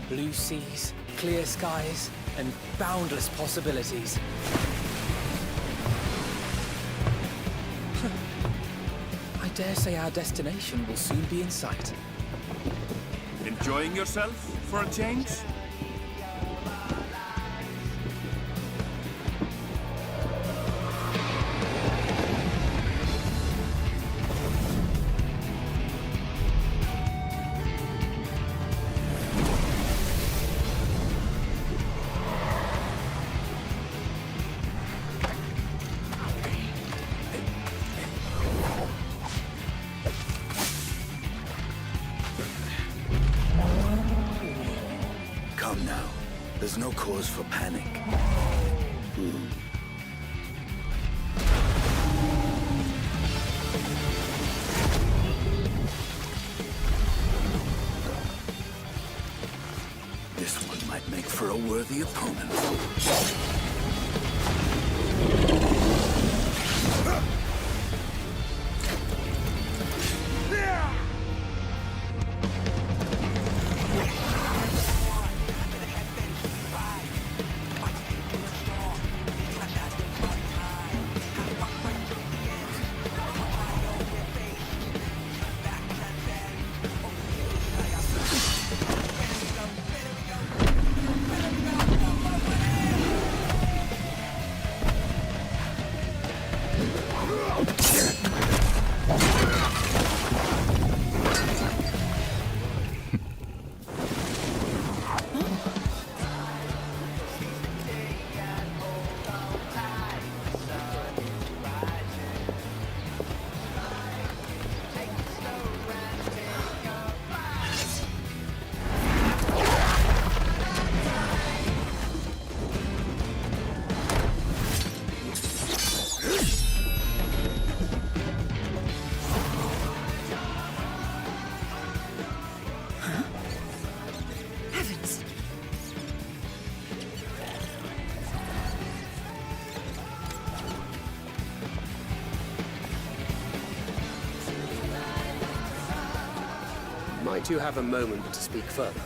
Blue seas, clear skies, and boundless possibilities. I dare say our destination will soon be in sight. Enjoying yourself for a change? Come now. There's no cause for panic. This one might make for a worthy opponent. Might you have a moment to speak further?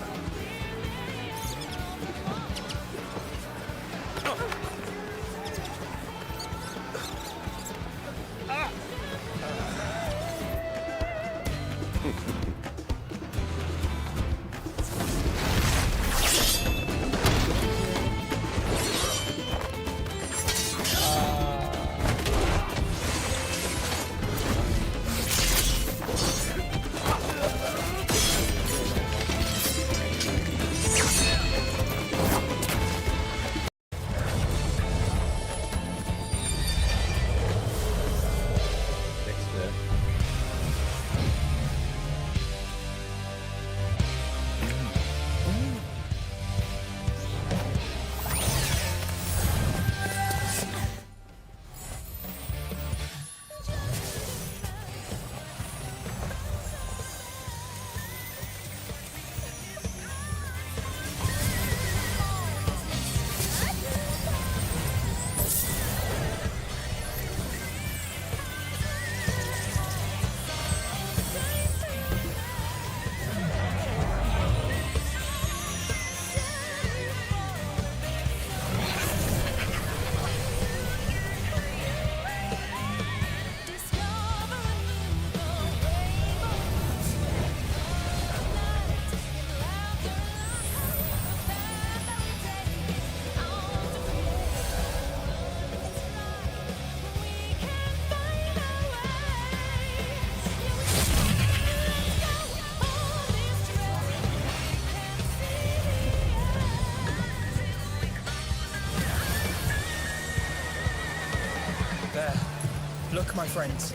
Look, my friends.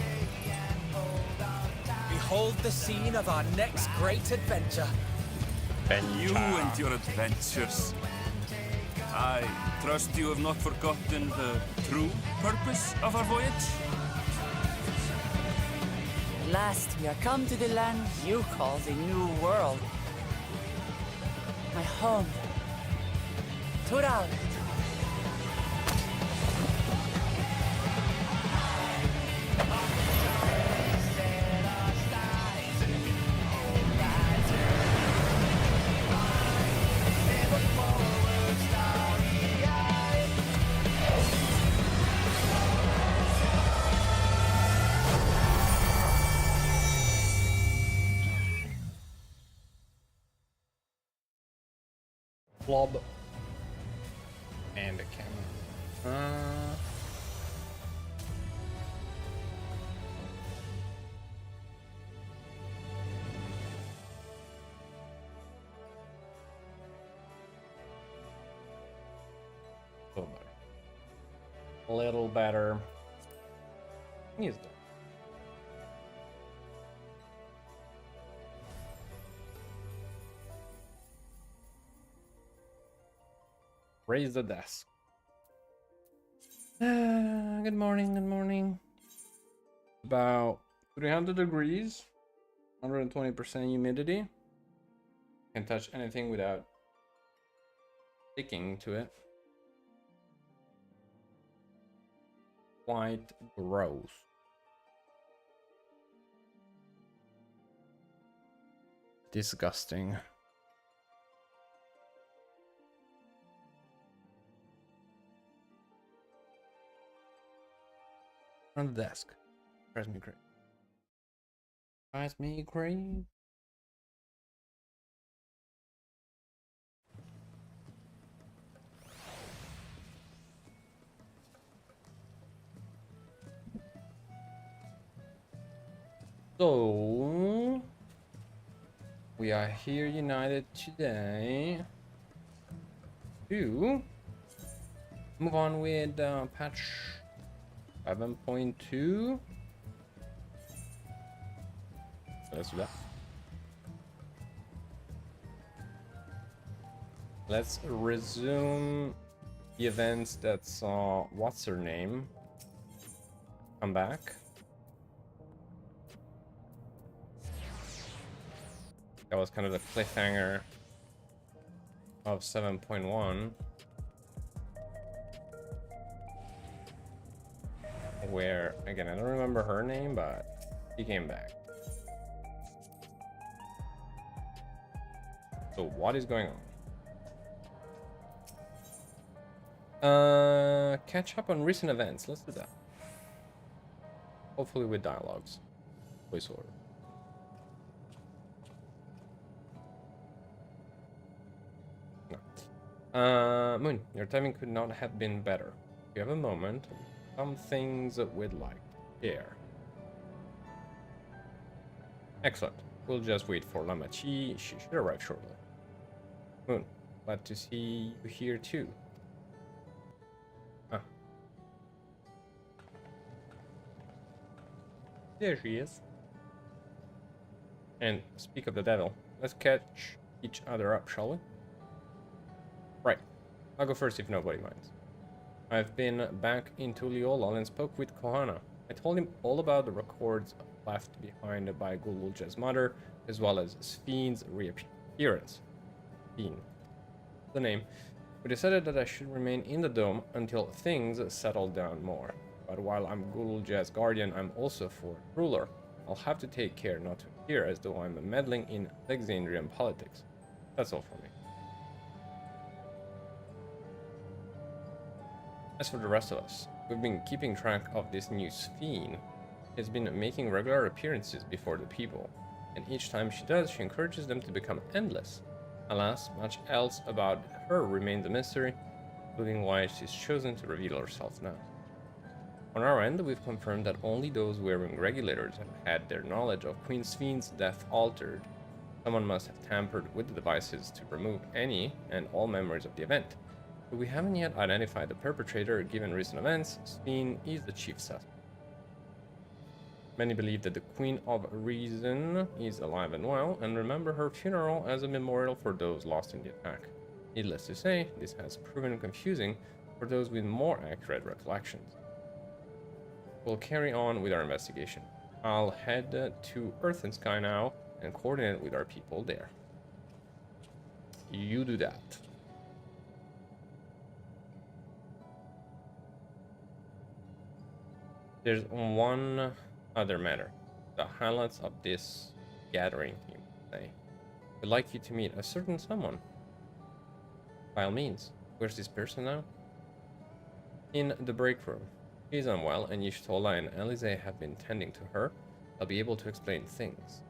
Behold the scene of our next great adventure. You and your adventures. I trust you have not forgotten the true purpose of our voyage? At last, we are come to the land you call the New World. My home. Tural. blob and a camera. A little better. He's done. Raise the desk. Good morning, good morning. About 300 degrees, 120% humidity. Can't touch anything without sticking to it. Quite gross. Disgusting. On the desk. Drives me crazy. Drives me crazy. So we are here united today to move on with patch 7.2. Let's do that. Let's resume the events that saw what's her name come back. That was kind of the cliffhanger of 7.1, where again I don't remember her name, but she came back. So what is going on? Catch up on recent events. Let's do that. Hopefully with dialogues, voiceover. Moon, your timing could not have been better. If you have a moment, some things we'd like to share. Excellent. We'll just wait for Lama Chi. She should arrive shortly. Moon, glad to see you here too. Ah. There she is. And speak of the devil, let's catch each other up, shall we? Right. I'll go first if nobody minds. I've been back into Liolal and spoke with Kohana. I told him all about the records left behind by Gululja's mother, as well as Spheen's reappearance. Spheen. The name. We decided that I should remain in the dome until things settled down more. But while I'm Gululja's guardian, I'm also Fort ruler. I'll have to take care not to appear as though I'm meddling in Alexandrian politics. That's all for me. As for the rest of us, we've been keeping track of this new Spheen. She's been making regular appearances before the people, and each time she does, she encourages them to become endless. Alas, much else about her remains a mystery, including why she's chosen to reveal herself now. On our end, we've confirmed that only those wearing regulators have had their knowledge of Queen Spheen's death altered. Someone must have tampered with the devices to remove any and all memories of the event. But we haven't yet identified the perpetrator. Given recent events, Spheen is the chief suspect. Many believe that the Queen of Reason is alive and well, and remember her funeral as a memorial for those lost in the attack. Needless to say, this has proven confusing for those with more accurate recollections. We'll carry on with our investigation. I'll head to Earth and Sky now and coordinate with our people there. You do that. There's one other matter. The highlights of this gathering, you would say. We'd like you to meet a certain someone. By all means. Where's this person now? In the break room. She's unwell, and Y'shtola and Alize have been tending to her. They'll be able to explain things.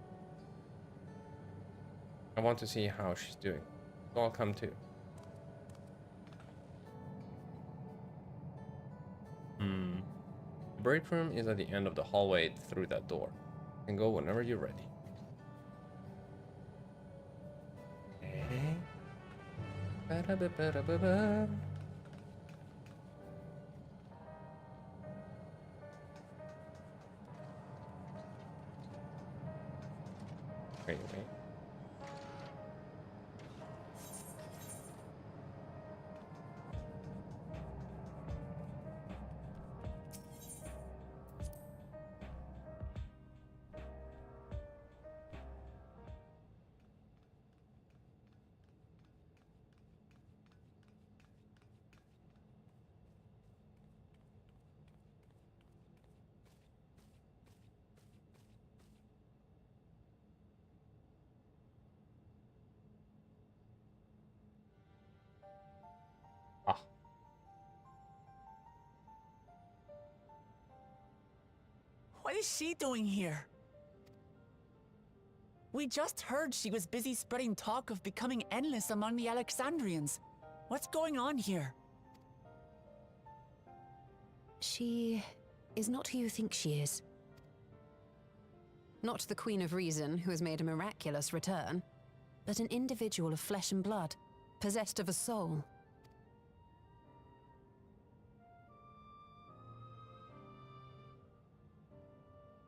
I want to see how she's doing. So I'll come too. The break room is at the end of the hallway through that door. You can go whenever you're ready. Okay. Ba-da-ba-ba-da-ba-ba. Wait. Ah. What is she doing here? We just heard she was busy spreading talk of becoming endless among the Alexandrians. What's going on here? She is not who you think she is. Not the Queen of Reason, who has made a miraculous return, but an individual of flesh and blood, possessed of a soul.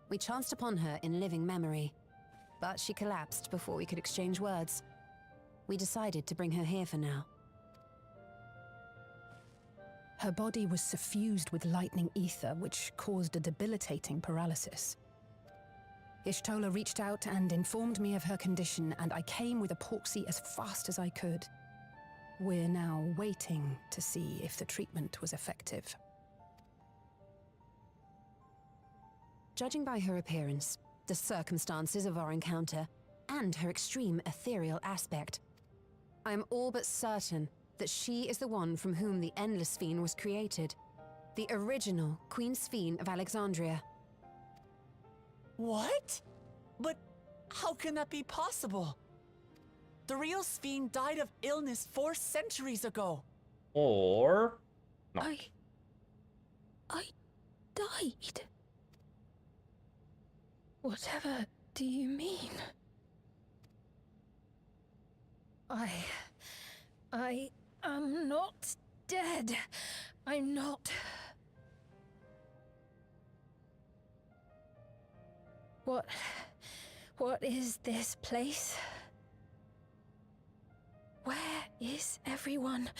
We chanced upon her in living memory, but she collapsed before we could exchange words. We decided to bring her here for now. Her body was suffused with lightning ether, which caused a debilitating paralysis. Ishtola reached out and informed me of her condition, and I came with epoxy as fast as I could. We're now waiting to see if the treatment was effective. Judging by her appearance, the circumstances of our encounter, and her extreme ethereal aspect, I am all but certain that she is the one from whom the Endless Sphere was created. The original Queen Sphere of Alexandria. What? But how can that be possible? The real Sphere died of illness 4 centuries ago. Or not. I died. Whatever do you mean? I am not dead. I'm not. What is this place? Where is everyone?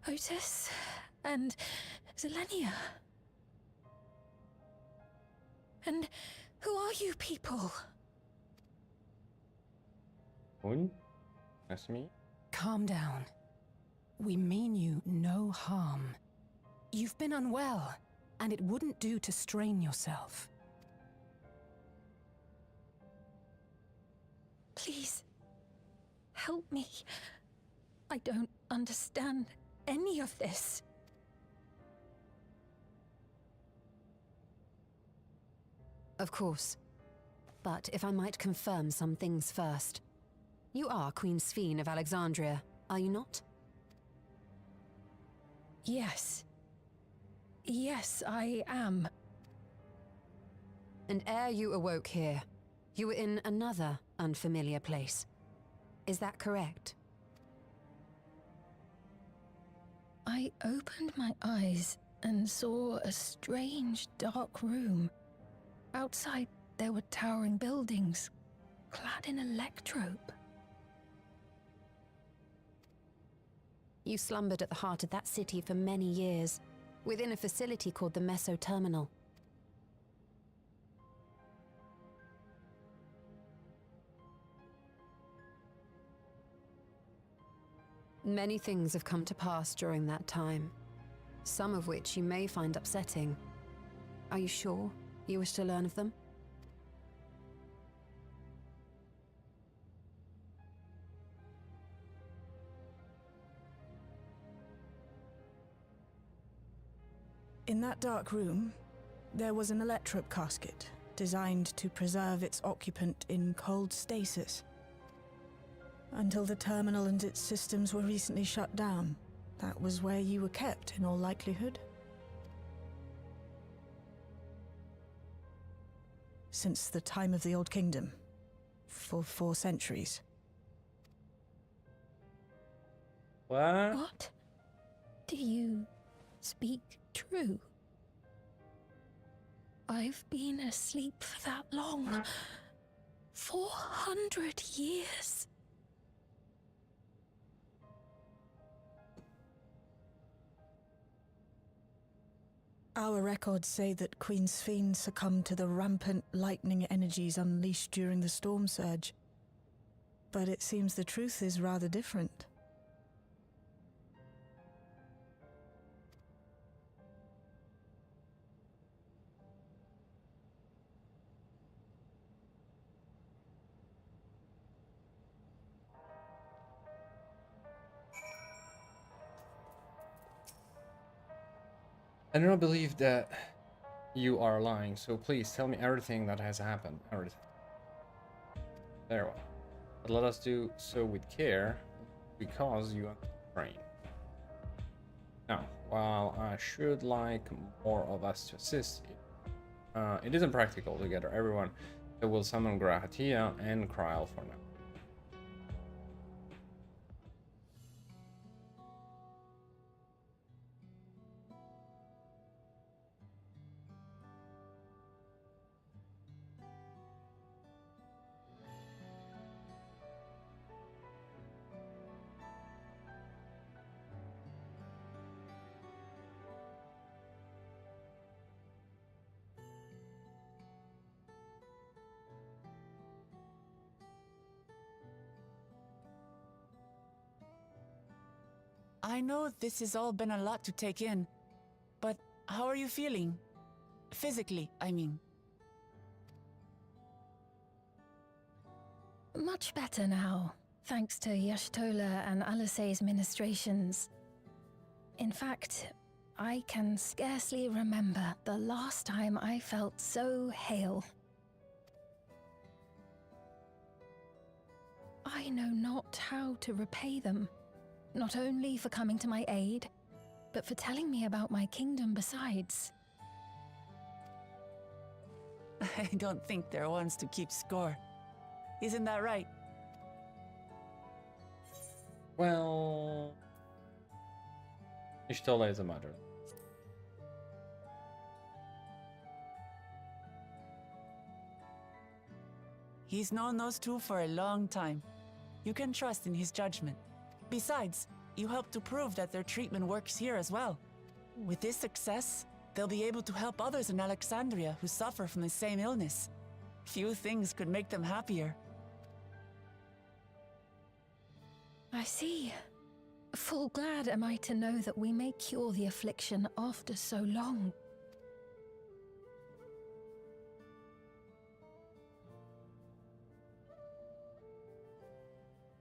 Otis and Zelenia? And who are you people? Moon? That's me? Calm down. We mean you no harm. You've been unwell, and it wouldn't do to strain yourself. Please, help me. I don't understand any of this. Of course. But if I might confirm some things first. You are Queen Sphere of Alexandria, are you not? Yes. Yes, I am. And ere you awoke here, you were in another unfamiliar place. Is that correct? I opened my eyes and saw a strange, dark room. Outside, there were towering buildings, clad in electrope. You slumbered at the heart of that city for many years, within a facility called the Meso Terminal. Many things have come to pass during that time, some of which you may find upsetting. Are you sure you wish to learn of them? In that dark room, there was an electrope casket designed to preserve its occupant in cold stasis. Until the terminal and its systems were recently shut down, that was where you were kept in all likelihood. since the time of the Old Kingdom. For 4 centuries. What? What? Do you speak true? I've been asleep for that long. 400 years. Our records say that Queen Sphene succumbed to the rampant lightning energies unleashed during the storm surge. But it seems the truth is rather different. I do not believe that you are lying, so please tell me everything that has happened. Everything. Very well. But let us do so with care, because you are trained. Now, while I should like more of us to assist you, it isn't practical to gather everyone that will summon Grahatia and Kryl for now. I know this has all been a lot to take in, but how are you feeling? Physically, I mean. Much better now, thanks to Y'shtola and Alisay's ministrations. In fact, I can scarcely remember the last time I felt so hale. I know not how to repay them, not only for coming to my aid, but for telling me about my kingdom besides. I don't think they're ones to keep score. Isn't that right? Well, Y'shtola is a mother. He's known those two for a long time. You can trust in his judgment. Besides, you helped to prove that their treatment works here as well. With this success, they'll be able to help others in Alexandria who suffer from the same illness. Few things could make them happier. I see. Full glad am I to know that we may cure the affliction after so long.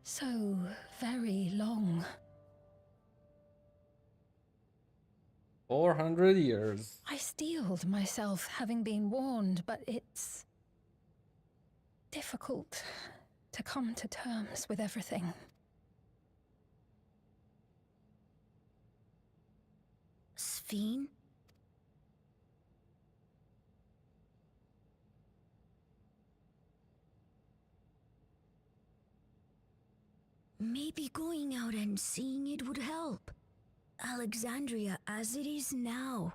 So very long. 400 years. I steeled myself, having been warned, but it's difficult to come to terms with everything. Sphene? Maybe going out and seeing it would help. Alexandria as it is now.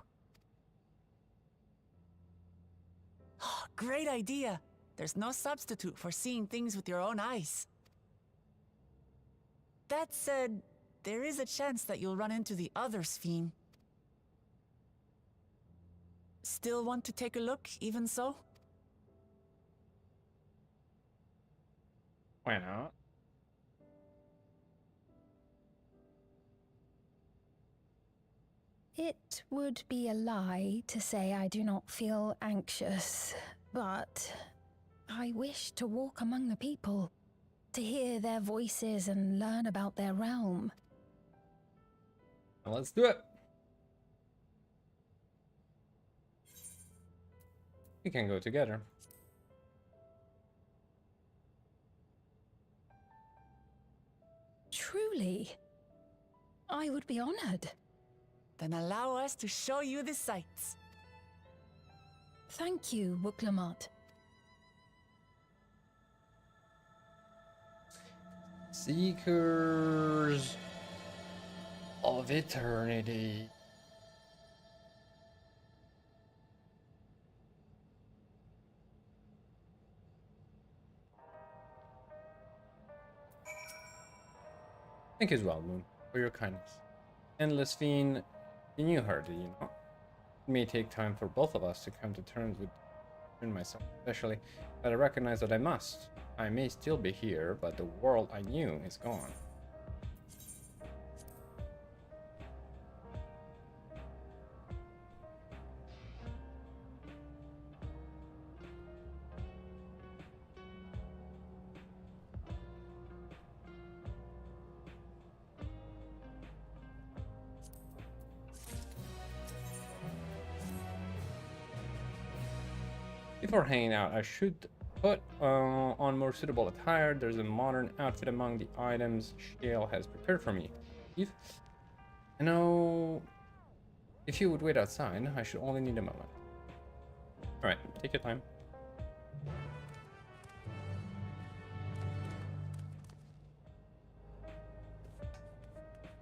Great idea! There's no substitute for seeing things with your own eyes. That said, there is a chance that you'll run into the other Sphene. Still want to take a look, even so? Why not? It would be a lie to say I do not feel anxious, but I wish to walk among the people, to hear their voices and learn about their realm. Well, let's do it. We can go together. Truly, I would be honored. Then allow us to show you the sights. Thank you, Wuklamot. Seekers of Eternity. Thank you as well, Moon, for your kindness. Endless Fiend, you knew her, did you not? It may take time for both of us to come to terms with myself, especially, but I recognize that I must. I may still be here, but the world I knew is gone. Before hanging out, I should put on more suitable attire. There's a modern outfit among the items Shale has prepared for me. If I know, if you would wait outside, I should only need a moment. Alright, take your time.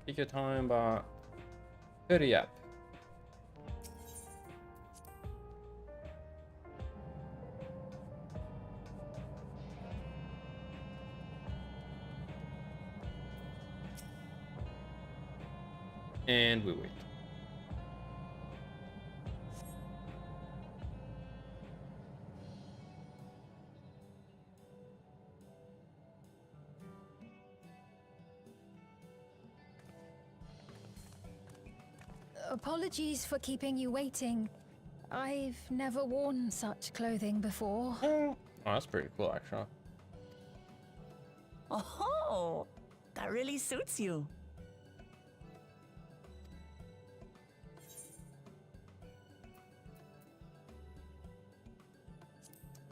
Take your time, but hurry up. And we wait. Apologies for keeping you waiting. I've never worn such clothing before. Oh, that's pretty cool, actually. Oh, that really suits you.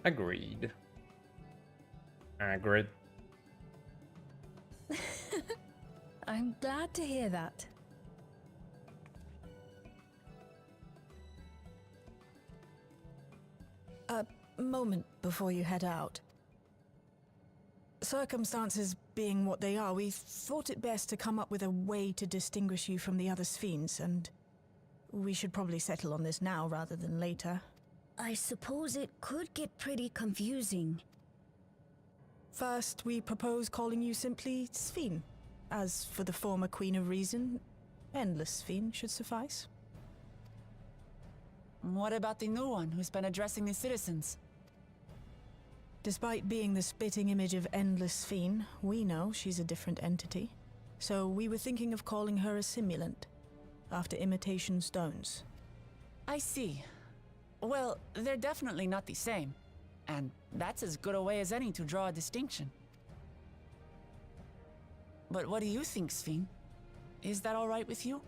Agreed. Agreed. I'm glad to hear that. A moment before you head out. Circumstances being what they are, we thought it best to come up with a way to distinguish you from the other Sphenes, and we should probably settle on this now rather than later. I suppose it could get pretty confusing. First, we propose calling you simply Sphene. As for the former Queen of Reason, Endless Sphene should suffice. What about the new one who's been addressing the citizens? Despite being the spitting image of Endless Sphene, we know she's a different entity. So we were thinking of calling her a simulant, after imitation stones. I see. Well, they're definitely not the same. And that's as good a way as any to draw a distinction. But what do you think, Sphene? Is that all right with you?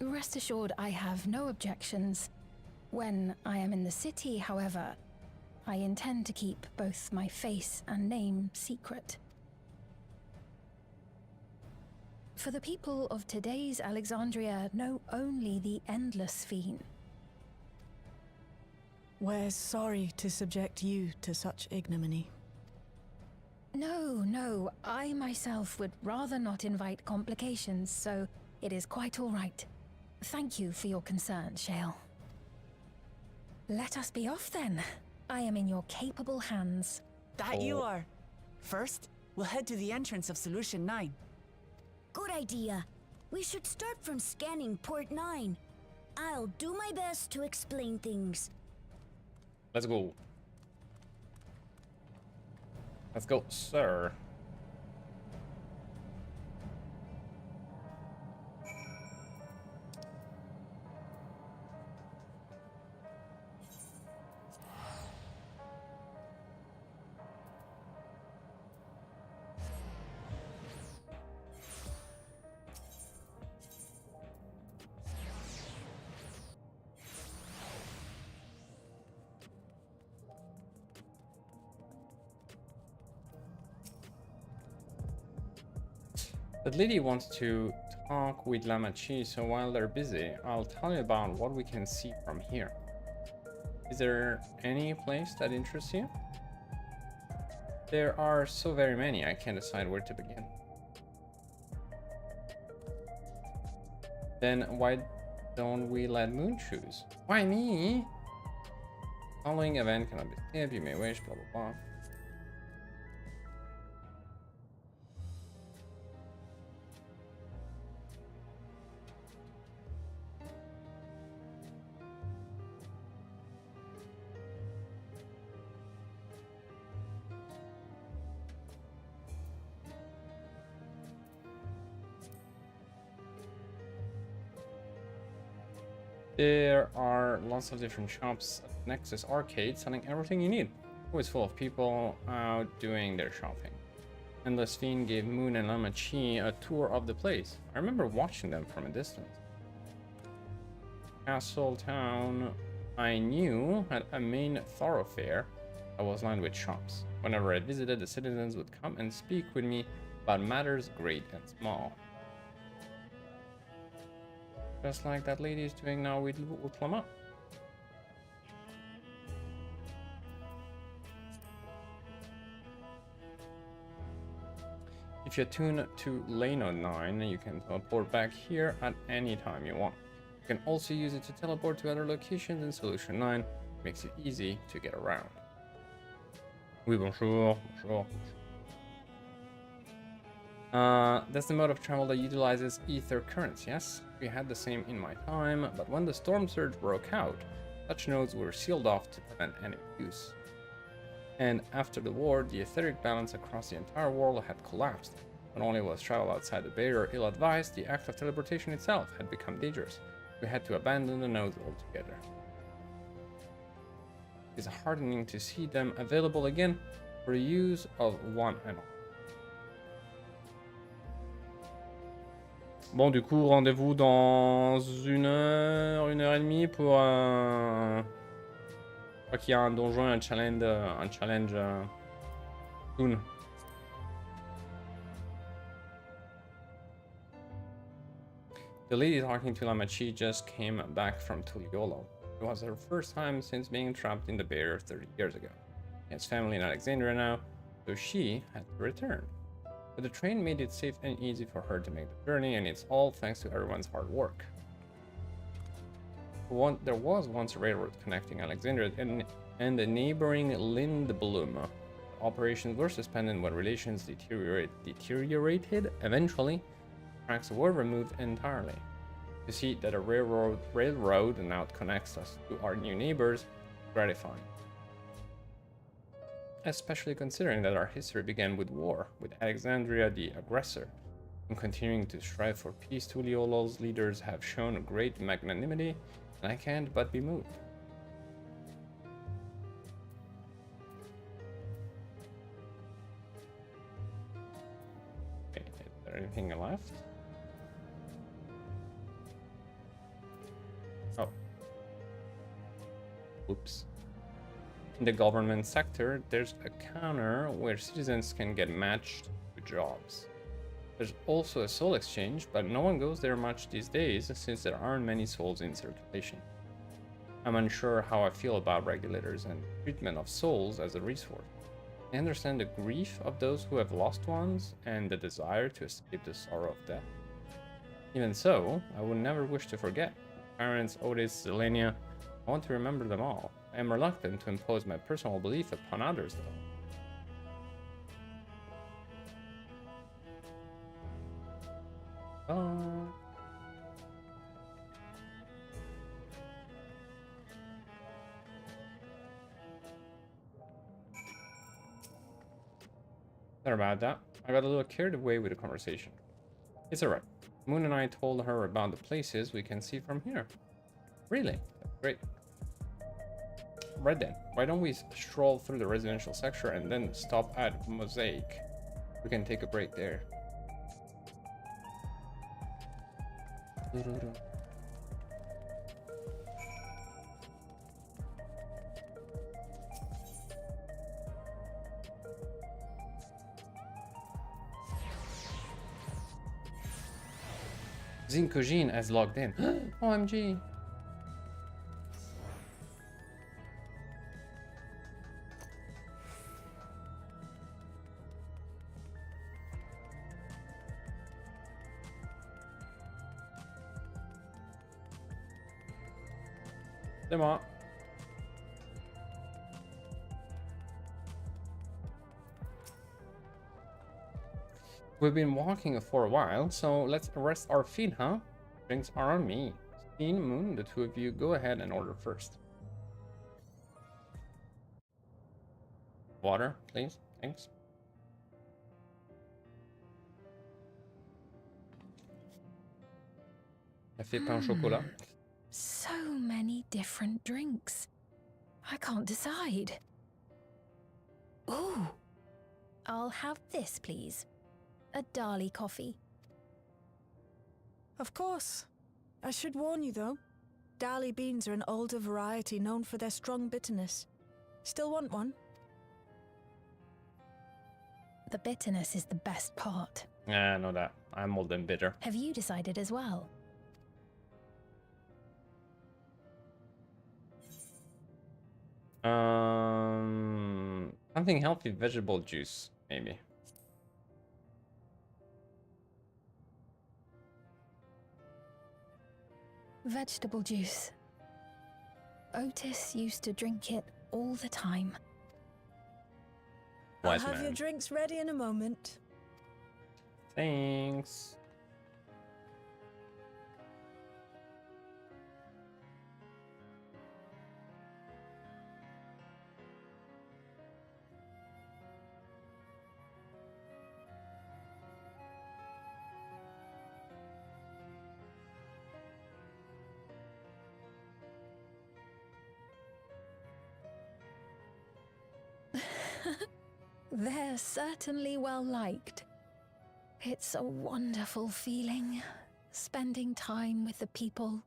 Rest assured, I have no objections. When I am in the city, however, I intend to keep both my face and name secret. For the people of today's Alexandria know only the Endless Sphene. We're sorry to subject you to such ignominy. No, I myself would rather not invite complications, so it is quite all right. Thank you for your concern, Shale. Let us be off then. I am in your capable hands. That you are. First, we'll head to the entrance of Solution 9. Good idea. We should start from scanning Port 9. I'll do my best to explain things. Let's go. Let's go, sir. But Lily wants to talk with Lamachi, so while they're busy, I'll tell you about what we can see from here. Is there any place that interests you? There are so very many, I can't decide where to begin. Then why don't we let Moon choose? Why me? Following event cannot be skipped, you may wish, blah blah blah. There are lots of different shops at Nexus Arcade selling everything you need. Always full of people out doing their shopping. Endless Fiend gave Moon and Lama Chi a tour of the place. I remember watching them from a distance. Castle Town, I knew, had a main thoroughfare that was lined with shops. Whenever I visited, the citizens would come and speak with me about matters great and small. Just like that lady is doing now with Lama. If you tune to Lano 9, you can teleport back here at any time you want. You can also use it to teleport to other locations in Solution 9. Makes it easy to get around. Oui, bonjour. Bonjour. That's the mode of travel that utilizes ether currents, yes? We had the same in my time, but when the storm surge broke out, such nodes were sealed off to prevent any use. And after the war, the etheric balance across the entire world had collapsed. Not only was travel outside the barrier ill-advised, the act of teleportation itself had become dangerous. We had to abandon the nodes altogether. It is heartening to see them available again for the use of one and all. Bon, du coup, rendez-vous dans 1h et demie pour je crois qu'il y a un donjon et un challenge soon. The lady talking to Lama Chi just came back from Tuliolo. It was her first time since being trapped in the barrier 30 years ago. She has family in Alexandria now, so she had to return. But the train made it safe and easy for her to make the journey, and it's all thanks to everyone's hard work. There was once a railroad connecting Alexandria and the neighboring Lindblum. Operations were suspended when relations deteriorated. Eventually, tracks were removed entirely. To see that a railroad now connects us to our new neighbors, gratifying. Especially considering that our history began with war, with Alexandria the aggressor. In continuing to strive for peace, Tuliolo's leaders have shown great magnanimity, and I can't but be moved. Okay, is there anything left? Oh. Oops. In the government sector, there's a counter where citizens can get matched to jobs. There's also a soul exchange, but no one goes there much these days since there aren't many souls in circulation. I'm unsure how I feel about regulators and treatment of souls as a resource. I understand the grief of those who have lost ones and the desire to escape the sorrow of death. Even so, I would never wish to forget. Parents, Otis, Zelenia, I want to remember them all. I am reluctant to impose my personal belief upon others, though. Sorry about that. I got a little carried away with the conversation. It's alright. Moon and I told her about the places we can see from here. Really? That's great. Right then, why don't we stroll through the residential sector and then stop at Mosaic? We can take a break there. Zinkojin has logged in. OMG. C'est moi. We've been walking for a while, so let's rest our feet, huh? Drinks are on me. Steen, Moon, the two of you go ahead and order first. Water, please. Thanks. Café pain au chocolat. So many different drinks. I can't decide. Ooh. I'll have this, please. A Dali coffee. Of course. I should warn you, though. Dali beans are an older variety known for their strong bitterness. Still want one? The bitterness is the best part. Yeah, I know that. I'm old and bitter. Have you decided as well? Something healthy, vegetable juice, maybe. Vegetable juice. Otis used to drink it all the time. Wise I'll have man. your drinks ready in a moment. Thanks. They're certainly well liked. It's a wonderful feeling, spending time with the people.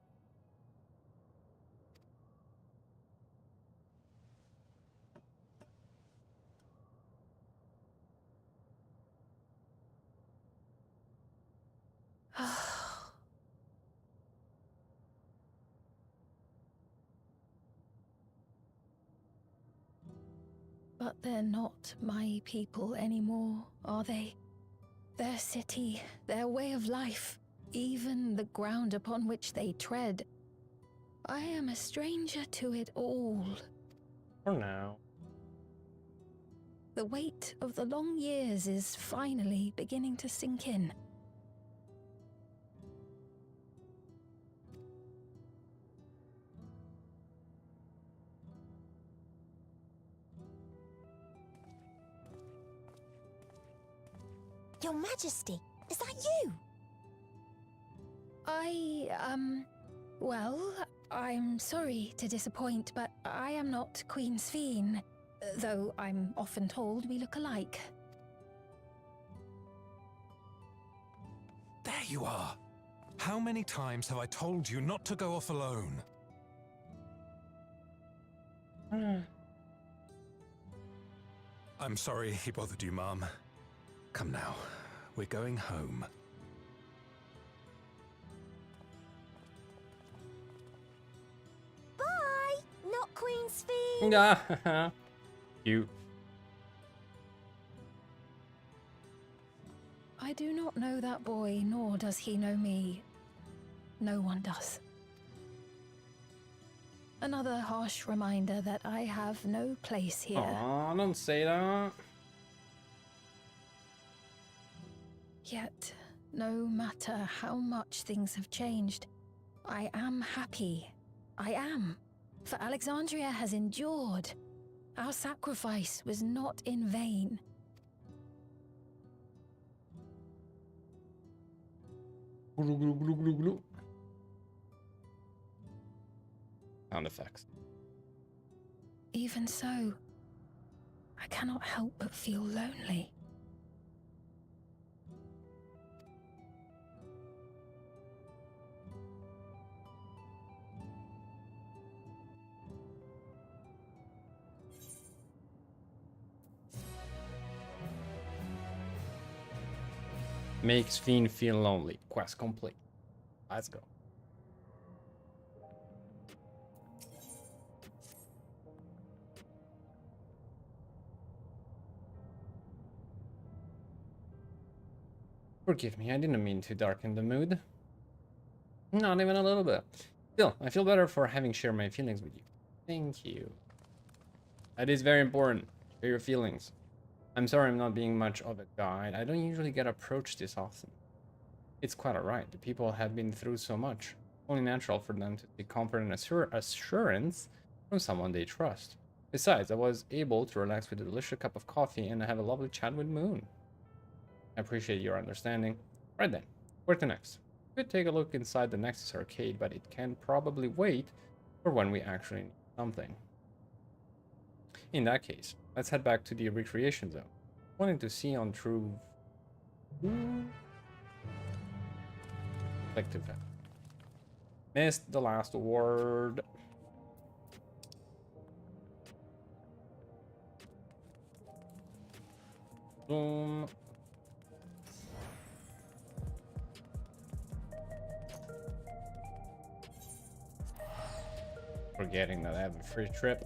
But they're not my people anymore, are they? Their city, their way of life, even the ground upon which they tread. I am a stranger to it all. For now. The weight of the long years is finally beginning to sink in. Your Majesty, is that you? Well, I'm sorry to disappoint, but I am not Queen Sphene, though I'm often told we look alike. There you are. How many times have I told you not to go off alone? I'm sorry he bothered you, Mom. Come now, we're going home. Bye! Not Queen Sphene! Cute. I do not know that boy, nor does he know me. No one does. Another harsh reminder that I have no place here. Aw, don't say that. Yet, no matter how much things have changed, I am happy. I am. For Alexandria has endured. Our sacrifice was not in vain. Glue, glue, glue, glue, glue. Sound effects. Even so, I cannot help but feel lonely. Makes Fiend feel lonely. Quest complete. Let's go. Forgive me, I didn't mean to darken the mood. Not even a little bit. Still, I feel better for having shared my feelings with you. Thank you. That is very important. Share your feelings. I'm sorry I'm not being much of a guide. I don't usually get approached this often. It's quite alright. The people have been through so much. Only natural for them to seek comfort and assurance from someone they trust. Besides, I was able to relax with a delicious cup of coffee and have a lovely chat with Moon. I appreciate your understanding. Right then, where to next? We could take a look inside the Nexus arcade, but it can probably wait for when we actually need something. In that case, let's head back to the recreation zone. Wanting to see on true collective. Missed the last word. Boom. Forgetting that I have a free trip.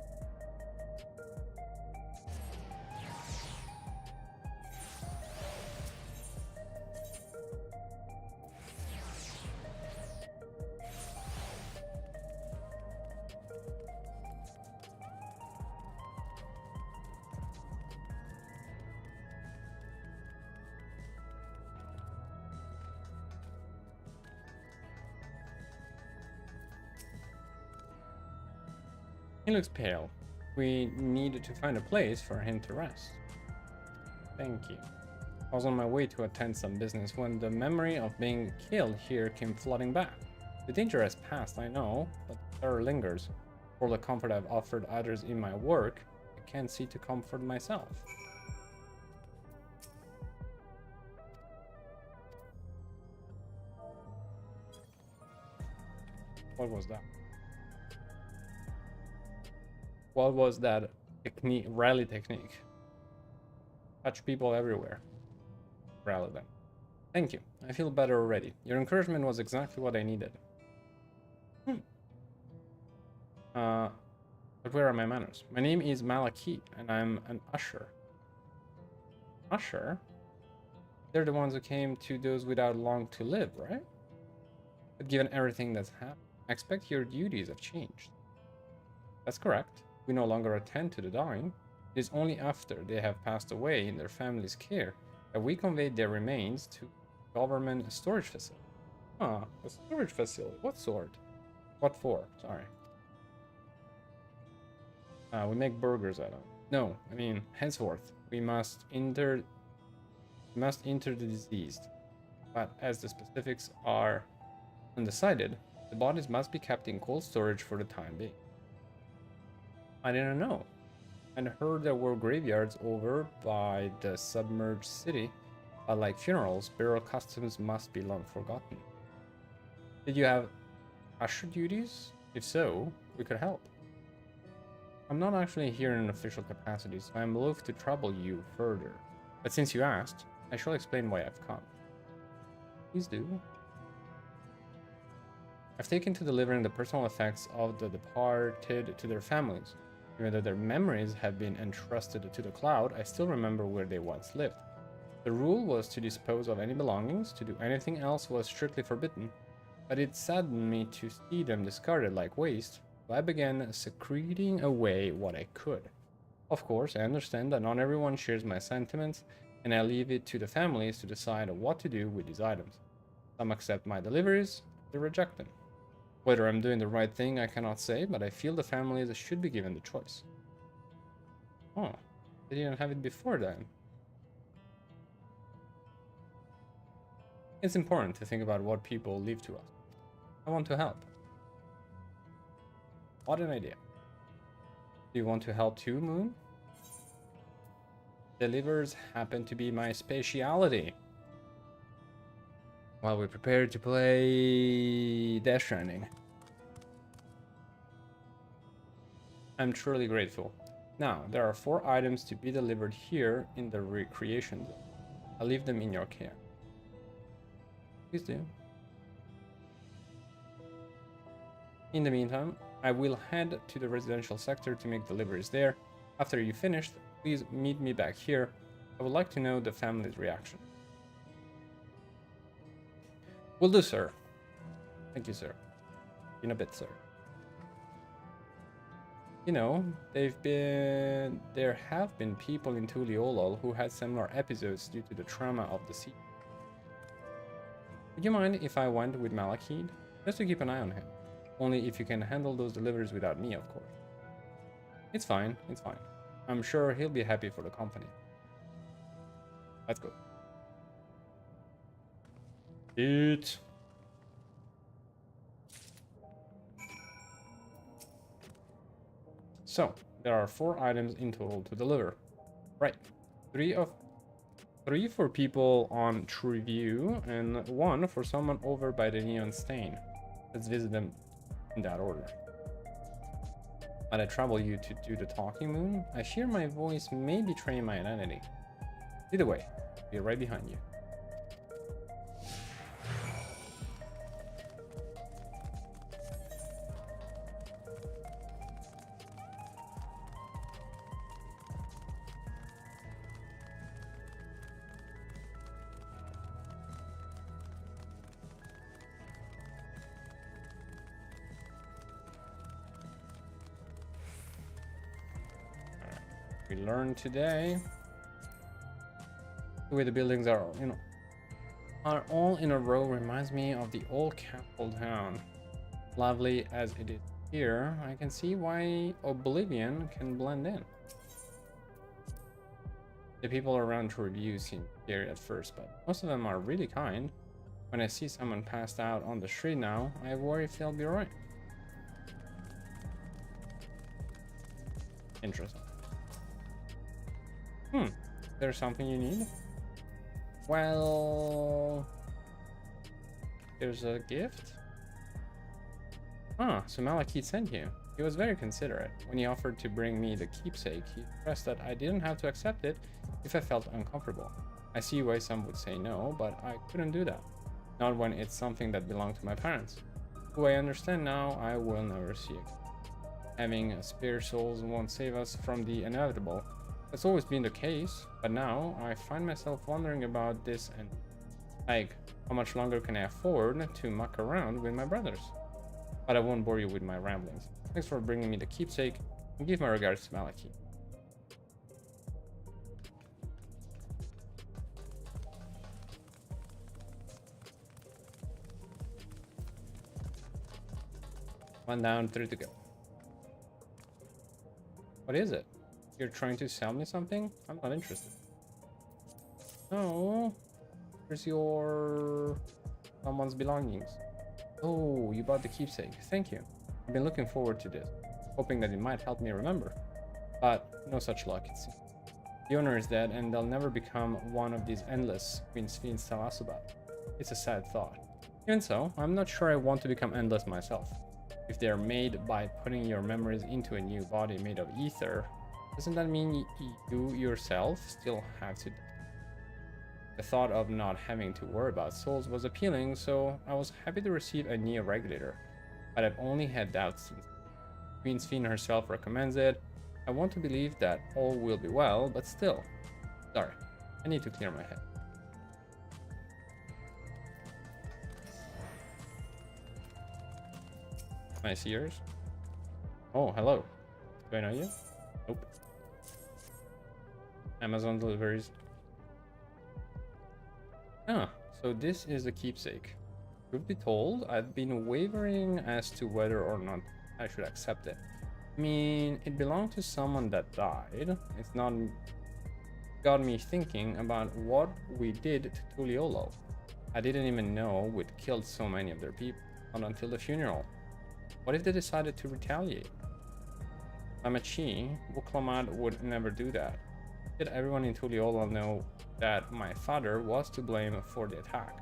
He looks pale. We need to find a place for him to rest. Thank you. I was on my way to attend some business when the memory of being killed here came flooding back. The danger has passed, I know, but the terror lingers. For the comfort I've offered others in my work, I can't see to comfort myself. What was that? What was that technique, rally technique? Touch people everywhere. Relevant. Thank you. I feel better already. Your encouragement was exactly what I needed. But where are my manners? My name is Malakit, and I'm an usher. Usher? They're the ones who came to those without long to live, right? But given everything that's happened, I expect your duties have changed. That's correct. We no longer attend to the dying. It is only after they have passed away in their family's care that we convey their remains to government storage facility. Ah, a storage facility. What sort? What for? Sorry. We make burgers out of it. No, I mean, henceforth, we must inter the deceased. But as the specifics are undecided, the bodies must be kept in cold storage for the time being. I didn't know. I heard there were graveyards over by the submerged city, but like funerals, burial customs must be long forgotten. Did you have usher duties? If so, we could help. I'm not actually here in an official capacity, so I'm loath to trouble you further. But since you asked, I shall explain why I've come. Please do. I've taken to delivering the personal effects of the departed to their families. Even though their memories have been entrusted to the cloud, I still remember where they once lived. The rule was to dispose of any belongings. To do anything else was strictly forbidden. But it saddened me to see them discarded like waste, so I began secreting away what I could. Of course, I understand that not everyone shares my sentiments, and I leave it to the families to decide what to do with these items. Some accept my deliveries, they reject them. Whether I'm doing the right thing, I cannot say, but I feel the families should be given the choice. Oh, they didn't have it before then. It's important to think about what people leave to us. I want to help. What an idea. Do you want to help too, Moon? Delivers happen to be my speciality. While we prepare to play Death Stranding. I'm truly grateful. Now, there are 4 items to be delivered here in the recreation zone. I'll leave them in your care. Please do. In the meantime, I will head to the residential sector to make deliveries there. After you finished, please meet me back here. I would like to know the family's reaction. Will do, sir. Thank you, sir. In a bit, sir. You know, there have been people in Tuliolol who had similar episodes due to the trauma of the sea. Would you mind if I went with Malachid? Just to keep an eye on him. Only if you can handle those deliveries without me, of course. It's fine, it's fine. I'm sure he'll be happy for the company. Let's go. Eat. So, there are 4 items in total to deliver. Right. 3 for people on True View, and 1 for someone over by the Neon Stain. Let's visit them in that order. Might I trouble you to do the talking, Moon? I fear my voice may betray my identity. Either way, I'll be right behind you. We learned today the way the buildings are, are all in a row reminds me of the old capital town. Lovely as it is here, I can see why Oblivion can blend in. The people around to review seem scary at first, but most of them are really kind. When I see someone passed out on the street now, I worry if they'll be alright. Interesting. There's something you need? Well, there's a gift? Ah, so Malachit sent you. He was very considerate. When he offered to bring me the keepsake, he stressed that I didn't have to accept it if I felt uncomfortable. I see why some would say no, but I couldn't do that. Not when it's something that belonged to my parents, who I understand now I will never see again. Having spare souls won't save us from the inevitable. That's always been the case, but now I find myself wondering about this and like, how much longer can I afford to muck around with my brothers? But I won't bore you with my ramblings. Thanks for bringing me the keepsake, and give my regards to Malachit. One down, 3 to go. What is it? You're trying to sell me something? I'm not interested. No. Here's someone's belongings. Oh, you bought the keepsake. Thank you. I've been looking forward to this, hoping that it might help me remember. But no such luck, it seems. The owner is dead, and they'll never become one of these endless Queen's fiends tell us about. It's a sad thought. Even so, I'm not sure I want to become endless myself. If they're made by putting your memories into a new body made of ether, doesn't that mean you yourself still have to die? The thought of not having to worry about souls was appealing, so I was happy to receive a Neo regulator. But I've only had doubts since Queen's Fiend herself recommends it. I want to believe that all will be well, but still. Sorry, I need to clear my head. Nice ears. Oh, hello. Do I know you? Nope. Amazon deliveries. Ah, so this is a keepsake. Truth be told, I've been wavering as to whether or not I should accept it. I mean, it belonged to someone that died. It's not got me thinking about what we did to Tuliolo. I didn't even know we'd killed so many of their people, not until the funeral. What if they decided to retaliate? I'm a Chi. Wuklamad would never do that. Did everyone in Tuliolo know that my father was to blame for the attack,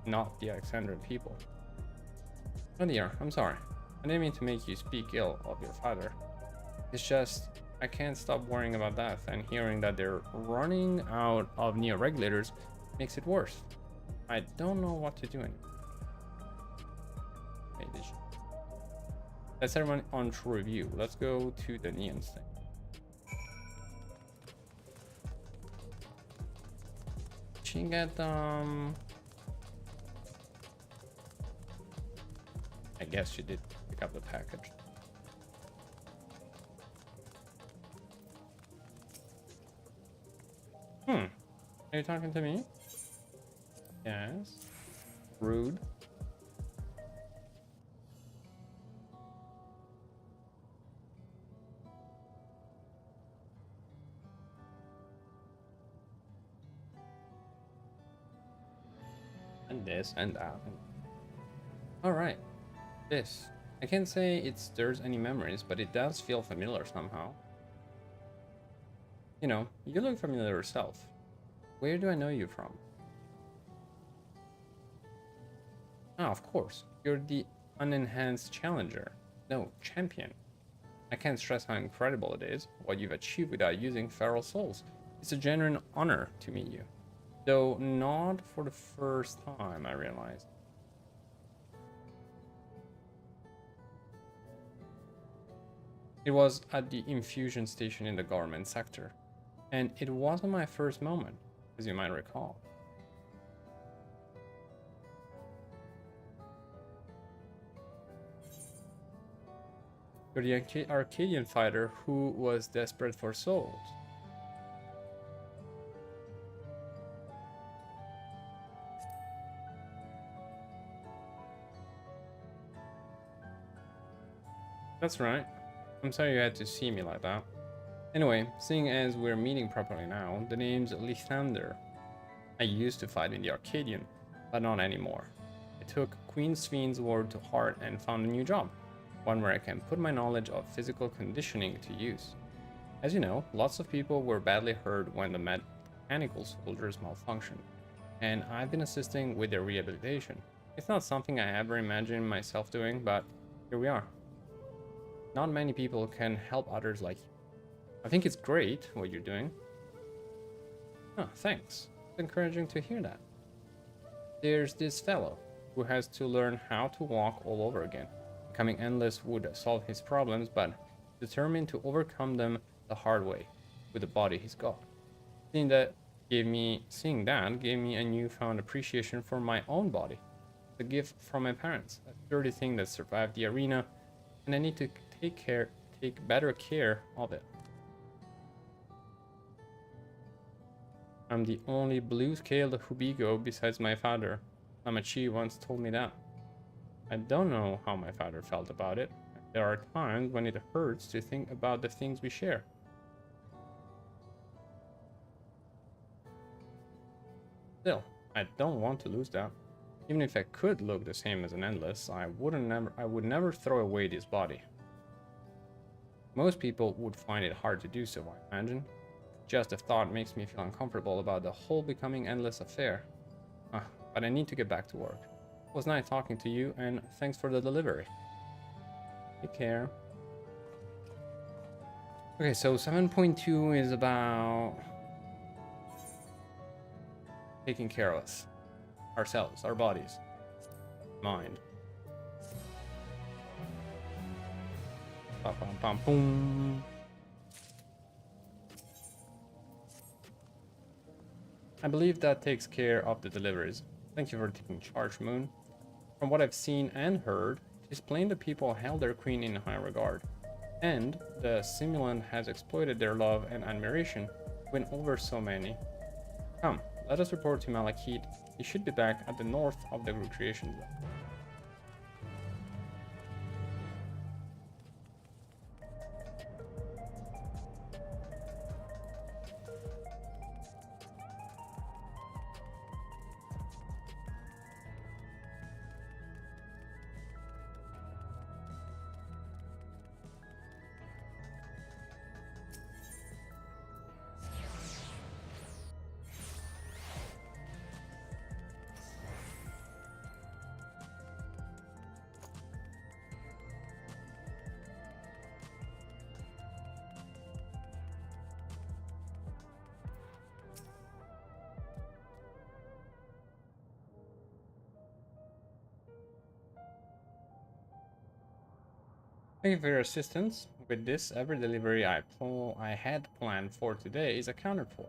not the Alexandrian people? Oh dear, I'm sorry. I didn't mean to make you speak ill of your father. It's just, I can't stop worrying about that, and hearing that they're running out of Neo regulators makes it worse. I don't know what to do anymore. Maybe. That's everyone on True Review. Let's go to the Neon thing. She get I guess she did pick up the package. Are you talking to me? Yes. Rude. And this and that. Alright. This. I can't say it stirs any memories, but it does feel familiar somehow. You know, you look familiar yourself. Where do I know you from? Ah, of course. You're the unenhanced challenger. No, champion. I can't stress how incredible it is, what you've achieved without using feral souls. It's a genuine honor to meet you. Though not for the first time, I realized. It was at the infusion station in the government sector. And it wasn't my first moment, as you might recall. You're the Arcadian fighter who was desperate for souls. That's right. I'm sorry you had to see me like that. Anyway, seeing as we're meeting properly now, the name's Lithander. I used to fight in the Arcadian, but not anymore. I took Queen Sven's word to heart and found a new job, one where I can put my knowledge of physical conditioning to use. As you know, lots of people were badly hurt when the mechanical soldiers malfunctioned, and I've been assisting with their rehabilitation. It's not something I ever imagined myself doing, but here we are. Not many people can help others like you. I think it's great what you're doing. Oh, thanks. It's encouraging to hear that. There's this fellow who has to learn how to walk all over again. Becoming endless would solve his problems, but determined to overcome them the hard way with the body he's got. Seeing that gave me a newfound appreciation for my own body. The gift from my parents, a sturdy thing that survived the arena, and I need to take better care of it. I'm the only blue-scaled Hubigo besides my father. Amachi once told me that. I don't know how my father felt about it. There are times when it hurts to think about the things we share. Still, I don't want to lose that. Even if I could look the same as an Endless, I would never throw away this body. Most people would find it hard to do so, I imagine. Just the thought makes me feel uncomfortable about the whole becoming Endless affair. But I need to get back to work. It was nice talking to you, and thanks for the delivery. Take care. Okay, so 7.2 is about taking care of us. Ourselves, our bodies. Mind. Bum, bum, bum, boom. I believe that takes care of the deliveries. Thank you for taking charge, Moon. From what I've seen and heard, it is plain that people held their queen in high regard. And the simulant has exploited their love and admiration to win over so many. Come, let us report to Malachite. He should be back at the north of the recreation zone. Thank you for your assistance. With this, every delivery I had planned for today is accounted for.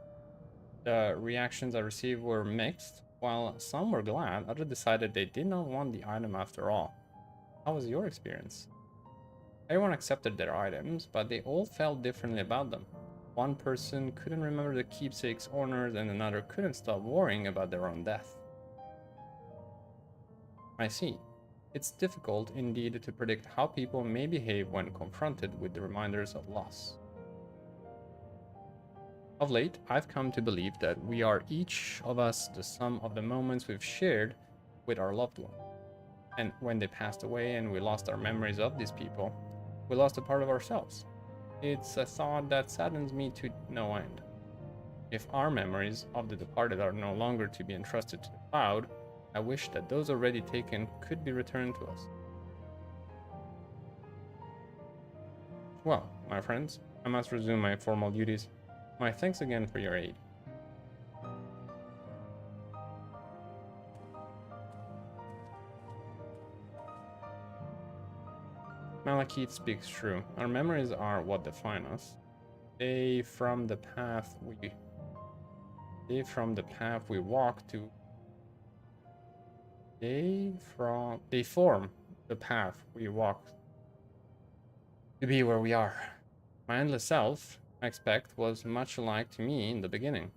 The reactions I received were mixed. While some were glad, others decided they did not want the item after all. How was your experience? Everyone accepted their items, but they all felt differently about them. One person couldn't remember the keepsake's owners, and another couldn't stop worrying about their own death. I see. It's difficult indeed to predict how people may behave when confronted with the reminders of loss. Of late, I've come to believe that we are each of us the sum of the moments we've shared with our loved one. And when they passed away and we lost our memories of these people, we lost a part of ourselves. It's a thought that saddens me to no end. If our memories of the departed are no longer to be entrusted to the cloud, I wish that those already taken could be returned to us. Well, my friends, I must resume my formal duties. My thanks again for your aid. Malekith speaks true. Our memories are what define us. They from the path we walk to. They form the path we walk to be where we are. My endless self, I expect, was much alike to me in the beginning,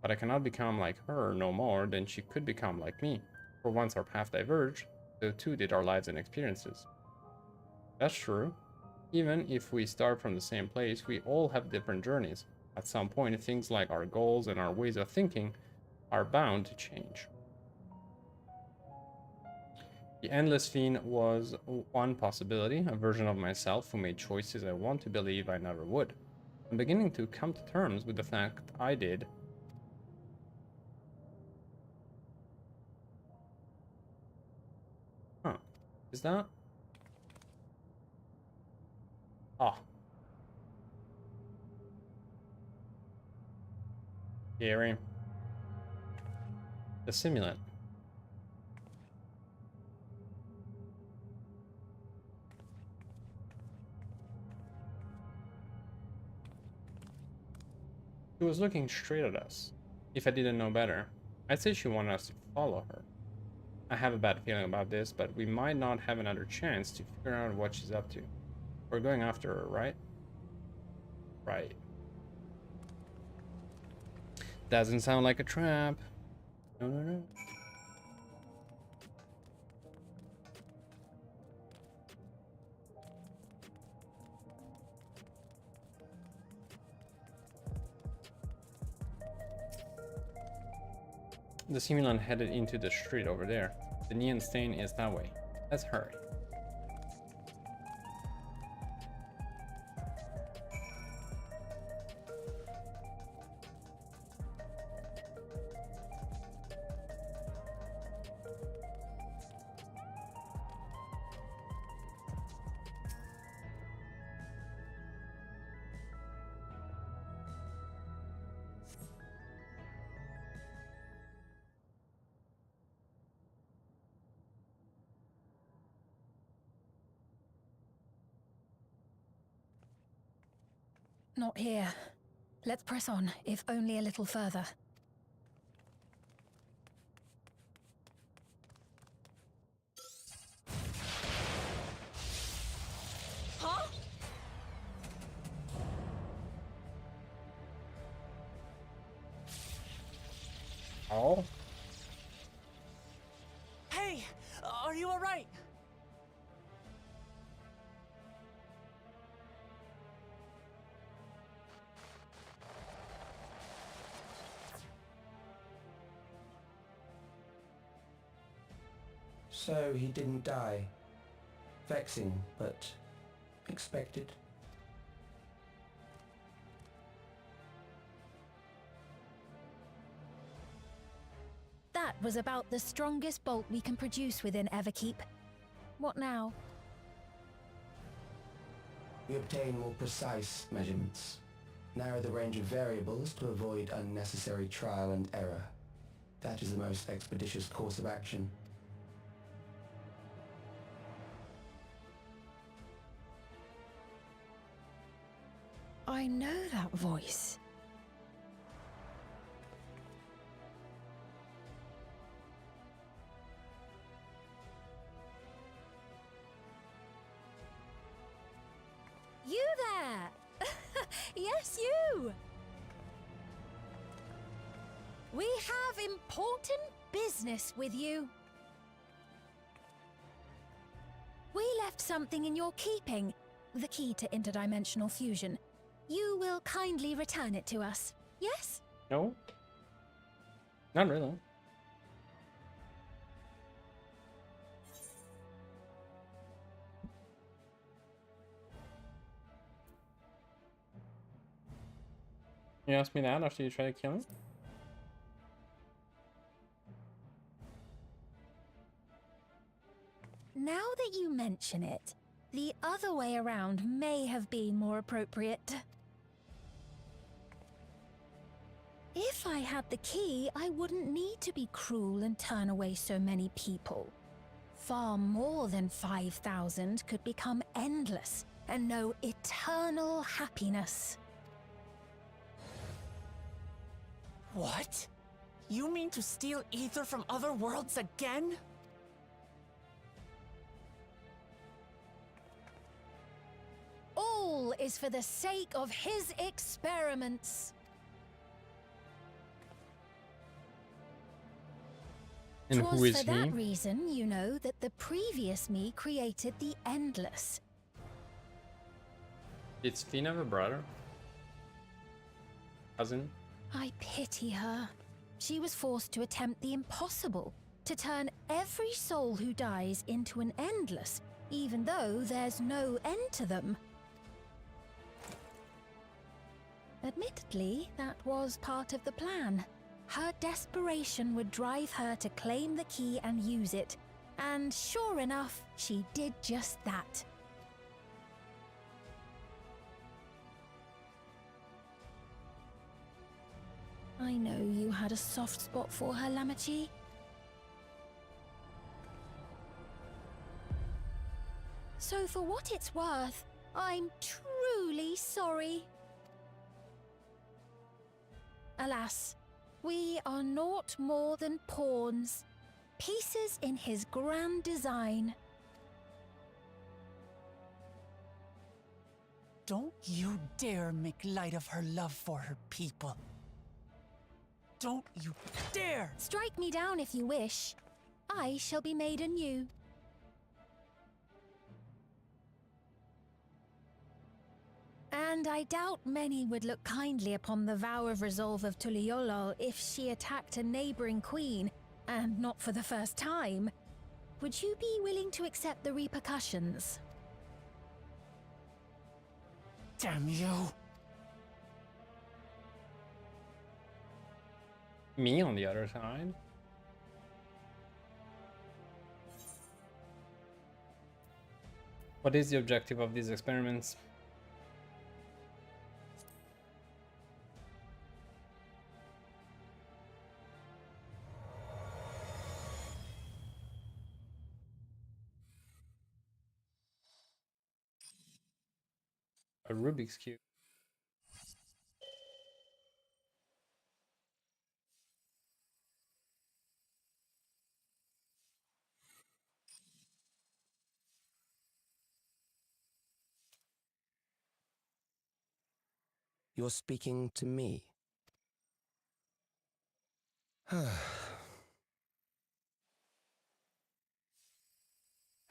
but I cannot become like her no more than she could become like me. For once our path diverged, so too did our lives and experiences. That's true. Even if we start from the same place, we all have different journeys. At some point, things like our goals and our ways of thinking are bound to change. The Endless Fiend was one possibility, a version of myself who made choices I want to believe I never would. I'm beginning to come to terms with the fact I did. Huh. Is that? Ah. Scary. The simulant. She was looking straight at us. If I didn't know better, I'd say she wanted us to follow her. I have a bad feeling about this, but we might not have another chance to figure out what she's up to. We're going after her, right? Right. Doesn't sound like a trap. No, no, no. The simulant headed into the street over there. The neon stain is that way. Let's hurry. Not here. Let's press on, if only a little further. Huh? Oh? Hey! Are you alright? So he didn't die. Vexing, but expected. That was about the strongest bolt we can produce within Everkeep. What now? We obtain more precise measurements. Narrow the range of variables to avoid unnecessary trial and error. That is the most expeditious course of action. I know that voice. Yes, you! We have important business with you. We left something in your keeping, the key to interdimensional fusion. You will kindly return it to us, yes? No? Not really. You asked me that after you tried to kill me? Now that you mention it, the other way around may have been more appropriate. If I had the key, I wouldn't need to be cruel and turn away so many people. Far more than 5,000 could become endless and know eternal happiness. What? You mean to steal ether from other worlds again? All is for the sake of his experiments. And who is for he? that reason, you know, that the previous me created the endless. Did Steen have a brother? Cousin? I pity her. She was forced to attempt the impossible, to turn every soul who dies into an endless, even though there's no end to them. Admittedly, that was part of the plan. Her desperation would drive her to claim the key and use it, and sure enough, she did just that. I know you had a soft spot for her, Lamachi. So for what it's worth, I'm truly sorry. Alas, we are naught more than pawns, pieces in his grand design. Don't you dare make light of her love for her people. Don't you dare! Strike me down if you wish. I shall be made anew. And I doubt many would look kindly upon the vow of resolve of Tuliolol if she attacked a neighboring queen, and not for the first time. Would you be willing to accept the repercussions? Damn you! Me on the other side? What is the objective of these experiments? A Rubik's Cube. You're speaking to me.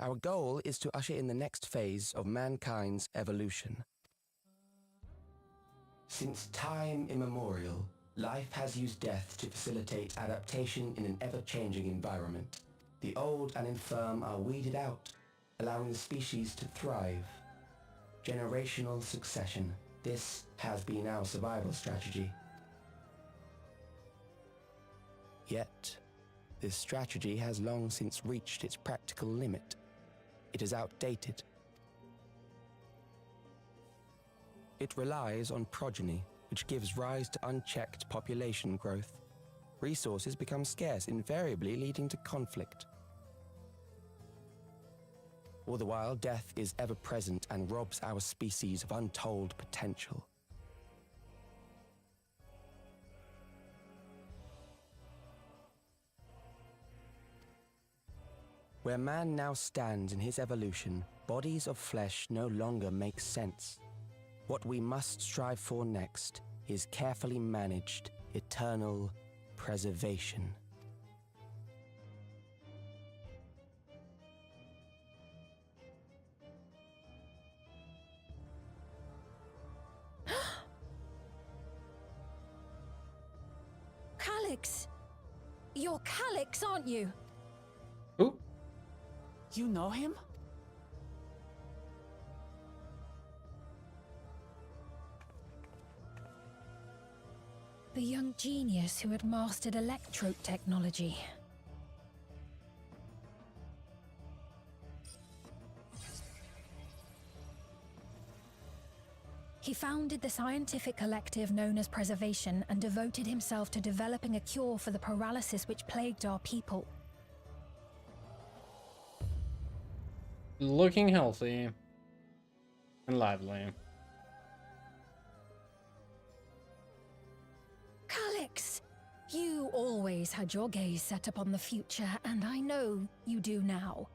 Our goal is to usher in the next phase of mankind's evolution. Since time immemorial, life has used death to facilitate adaptation in an ever-changing environment. The old and infirm are weeded out, allowing the species to thrive. Generational succession. This has been our survival strategy. Yet, this strategy has long since reached its practical limit. It is outdated. It relies on progeny, which gives rise to unchecked population growth. Resources become scarce, invariably leading to conflict. All the while, death is ever present and robs our species of untold potential. Where man now stands in his evolution, bodies of flesh no longer make sense. What we must strive for next is carefully managed, eternal preservation. Calix! You're Calix, aren't you? Who? You know him? The young genius who had mastered electrope technology. He founded the scientific collective known as Preservation and devoted himself to developing a cure for the paralysis which plagued our people. Looking healthy and lively. Calix, you always had your gaze set upon the future, and I know you do now.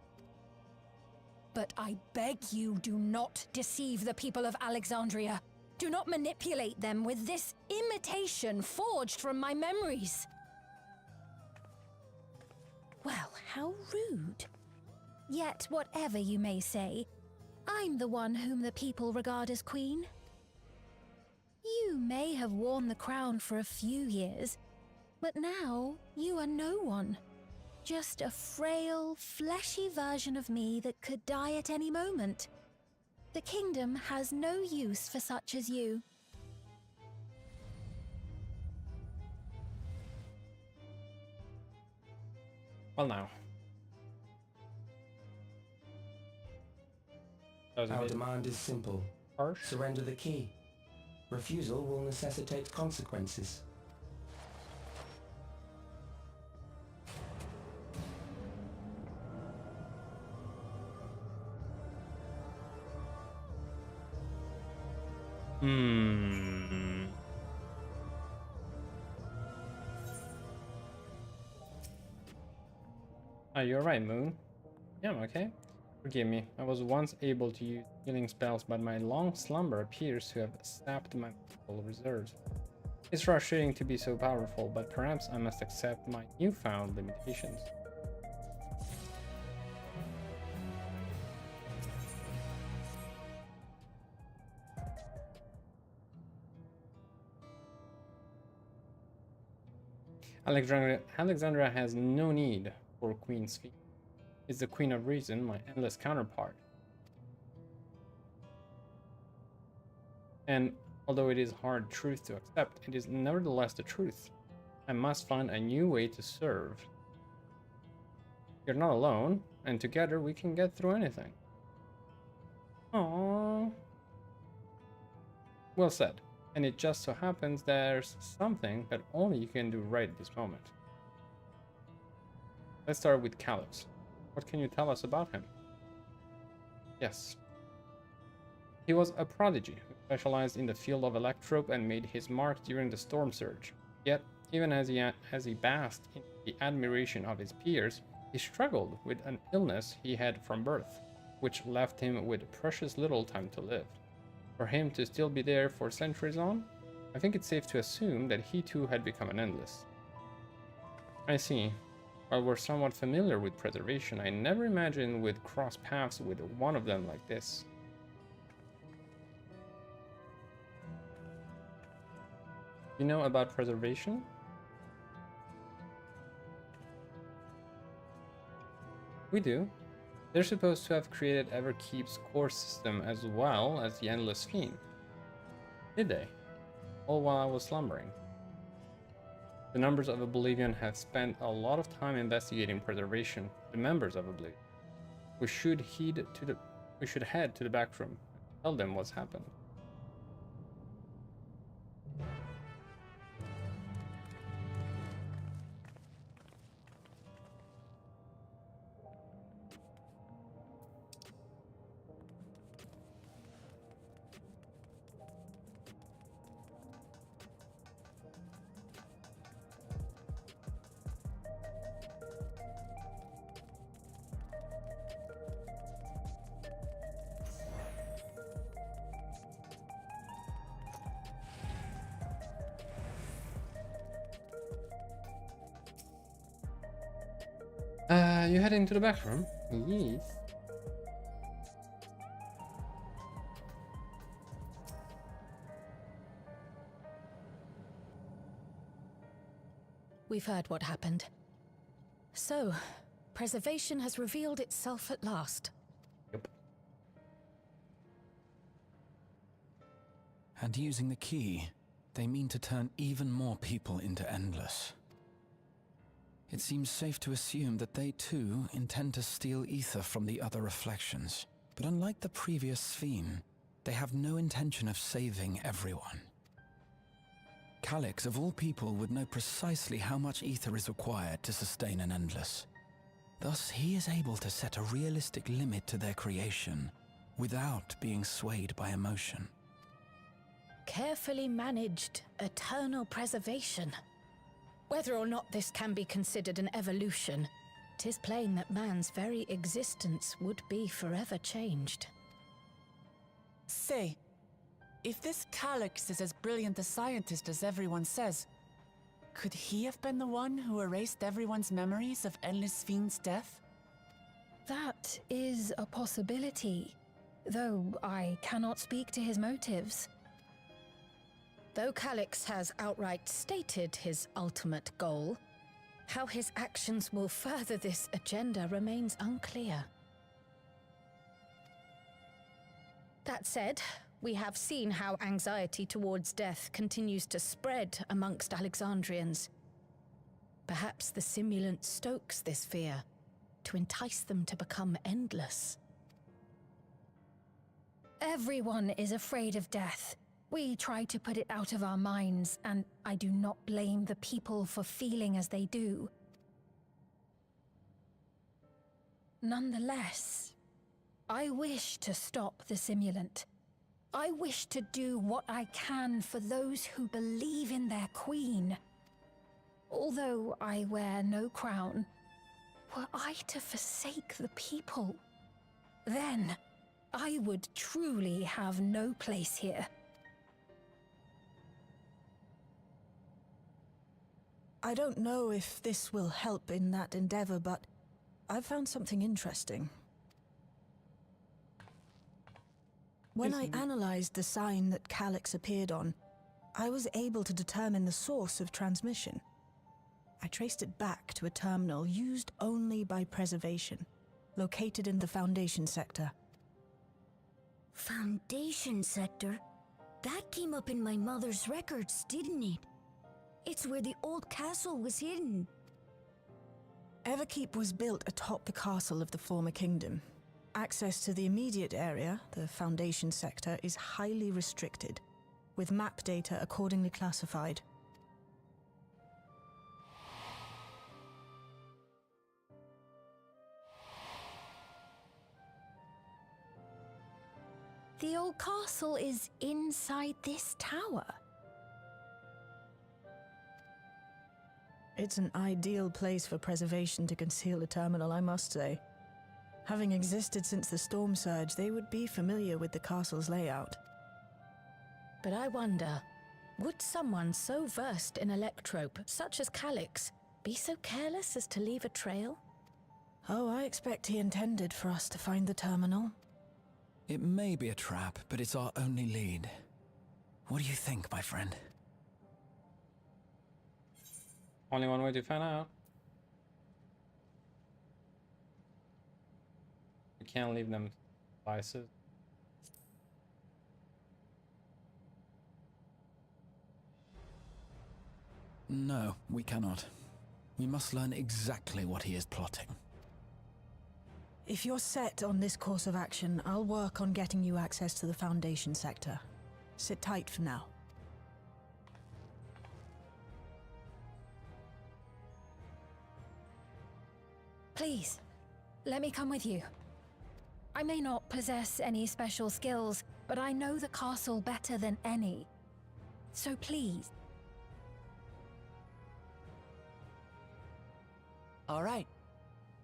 But I beg you, do not deceive the people of Alexandria. Do not manipulate them with this imitation forged from my memories. Well, how rude. Yet, whatever you may say, I'm the one whom the people regard as queen. You may have worn the crown for a few years, but now you are no one. Just a frail, fleshy version of me that could die at any moment. The kingdom has no use for such as you. Well, now. Our demand is simple. Harsh? Surrender the key. Refusal will necessitate consequences. Oh, you're right, Moon. Yeah, I'm okay. Forgive me, I was once able to use healing spells, but my long slumber appears to have sapped my mental reserves. It's frustrating to be so powerful, but perhaps I must accept my newfound limitations. Alexandria has no need for Queen's fee. Is the Queen of Reason my endless counterpart? And although it is hard truth to accept, it is nevertheless the truth. I must find a new way to serve. You're not alone, and together we can get through anything. Aww. Well said. And it just so happens there's something that only you can do right at this moment. Let's start with Calix. What can you tell us about him? Yes. He was a prodigy who specialized in the field of electrope and made his mark during the Storm Surge. Yet, even as he basked in the admiration of his peers, he struggled with an illness he had from birth, which left him with precious little time to live. For him to still be there for centuries on, I think it's safe to assume that he too had become an endless. I see. While we're somewhat familiar with preservation, I never imagined we'd cross paths with one of them like this. You know about preservation? We do. They're supposed to have created Everkeep's core system as well as the Endless Fiend. Did they? All while I was slumbering. The members of Oblivion have spent a lot of time investigating preservation. The members of Oblivion. We should head to the back room and tell them what's happened. You head into the back room. Yes. We've heard what happened. So, preservation has revealed itself at last. Yep. And using the key, they mean to turn even more people into Endless. It seems safe to assume that they too intend to steal ether from the other reflections. But unlike the previous Sphene, they have no intention of saving everyone. Calyx, of all people, would know precisely how much ether is required to sustain an Endless. Thus, he is able to set a realistic limit to their creation without being swayed by emotion. Carefully managed eternal preservation. Whether or not this can be considered an evolution, 'tis plain that man's very existence would be forever changed. Say, if this Calyx is as brilliant a scientist as everyone says, could he have been the one who erased everyone's memories of Endless Sphene's death? That is a possibility, though I cannot speak to his motives. Though Calyx has outright stated his ultimate goal, how his actions will further this agenda remains unclear. That said, we have seen how anxiety towards death continues to spread amongst Alexandrians. Perhaps the simulant stokes this fear to entice them to become endless. Everyone is afraid of death. We try to put it out of our minds, and I do not blame the people for feeling as they do. Nonetheless, I wish to stop the simulant. I wish to do what I can for those who believe in their queen. Although I wear no crown, were I to forsake the people, then I would truly have no place here. I don't know if this will help in that endeavor, but I've found something interesting. When I analyzed the sign that Calyx appeared on, I was able to determine the source of transmission. I traced it back to a terminal used only by preservation, located in the Foundation sector. Foundation sector? That came up in my mother's records, didn't it? It's where the old castle was hidden. Everkeep was built atop the castle of the former kingdom. Access to the immediate area, the Foundation sector, is highly restricted, with map data accordingly classified. The old castle is inside this tower. It's an ideal place for preservation to conceal a terminal, I must say. Having existed since the storm surge, they would be familiar with the castle's layout. But I wonder, would someone so versed in electrope, such as Calyx, be so careless as to leave a trail? Oh, I expect he intended for us to find the terminal. It may be a trap, but it's our only lead. What do you think, my friend? Only one way to find out. We can't leave them devices. No, we cannot. We must learn exactly what he is plotting. If you're set on this course of action, I'll work on getting you access to the Foundation sector. Sit tight for now. Please, let me come with you. I may not possess any special skills, but I know the castle better than any. So please. All right.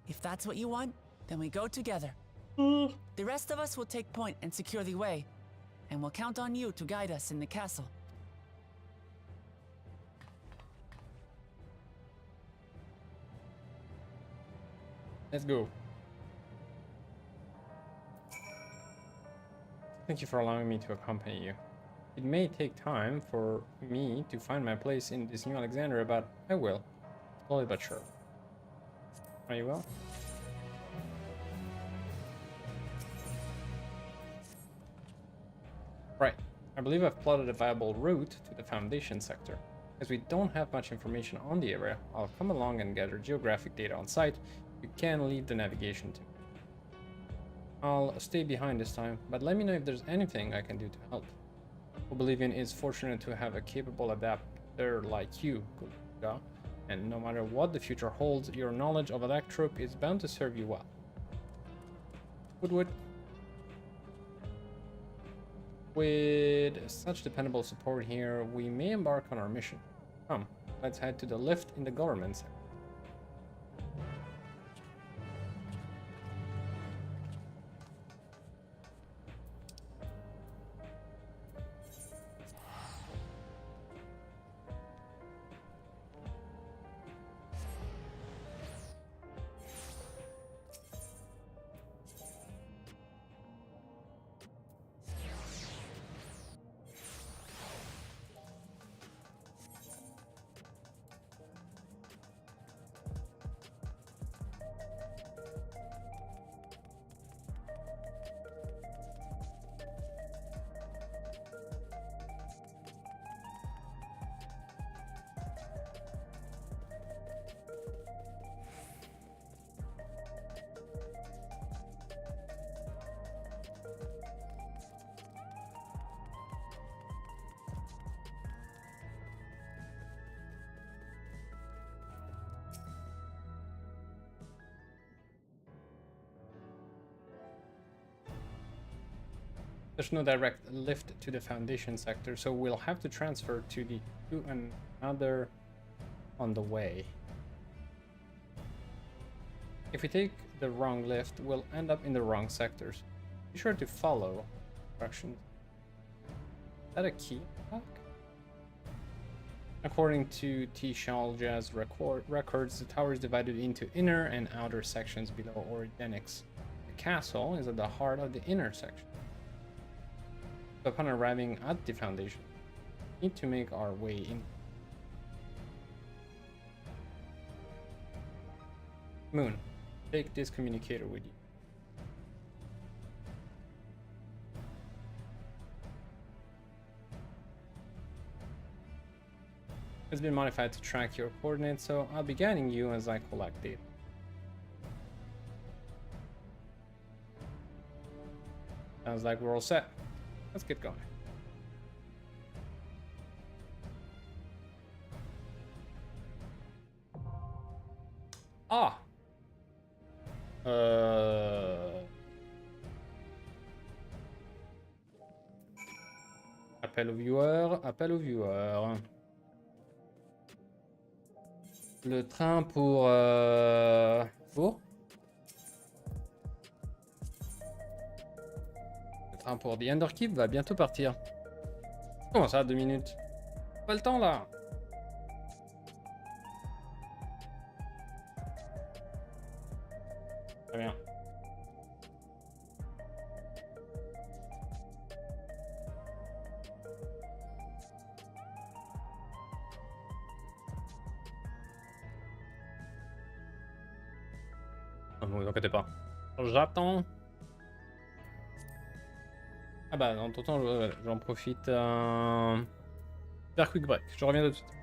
If that's what you want, then we go together. The rest of us will take point and secure the way, and we'll count on you to guide us in the castle. Let's go. Thank you for allowing me to accompany you. It may take time for me to find my place in this new Alexandria, but I will. Slowly but surely. Are you well? Right. I believe I've plotted a viable route to the Foundation sector. As we don't have much information on the area, I'll come along and gather geographic data on site. You can leave the navigation to me. I'll stay behind this time, but let me know if there's anything I can do to help. Oblivion is fortunate to have a capable adapter like you, Gulga, and no matter what the future holds, your knowledge of Electrope is bound to serve you well. Woodwood. With such dependable support here, we may embark on our mission. Come, let's head to the lift in the government sector. There's no direct lift to the Foundation sector, so we'll have to transfer to another on the way. If we take the wrong lift, we'll end up in the wrong sectors. Be sure to follow directions. Is that a key lock? According to T. Shalja's records, the tower is divided into inner and outer sections below Origenics. The castle is at the heart of the inner section. So upon arriving at the Foundation, we need to make our way in. Moon, take this communicator with you. It's been modified to track your coordinates, so I'll be guiding you as I collect data. Sounds like we're all set. Let's get going. Ah! Appel au viewer, appel au viewer. Le train pour... pour The Underkeep va bientôt partir. Comment ça, 2 minutes? Pas le temps là. Très bien. Ne vous inquiétez pas. J'attends. Ah bah, en tout temps, j'en profite. Faire quick break. Je reviens tout de suite.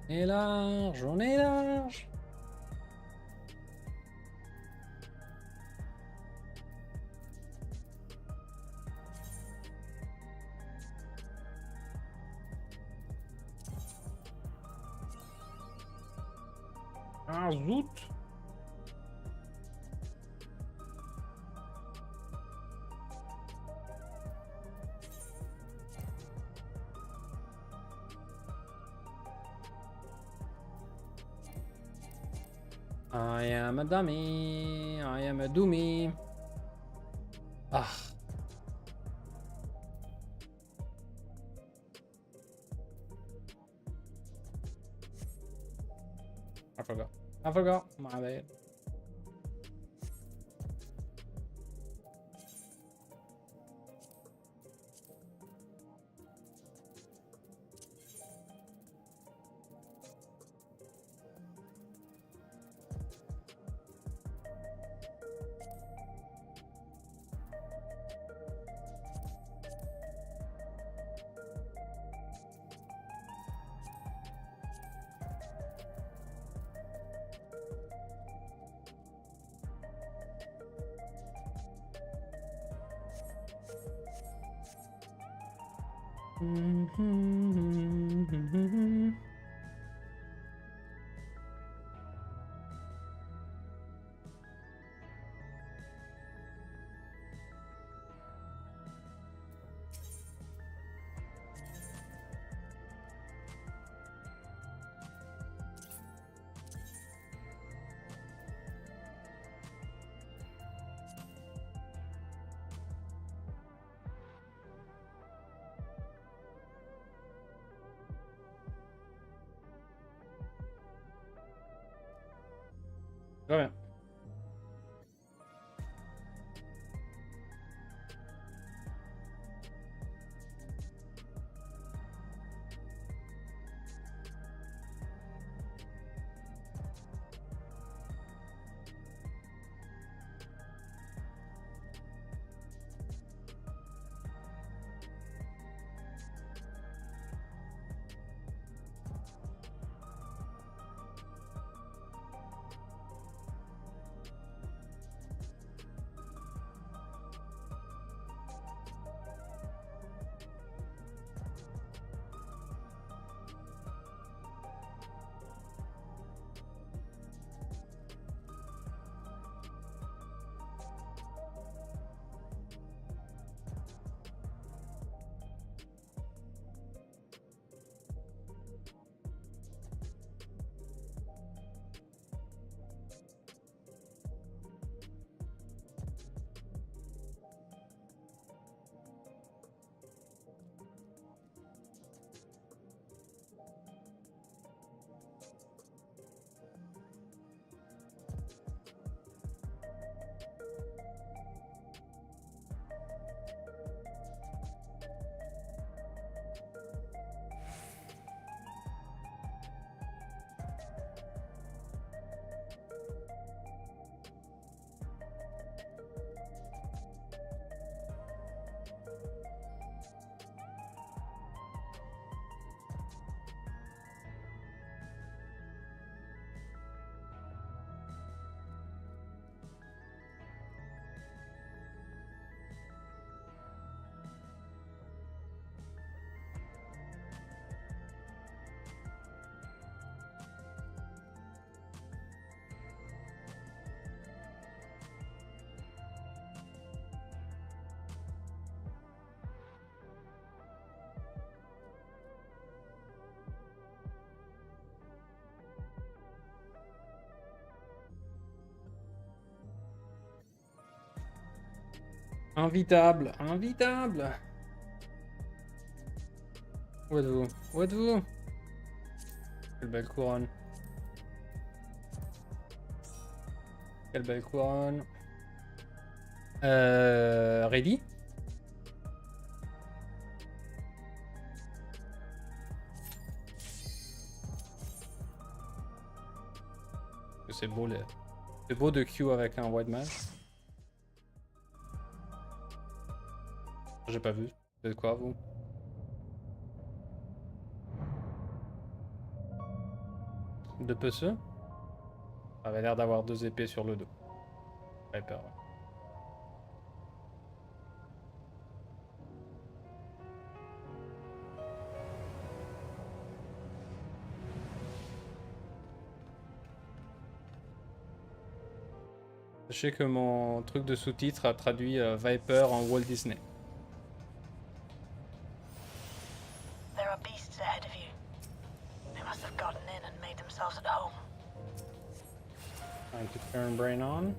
On est large, on est large. Ah, zout. I am a dummy. I am a dummy. Ah. I forgot. I forgot. My bad. Très bien. Invitable, invitable. Où êtes-vous? Où êtes-vous? Quelle belle couronne. Quelle belle couronne. Ready? C'est beau, c'est beau de queue avec un white mage. J'ai pas vu. Vous êtes quoi, vous? De PC. Ça avait l'air d'avoir 2 épées sur le dos. Viper, ouais. Sachez que mon truc de sous-titres a traduit Viper en Walt Disney. There are beasts ahead of you. They must have gotten in and made themselves at home. Time to turn brain on.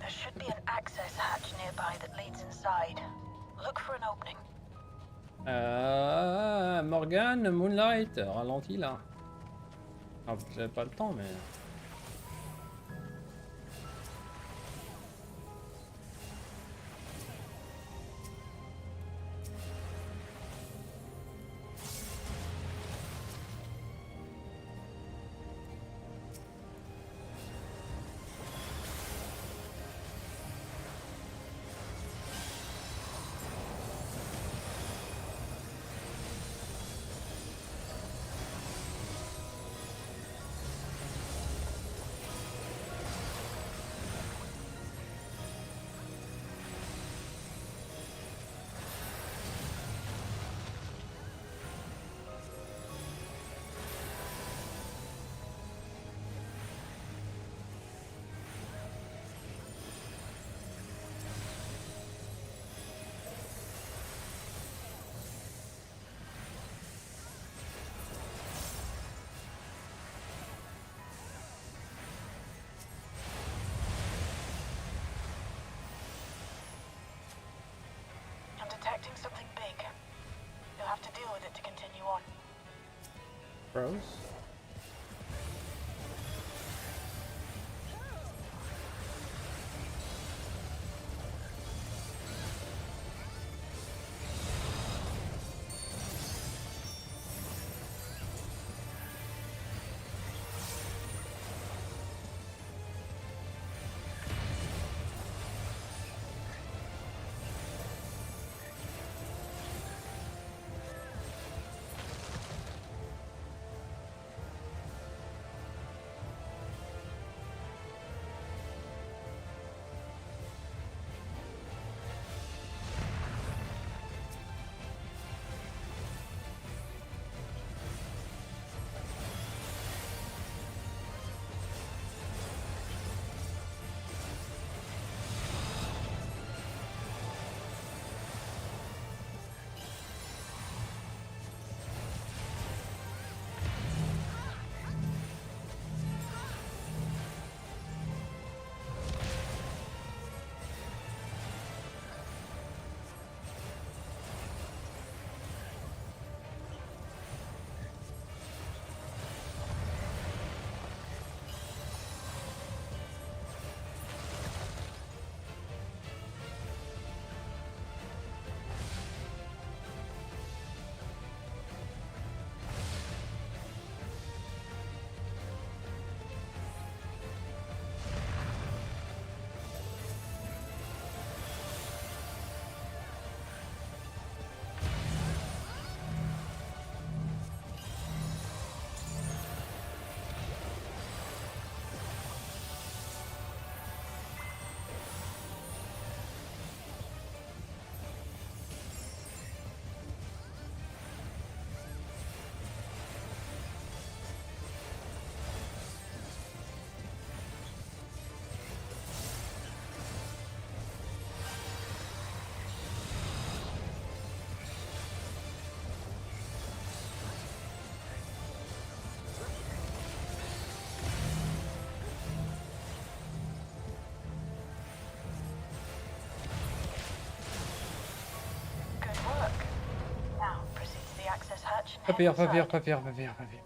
There should be an access hatch nearby that leads inside. Look for an opening. Morgan, Moonlight, ralenti là. Ah, vous avez pas le temps, mais... I'm detecting something big. You'll have to deal with it to continue on. Pros? hatch and head Papier, papier, inside. papier, papier, papier.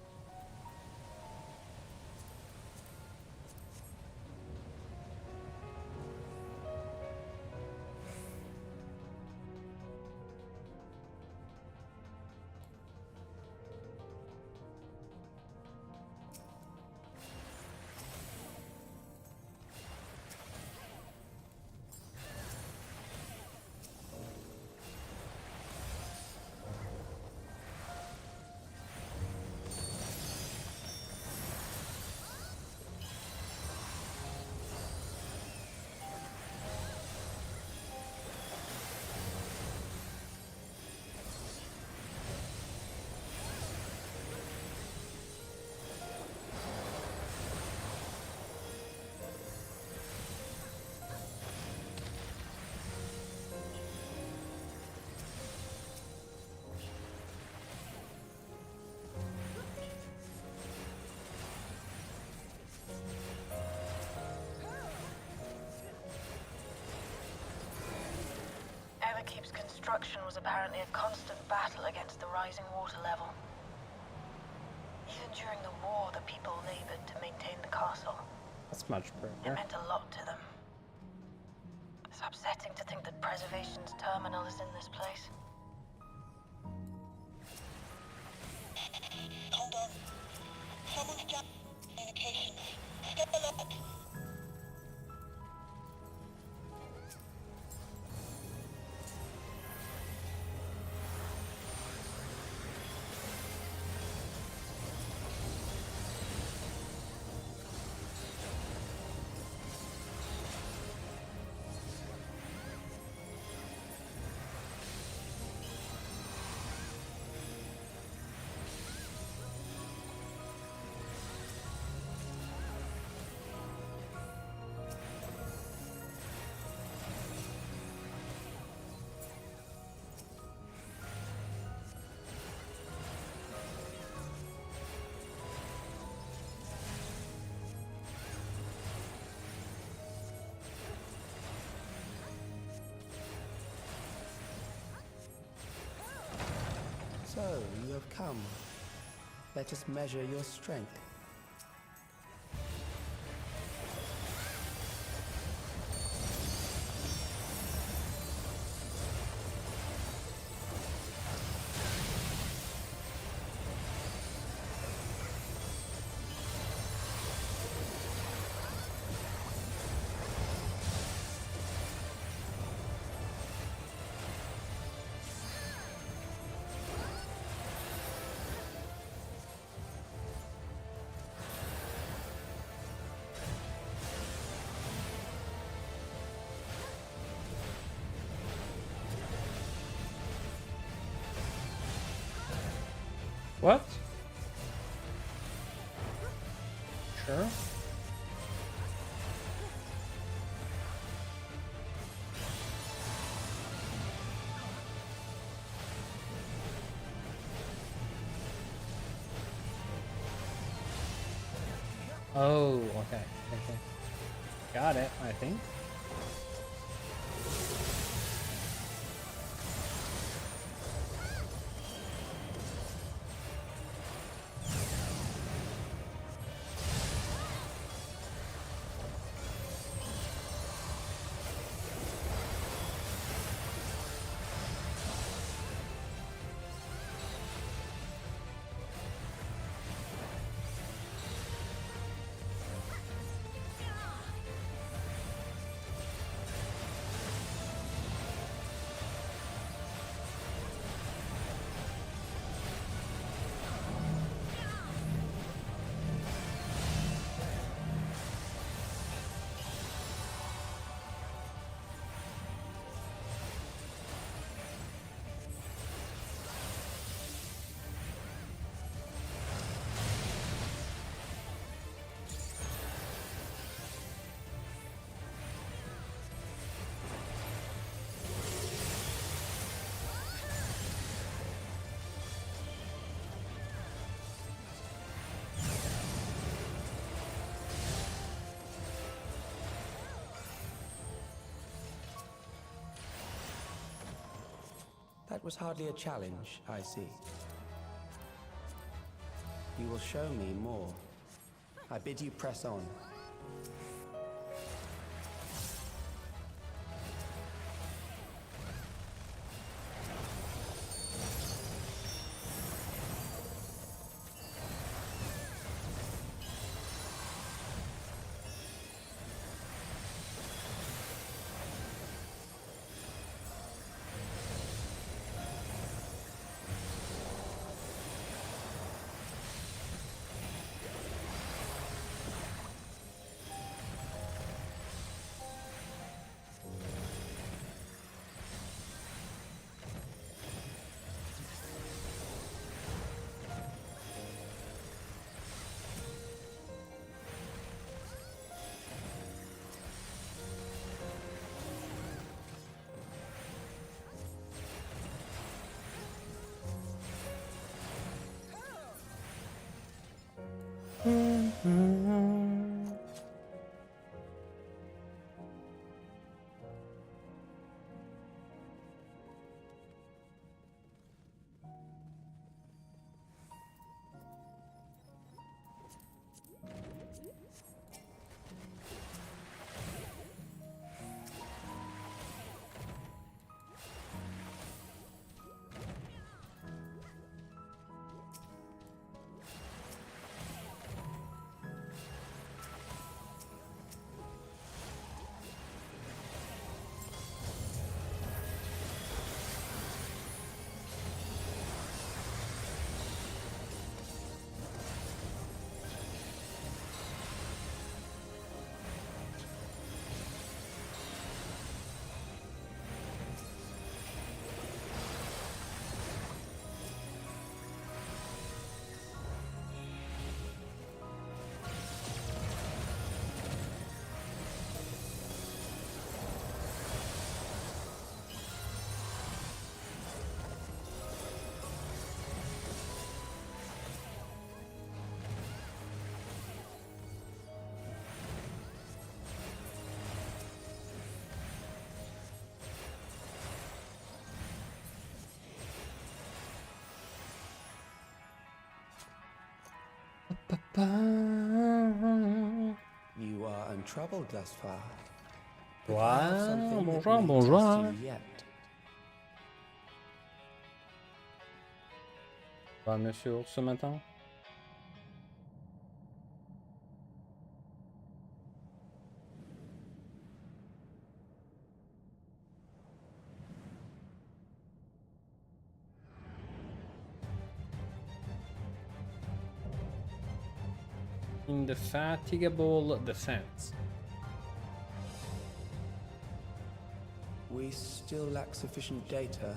Everkeep's construction was apparently a constant battle against the rising water level. Even during the war, the people labored to maintain the castle. That's much It better. meant a lot to them. It's upsetting to think that Preservation's terminal is in this place. Hold on. Someone's jammed communications. Stay alert. So, you have come. Let us measure your strength. What? Sure. Oh, okay. Okay. Got it, I think. That was hardly a challenge, I see. will show me more. I bid you press on. You are untroubled thus far. But I have something that may test you yet. Va, monsieur Ours, ce matin? Indefatigable defense. We still lack sufficient data.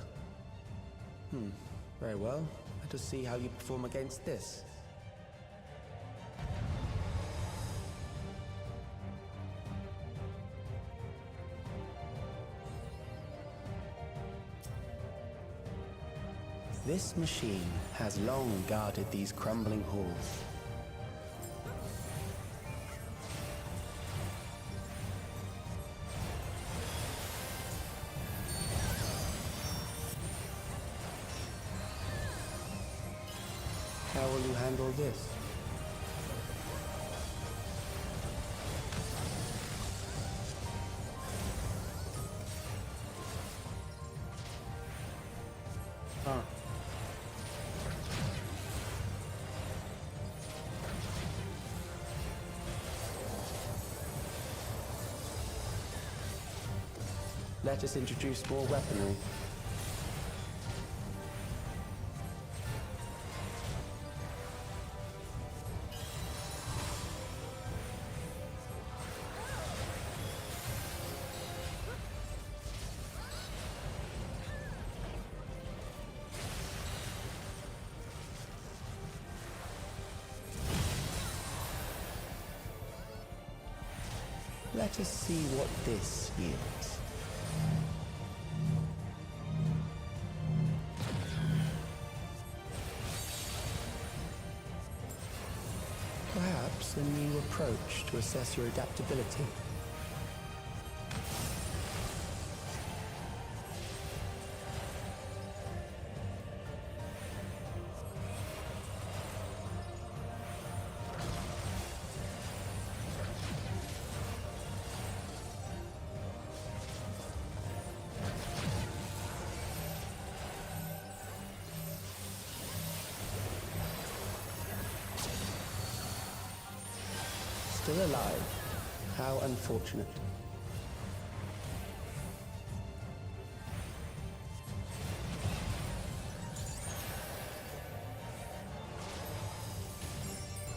Very well. Let us see how you perform against this. This machine has long guarded these crumbling halls. How will you handle this? Let us introduce more weaponry. Let us see what this yields. Perhaps a new approach to assess your adaptability. Still alive. How unfortunate.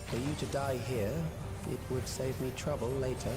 For you to die here, it would save me trouble later.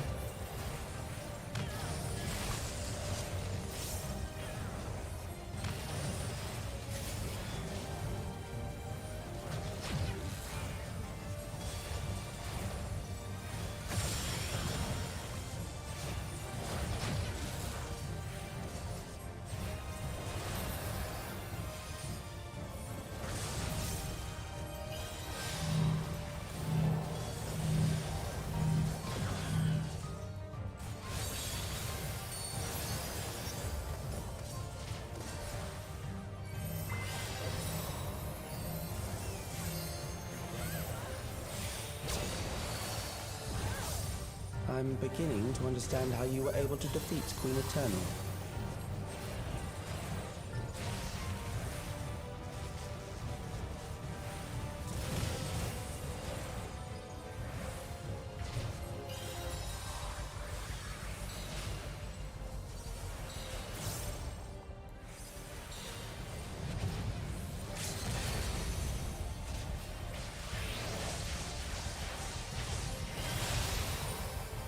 I'm beginning to understand how you were able to defeat Queen Eternal.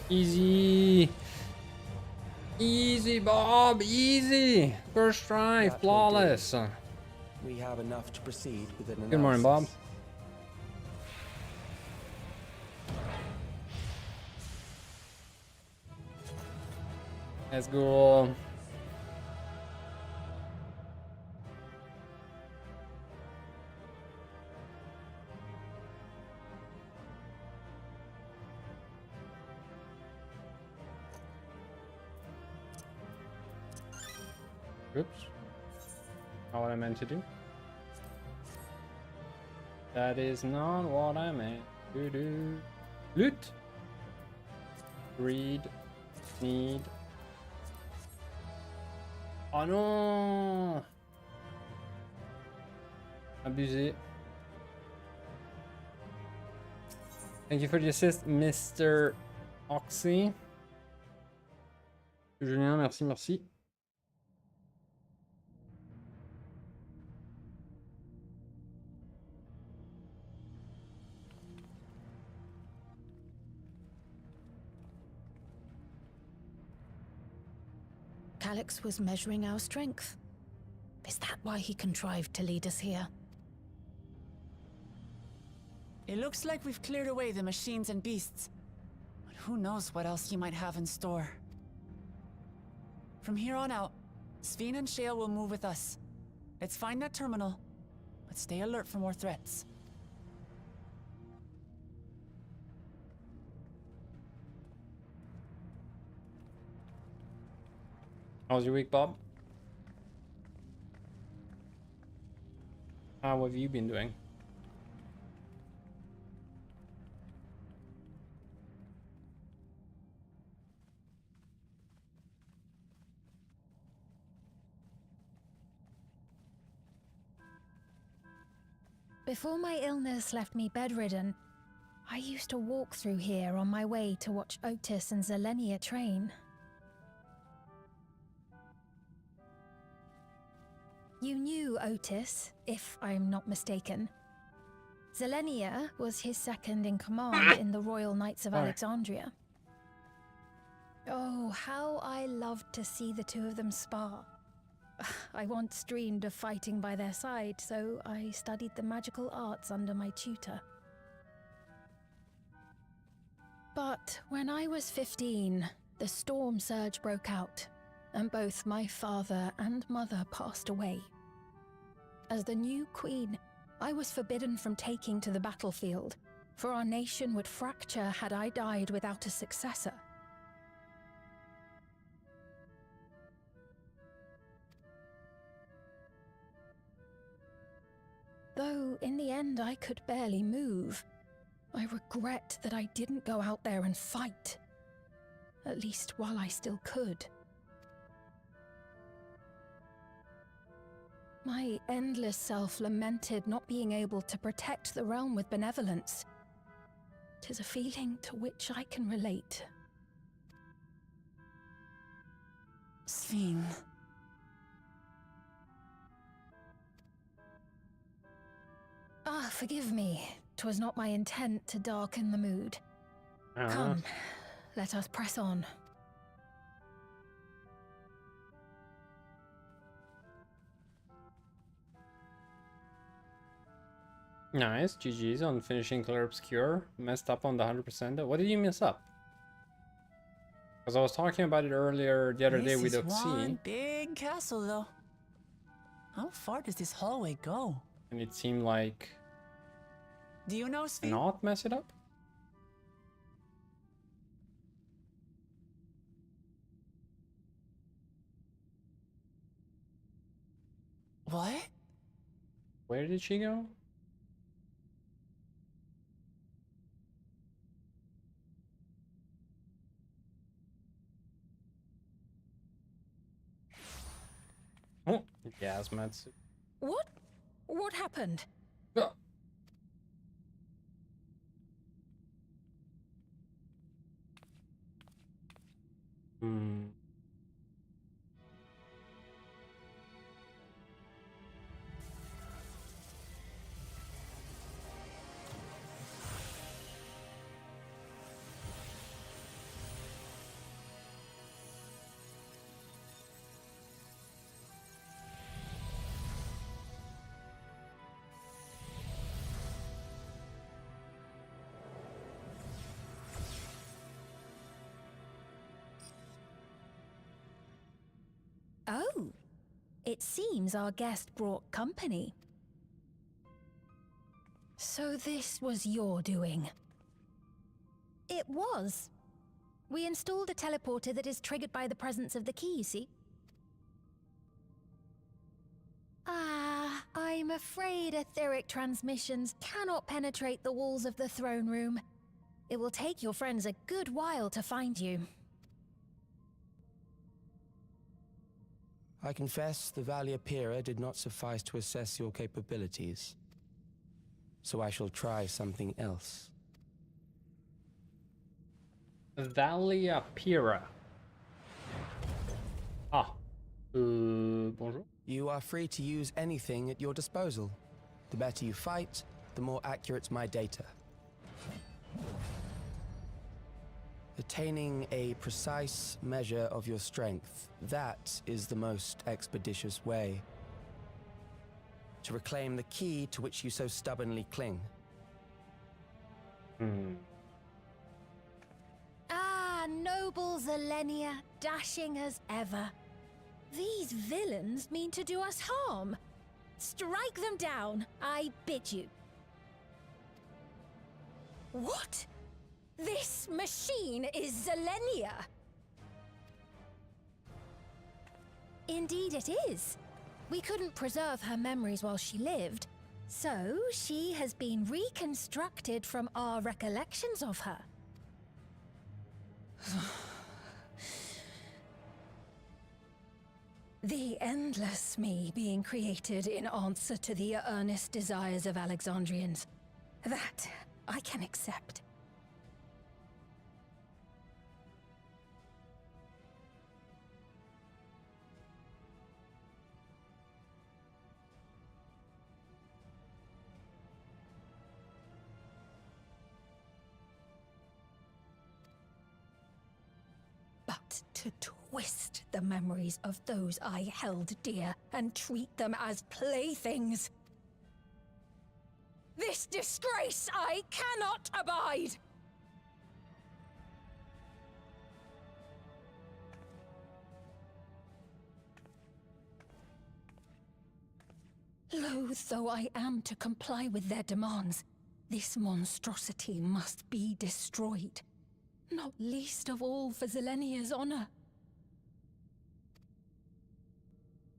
Easy. Easy, Bob. Easy. First try. Flawless. We have enough to proceed with an analysis. Good morning, Bob. Let's go. Oops. Not what I meant to do. That is not what I meant to do. Loot. Greed. Need. Oh non! Abusé. Thank you for the assist, Mr. Oxy. Julien, merci, merci. Calix was measuring our strength. Is that why he contrived to lead us here? It looks like we've cleared away the machines and beasts. But who knows what else he might have in store. From here on out, Sveen and Shale will move with us. Let's find that terminal, but stay alert for more threats. How's your week, Bob? How have you been doing? Before my illness left me bedridden, I used to walk through here on my way to watch Otis and Zelenia train. You knew Otis, if I'm not mistaken. Zelenia was his second in command in the Royal Knights of Alexandria. Oh, how I loved to see the two of them spar. I once dreamed of fighting by their side, so I studied the magical arts under my tutor. But when I was 15, the storm surge broke out, and both my father and mother passed away. As the new queen, I was forbidden from taking to the battlefield, for our nation would fracture had I died without a successor. Though in the end I could barely move, I regret that I didn't go out there and fight, at least while I still could. My endless self lamented not being able to protect the realm with benevolence. 'Tis a feeling to which I can relate. Sven. Ah, forgive me. 'Twas not my intent to darken the mood. Come, let us press on. Nice, GG's on finishing Clear Obscure. Messed up on the 100%. What did you mess up? Because I was talking about it earlier the other day with This is one Oxy, big castle, though. How far does this hallway go? and it seemed like Do you know, Sven? not mess it up. What? Where did she go? Oh, Gasmatsu. What? What happened? Hmm. Oh, it seems our guest brought company. So this was your doing? It was. We installed a teleporter that is triggered by the presence of the key, you see? Ah, I'm afraid etheric transmissions cannot penetrate the walls of the throne room. It will take your friends a good while to find you. I confess the Valia Pira did not suffice to assess your capabilities. So I shall try something else. Valia Pira. Ah. Bonjour. You are free to use anything at your disposal. The better you fight, the more accurate my data. Attaining a precise measure of your strength, that is the most expeditious way to reclaim the key to which you so stubbornly cling. Ah, noble Zelenia, dashing as ever. These villains mean to do us harm. Strike them down, I bid you. What? This machine is Zelenia! Indeed it is. We couldn't preserve her memories while she lived, so she has been reconstructed from our recollections of her. The endless me being created in answer to the earnest desires of Alexandrians. That I can accept. But to twist the memories of those I held dear and treat them as playthings. This disgrace I cannot abide! Loath though I am to comply with their demands, this monstrosity must be destroyed. Not least of all for Zelenia's honor.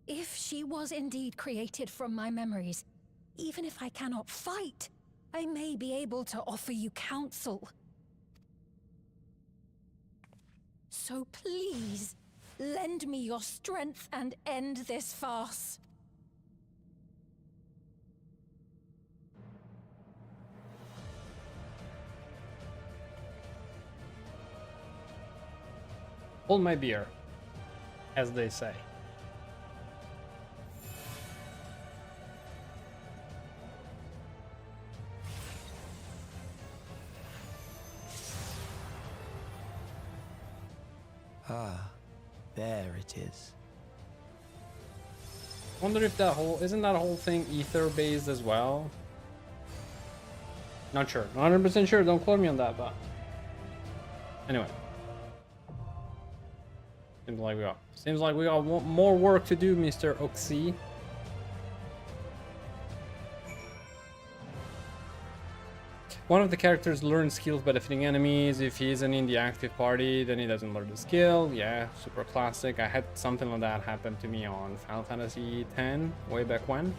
If she was indeed created from my memories, even if I cannot fight, I may be able to offer you counsel. So please, lend me your strength and end this farce. Hold my beer, as they say. Ah, there it is. Wonder if that whole isn't that whole thing ether based as well? Not sure. Not 100% sure. Don't quote me on that, but anyway. Seems like we got more work to do, Mr. Oxy. One of the characters learns skills by defeating enemies. If he isn't in the active party, then he doesn't learn the skill. Yeah, super classic. I had something like that happen to me on Final Fantasy X way back when.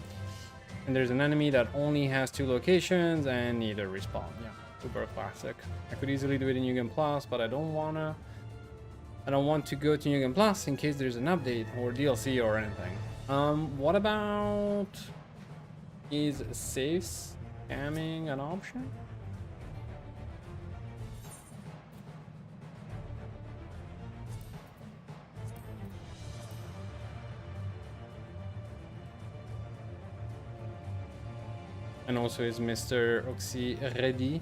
And there's an enemy that only has 2 locations and neither respawn. Yeah, super classic. I could easily do it in New Game Plus, but I don't want to go to New Game Plus in case there's an update or DLC or anything. What about, is save scamming an option? And also, is Mr. Oxy ready?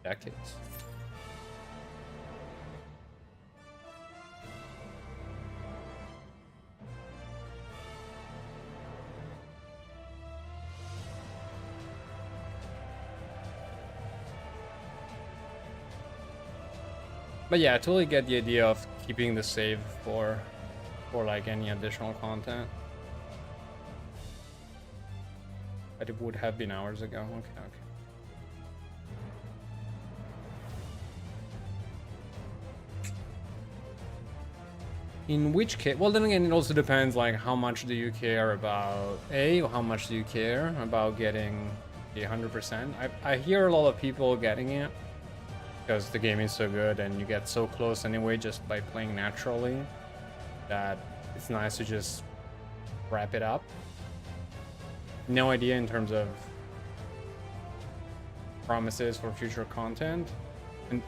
Decades. But yeah, I totally get the idea of keeping the save for like any additional content. But it would have been hours ago. Okay. In which case, well, then again, it also depends, like, how much do you care about how much do you care about getting the 100%? I hear a lot of people getting it because the game is so good and you get so close anyway just by playing naturally that it's nice to just wrap it up. No idea in terms of promises for future content, and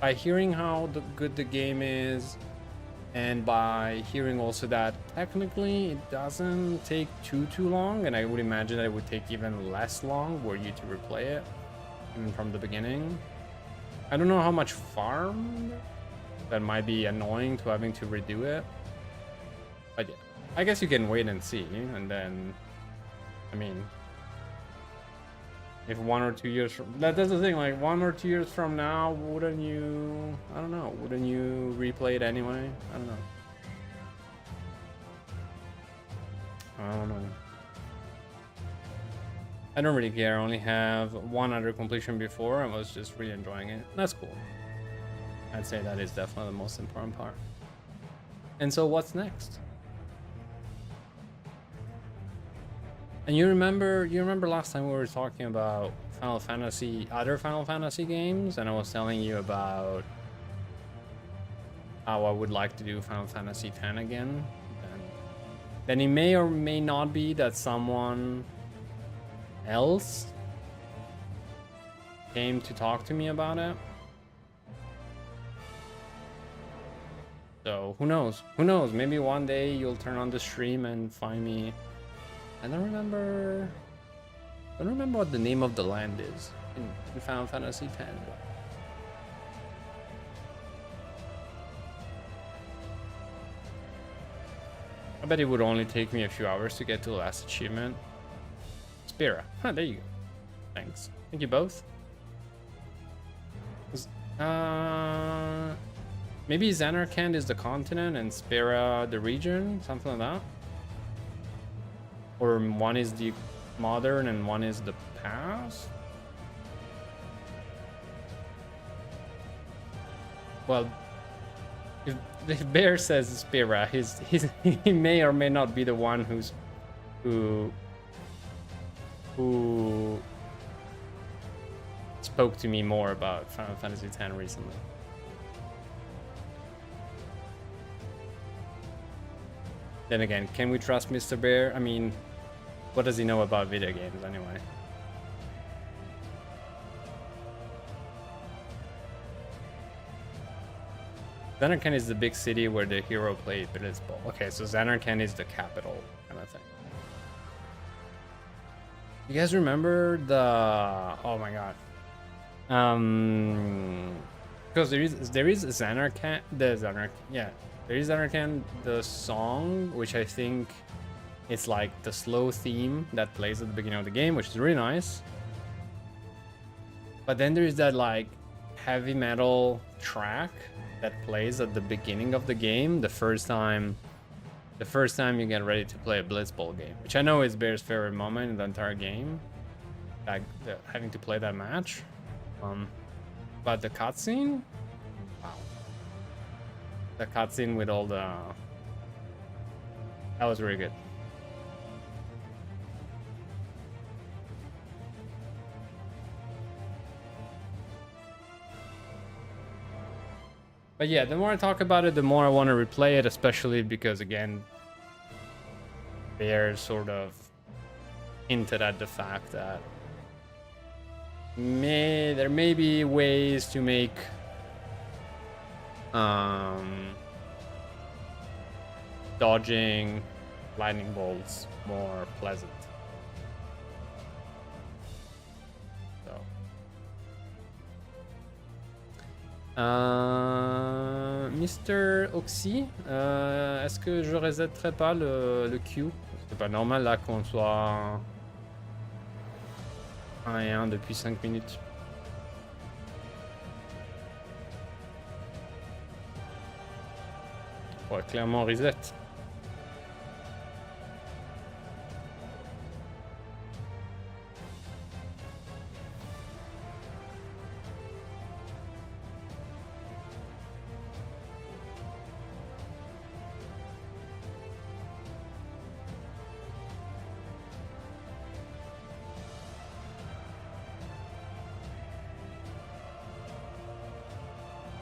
by hearing how good the game is, and by hearing also that technically it doesn't take too long, and I would imagine that it would take even less long were you to replay it even from the beginning. I don't know how much farm that might be annoying to having to redo it, but yeah, I guess you can wait and see, and then, I mean, if 1 or 2 years from that's the thing, like 1 or 2 years from now, wouldn't you, I don't know, wouldn't you replay it anyway? I don't know. I don't really care. I only have 1 under completion before. I was just really enjoying it. That's cool. I'd say that is definitely the most important part. And so what's next? And you remember last time we were talking about other Final Fantasy games, and I was telling you about how I would like to do Final Fantasy X again. And then it may or may not be that someone else came to talk to me about it. So who knows? Maybe one day you'll turn on the stream and find me. I don't remember what the name of the land is in Final Fantasy X. I bet it would only take me a few hours to get to the last achievement. Spira. Huh, there you go. Thanks. Thank you both. Maybe Xanarkand is the continent and Spira the region, something like that. Or one is the modern and one is the past. Well, if Bear says Spira, he may or may not be the one who spoke to me more about Final Fantasy X recently. Then again, can we trust Mr. Bear? I mean, what does he know about video games anyway? Zanarkand is the big city where the hero played blitzball. Okay, so Zanarkand is the capital kind of thing. You guys remember the... Oh my god. Because there is Zanarkand, there is Zanarkand, the song, which I think it's like the slow theme that plays at the beginning of the game, which is really nice. But then there is that like heavy metal track that plays at the beginning of the game, the first time you get ready to play a blitzball game, which I know is Bear's favorite moment in the entire game, like having to play that match. But the cutscene, wow, the cutscene with all the, that was really good. But yeah, the more I talk about it, the more I want to replay it, especially because, again, Bear sort of hinted at the fact that there may be ways to make dodging lightning bolts more pleasant. Mr. Oxy, est-ce que je resetterai pas le queue? C'est pas normal là qu'on soit 1 et 1 depuis 5 minutes. Ouais, clairement reset.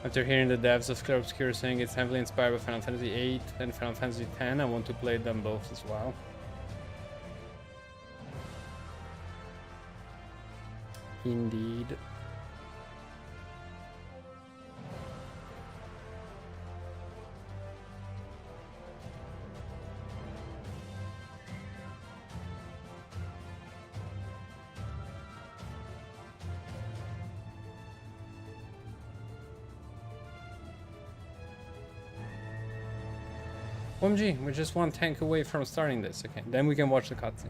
After hearing the devs of Clear Obscure saying it's heavily inspired by Final Fantasy VIII and Final Fantasy X, I want to play them both as well. Indeed. OMG, we're just 1 tank away from starting this. Okay, then we can watch the cutscene.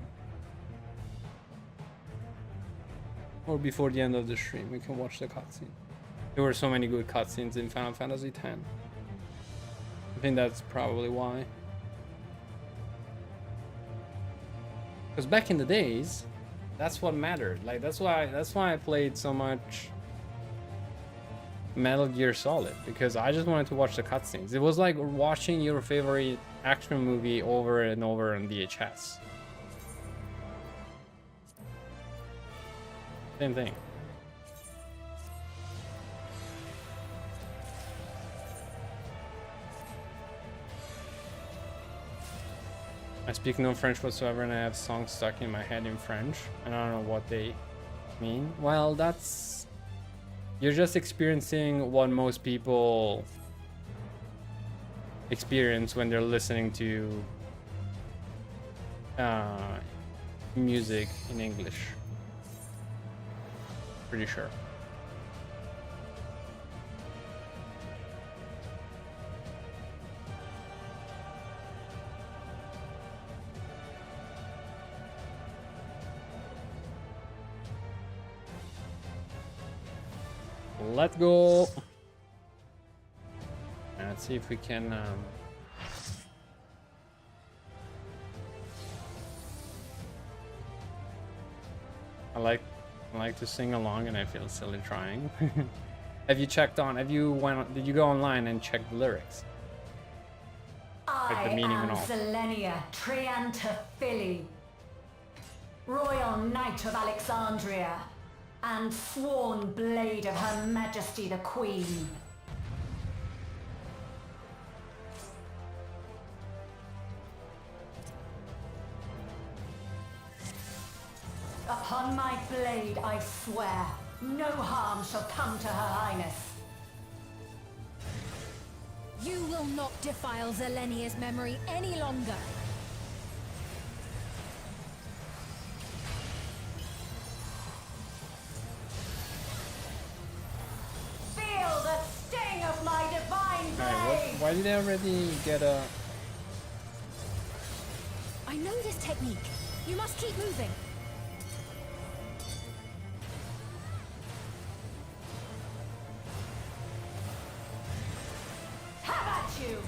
Or before the end of the stream, we can watch the cutscene. There were so many good cutscenes in Final Fantasy X. I think that's probably why. Because back in the days, that's what mattered. Like that's why I played so much Metal Gear Solid, because I just wanted to watch the cutscenes. It was like watching your favorite action movie over and over on VHS. Same thing. I speak no French whatsoever and I have songs stuck in my head in French and I don't know what they mean. Well, that's... You're just experiencing what most people experience when they're listening to music in English. Pretty sure. Let's go. Let's see if we can I like to sing along and I feel silly trying. Did you go online and check the lyrics? Like the meaning and all. Selenia Triantaphili, Royal Knight of Alexandria, and sworn blade of Her Majesty the Queen. Upon my blade I swear, no harm shall come to Her Highness. You will not defile Zelenia's memory any longer. Feel the sting of my divine blade! Alright, why did I already get a... I know this technique. You must keep moving. Have at you!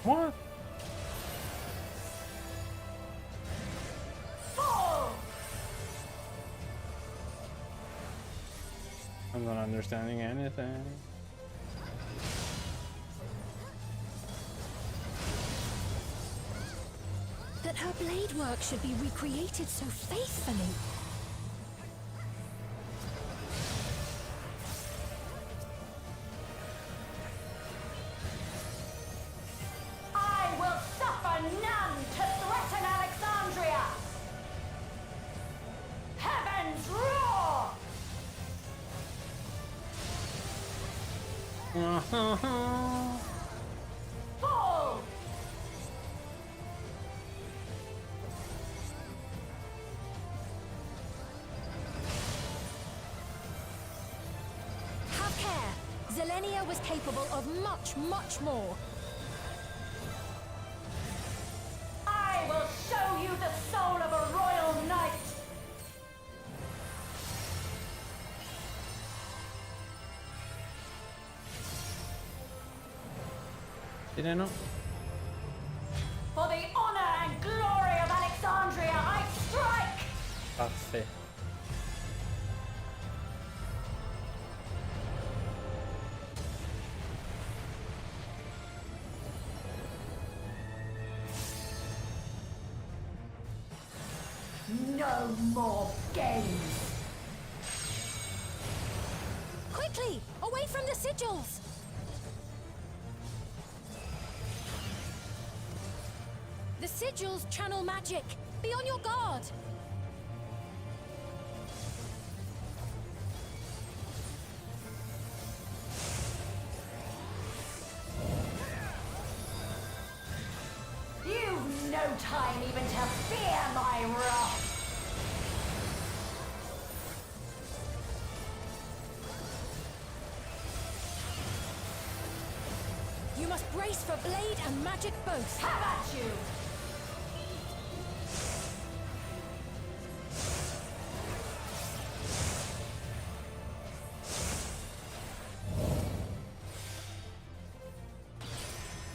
What? Fall! I'm not understanding anything. That her blade work should be recreated so faithfully. I will suffer none to threaten Alexandria! Heavens roar! Fall! Have care. Zelenia was capable of much, much more. I will show you the soul of a royal knight! Did I not? For the honor and glory of Alexandria, I strike! Parfait. No more games! Quickly! Away from the sigils! The sigils channel magic. Be on your guard. You've no time even to fear my wrath! You must brace for blade and magic both. Have at you!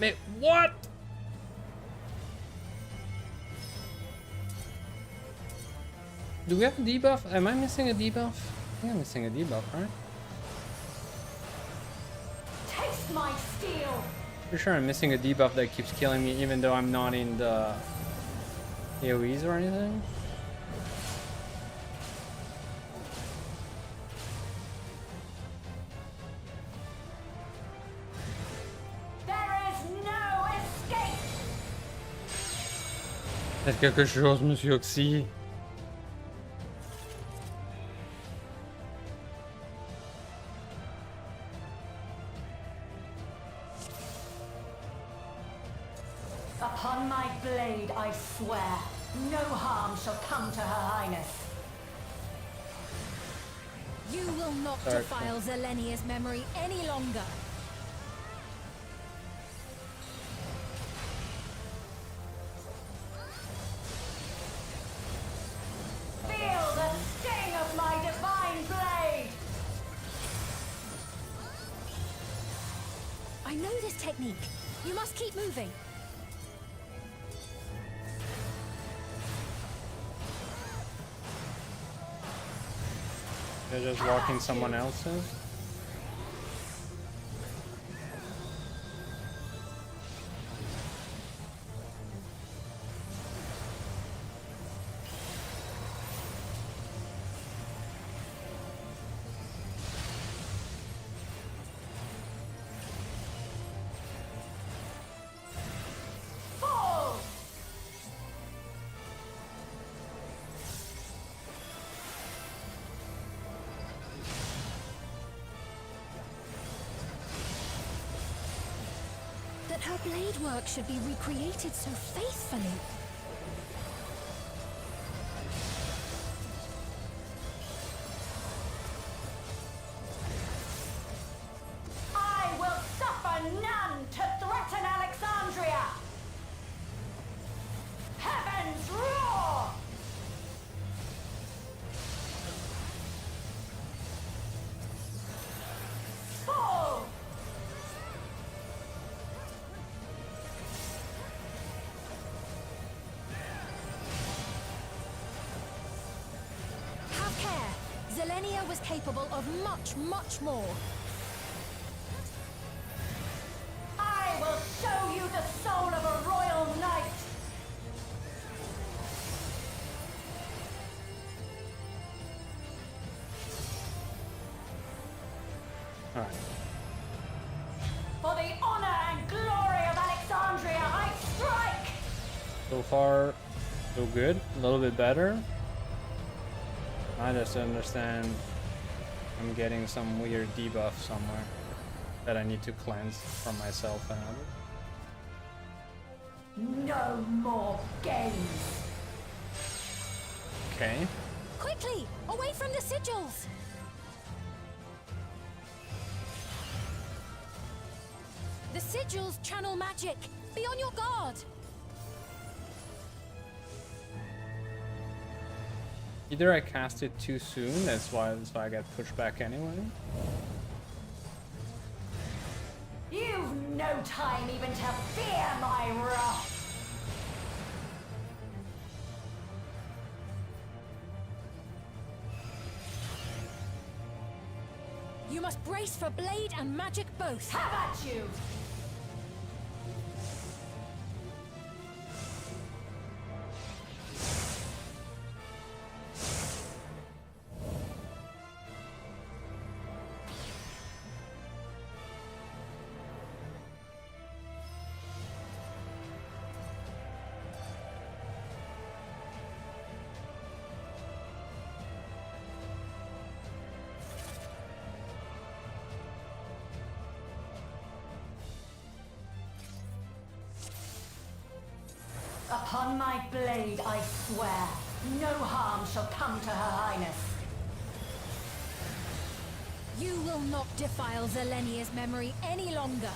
Mate, what? Do we have a debuff? Am I missing a debuff? I think I'm missing a debuff, right? Taste my steel! Pretty sure I'm missing a debuff that keeps killing me even though I'm not in the AoEs or anything. There is no escape! Faites quelque chose, Monsieur Oxy. Upon my blade, I swear, no harm shall come to Her Highness. You will not defile Zelenia's memory any longer. Feel the sting of my divine blade! I know this technique. You must keep moving. They're just walking someone else's. her blade work should be recreated so faithfully. I will suffer none to threaten Alexandria! Heavens roar! Fall! Have care! Zelenia was capable of much, much more. I will show you the soul of a royal knight! Alright. For the honor and glory of Alexandria, I strike! So far, so good. A little bit better. I just understand I'm getting some weird debuff somewhere that I need to cleanse from myself and others. No more games! Okay. Quickly! Away from the sigils! The sigils channel magic! Be on your guard! Either I cast it too soon, that's why I get pushed back anyway. You've no time even to fear my wrath! You must brace for blade and magic both. Have at you! Upon my blade, I swear, no harm shall come to Her Highness. You will not defile Zelenia's memory any longer.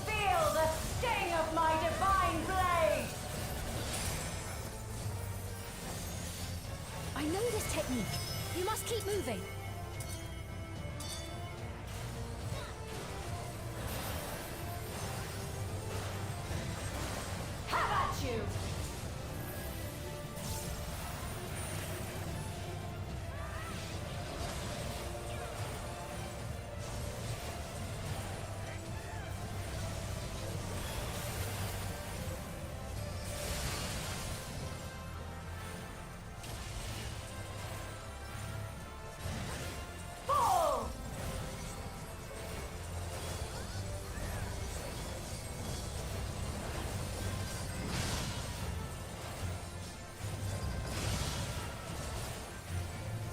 Feel the sting of my divine blade! I know this technique. You must keep moving. You. Fall!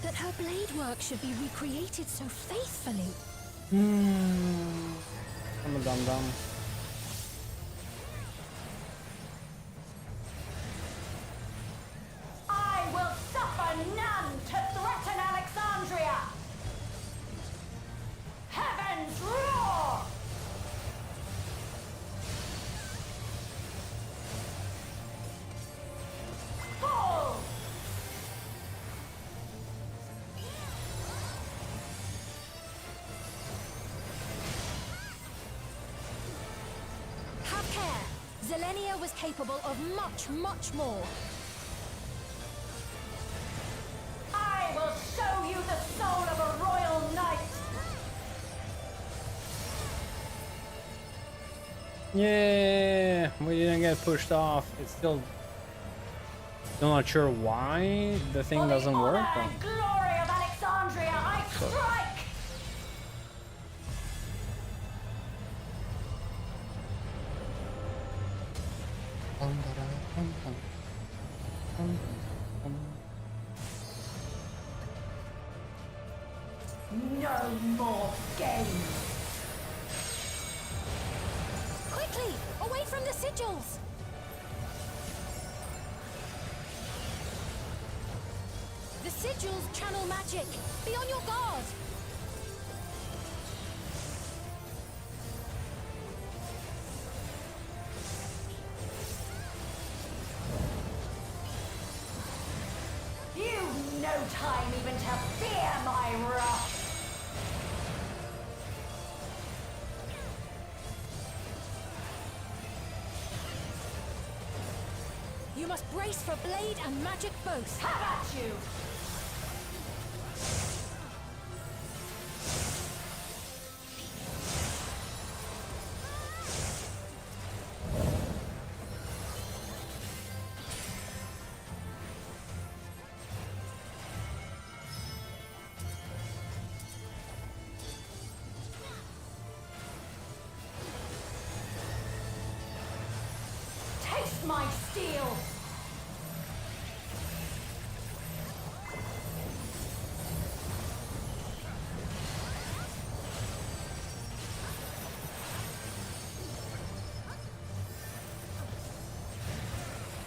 That her blade work should be recreated so faithfully. I'm a dum-dum. I will suffer none to threaten Alexandria! Heavens roar! Fall! Have care. Zelenia was capable of much, much more. I will show you the soul of a royal knight! Yeah, we didn't get pushed off. It's still not sure why the thing doesn't work. And glory of Alexandria, I strike! No more games. Quickly, away from the sigils! The sigils channel magic. Be on your guard. You've no time even to fear my wrath. You must brace for blade and magic both. Have at you! Taste my steel!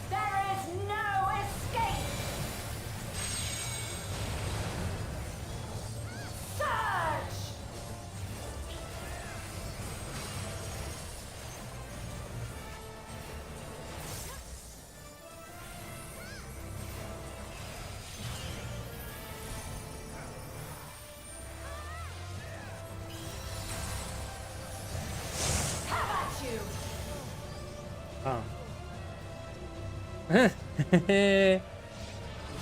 There is no escape! Surge! Have at you! Oh.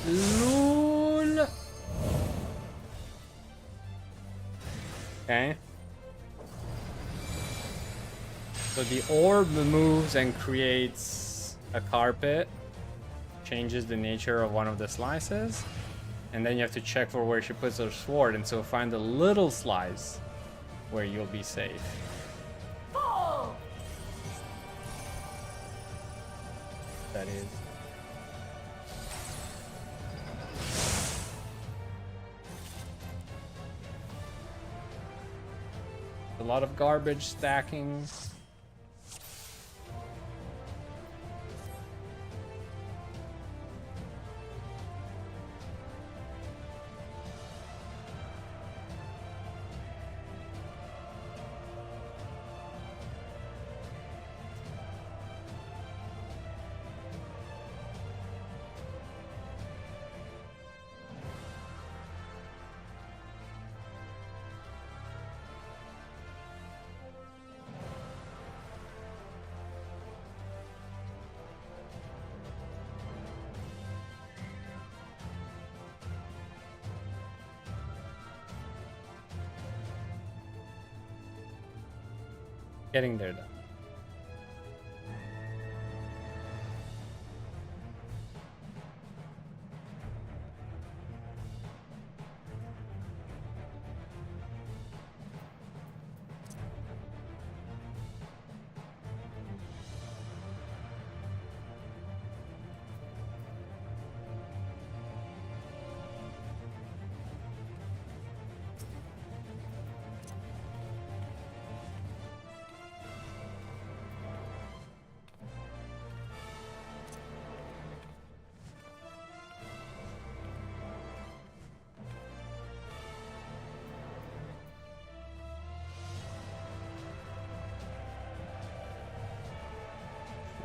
Lol. Okay. So the orb moves and creates a carpet, changes the nature of one of the slices, and then you have to check for where she puts her sword, and so find a little slice where you'll be safe. Fall! That is. A lot of garbage stacking. Getting there though.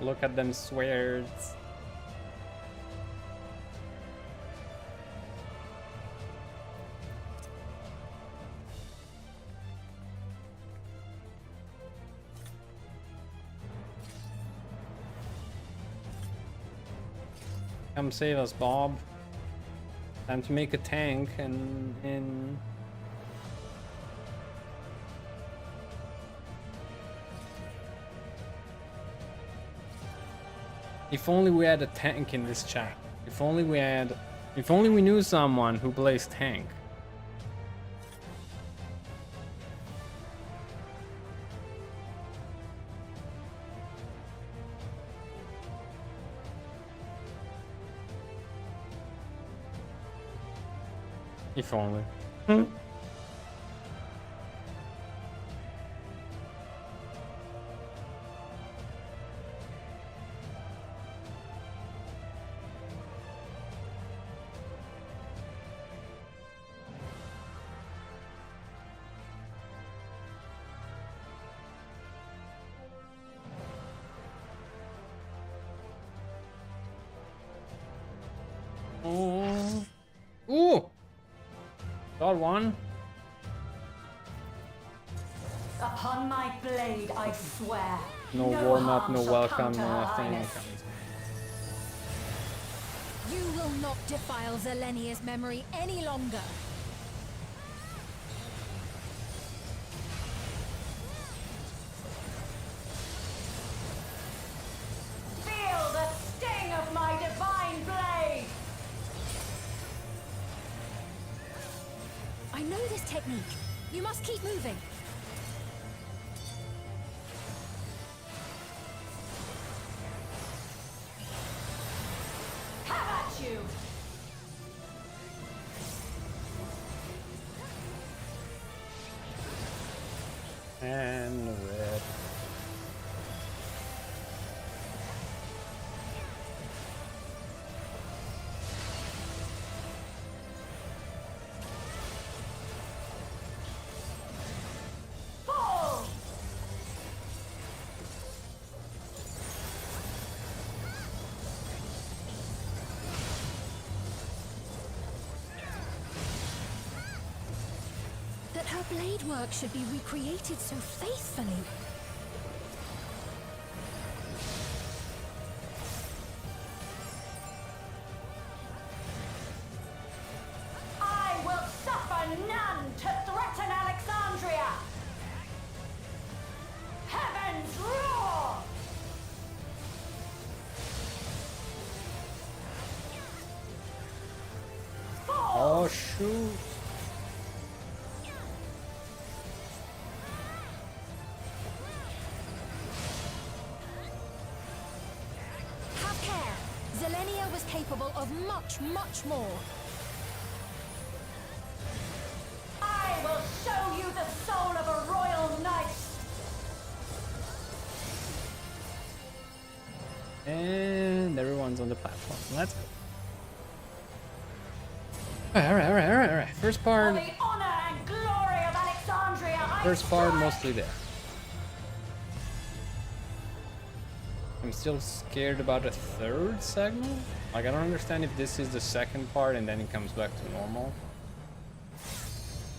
Look at them swords. Come save us, Bob. Time to make a tank and if only we had a tank in this chat. If only we knew someone who plays tank. If only. Got one. Upon my blade, I swear. No warm up, harm no shall welcome, come to no Her nothing. Highness. You will not defile Zelenia's memory any longer. Feel the sting of my divine blade! I know this technique. You must keep moving. Have at you! And red. Fall! That her blade work should be recreated so faithfully. I will suffer none to threaten Alexandria! Heavens roar! Oh shoot. Have care. Zelenia was capable of much, much more. I will show you the soul of a royal knight! And everyone's on the platform. Let's go. Alright. First For part. the honor and glory of Alexandria, I First part strike! mostly there. I'm still scared about the third segment. Like I don't understand if this is the second part and then it comes back to normal.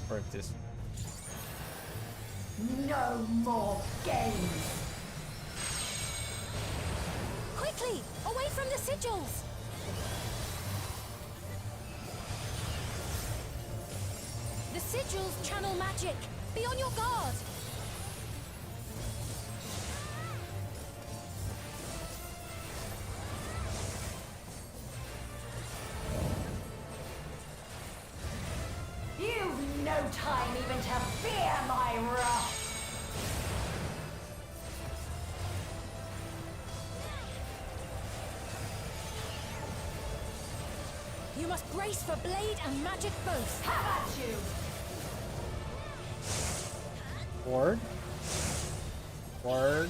Or if this. No more games! Quickly! Away from the sigils! The sigils channel magic. Be on your guard. You've no time even to fear my wrath! You must brace for blade and magic both. Have at you! Ward. Ward.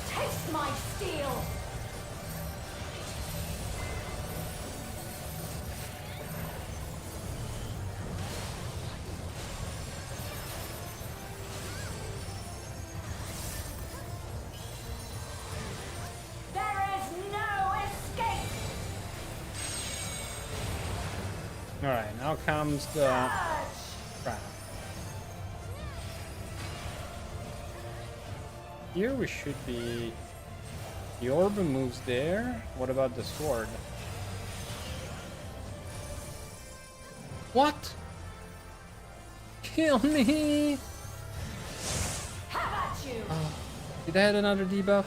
Taste my steel! There is no escape! Alright, now comes the trap. Here we should be. The orb moves there. What about the sword? What? Kill me! Have at you! Did I have another debuff?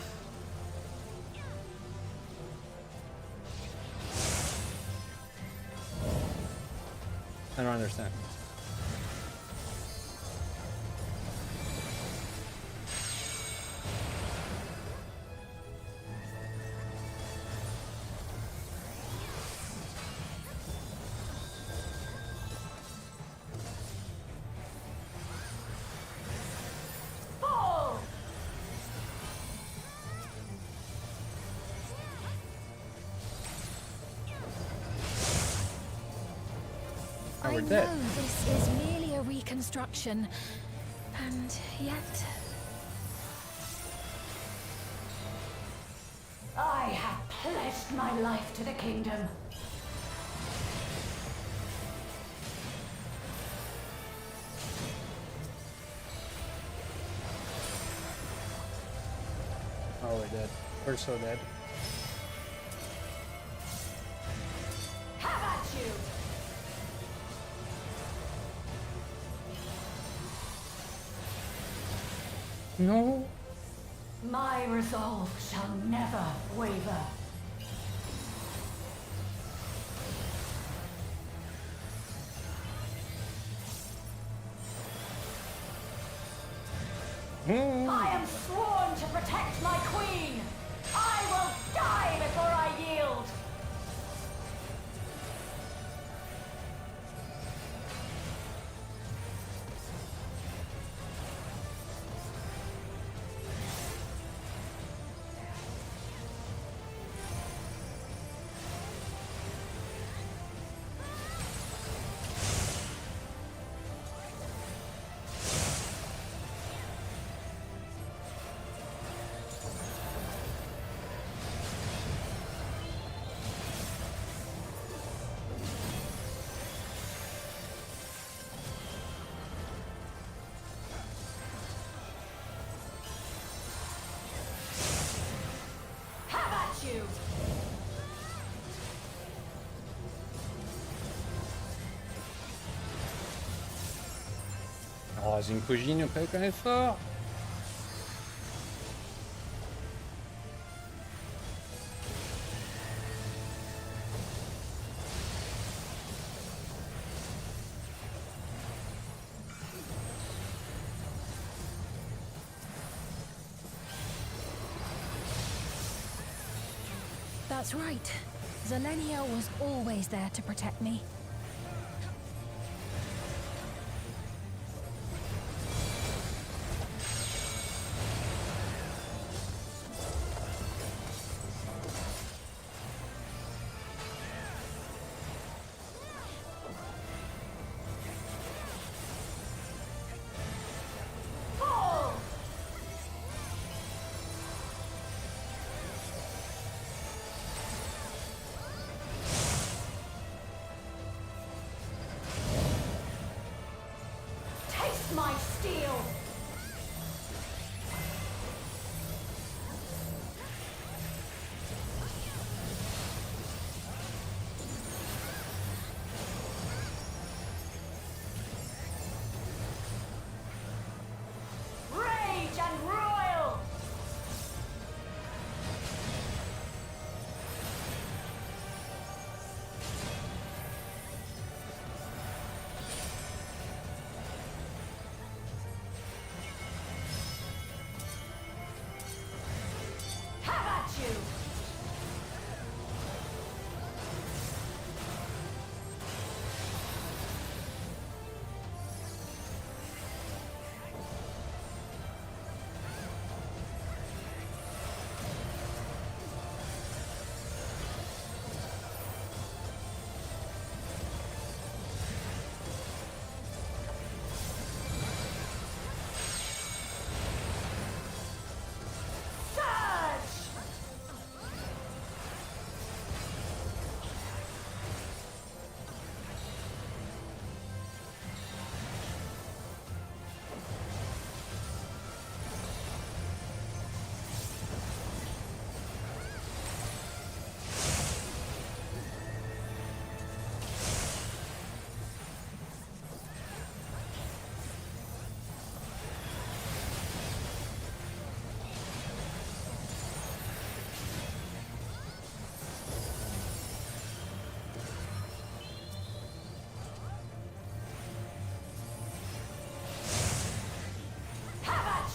I don't understand. Fall! Now we're I dead. know this is merely a reconstruction, and yet... I have pledged my life to the kingdom. Oh, we're dead. We're so dead. Have at you! No. My resolve shall never waver. I am sworn to protect my queen! I will die before I yield! You. Oh, j'ai une cousine, on peut connaître fort. That's right. Zelenia was always there to protect me. My steel! Rage and royal!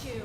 You.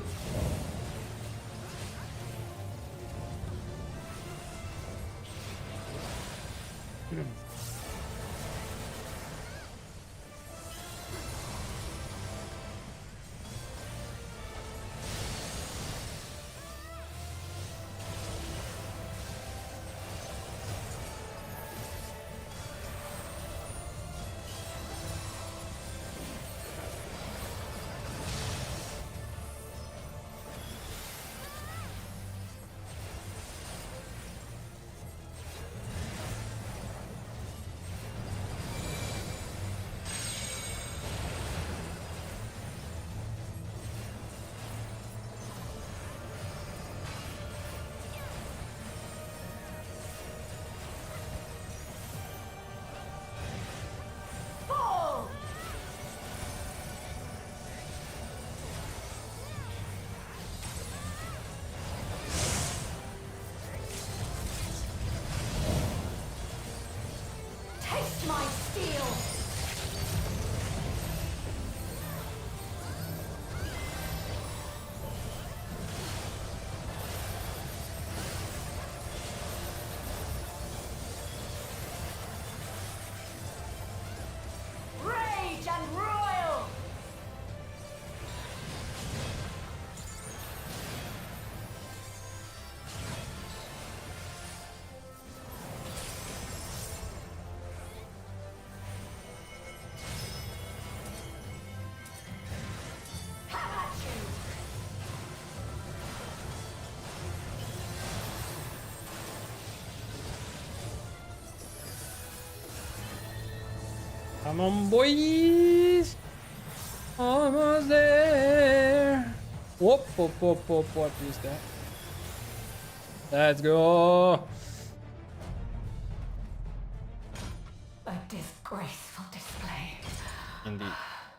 my steel! Rage and royal! Come on, boys! Almost there! Whoop, whoop, whoop, whoop, what is that? Let's go! A disgraceful display. Indeed.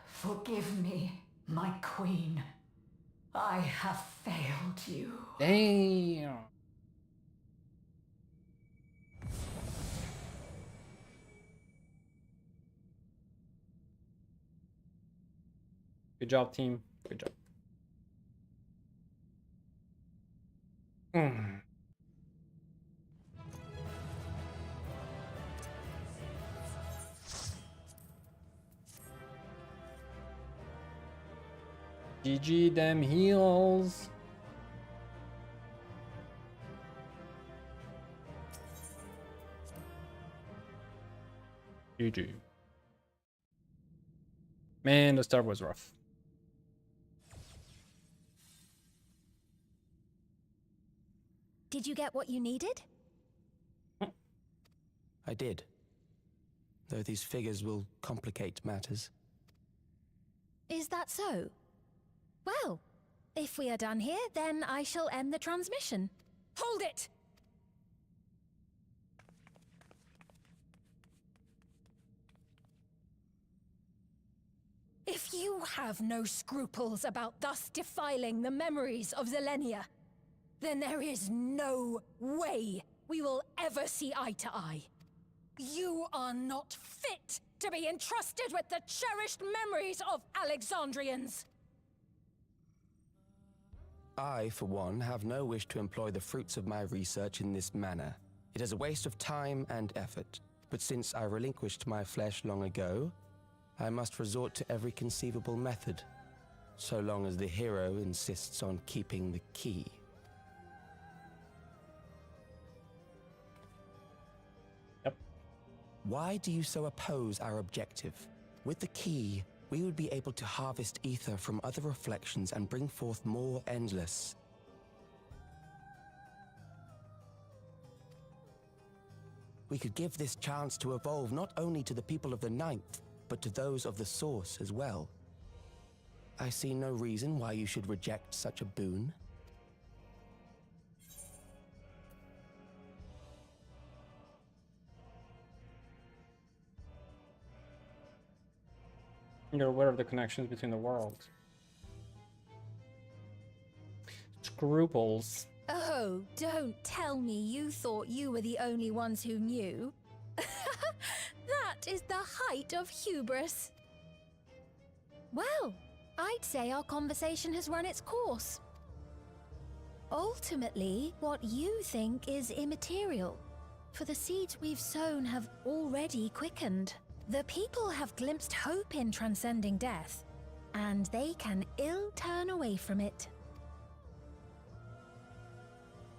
Forgive me, my queen. I have failed you. Damn! Good job, team. Good job. GG them heals. GG. Man, the start was rough. Did you get what you needed? I did. Though these figures will complicate matters. Is that so? Well, if we are done here, then I shall end the transmission. Hold it! If you have no scruples about thus defiling the memories of Zelenia, then there is no way we will ever see eye to eye. You are not fit to be entrusted with the cherished memories of Alexandrians. I, for one, have no wish to employ the fruits of my research in this manner. It is a waste of time and effort. But since I relinquished my flesh long ago, I must resort to every conceivable method, so long as the hero insists on keeping the key. Why do you so oppose our objective? With the key, we would be able to harvest ether from other reflections and bring forth more endless. We could give this chance to evolve not only to the people of the Ninth, but to those of the Source as well. I see no reason why you should reject such a boon. You're aware of the connections between the worlds. Scruples. Oh, don't tell me you thought you were the only ones who knew. That is the height of hubris. Well, I'd say our conversation has run its course. Ultimately, what you think is immaterial, for the seeds we've sown have already quickened. The people have glimpsed hope in transcending death, and they can ill turn away from it.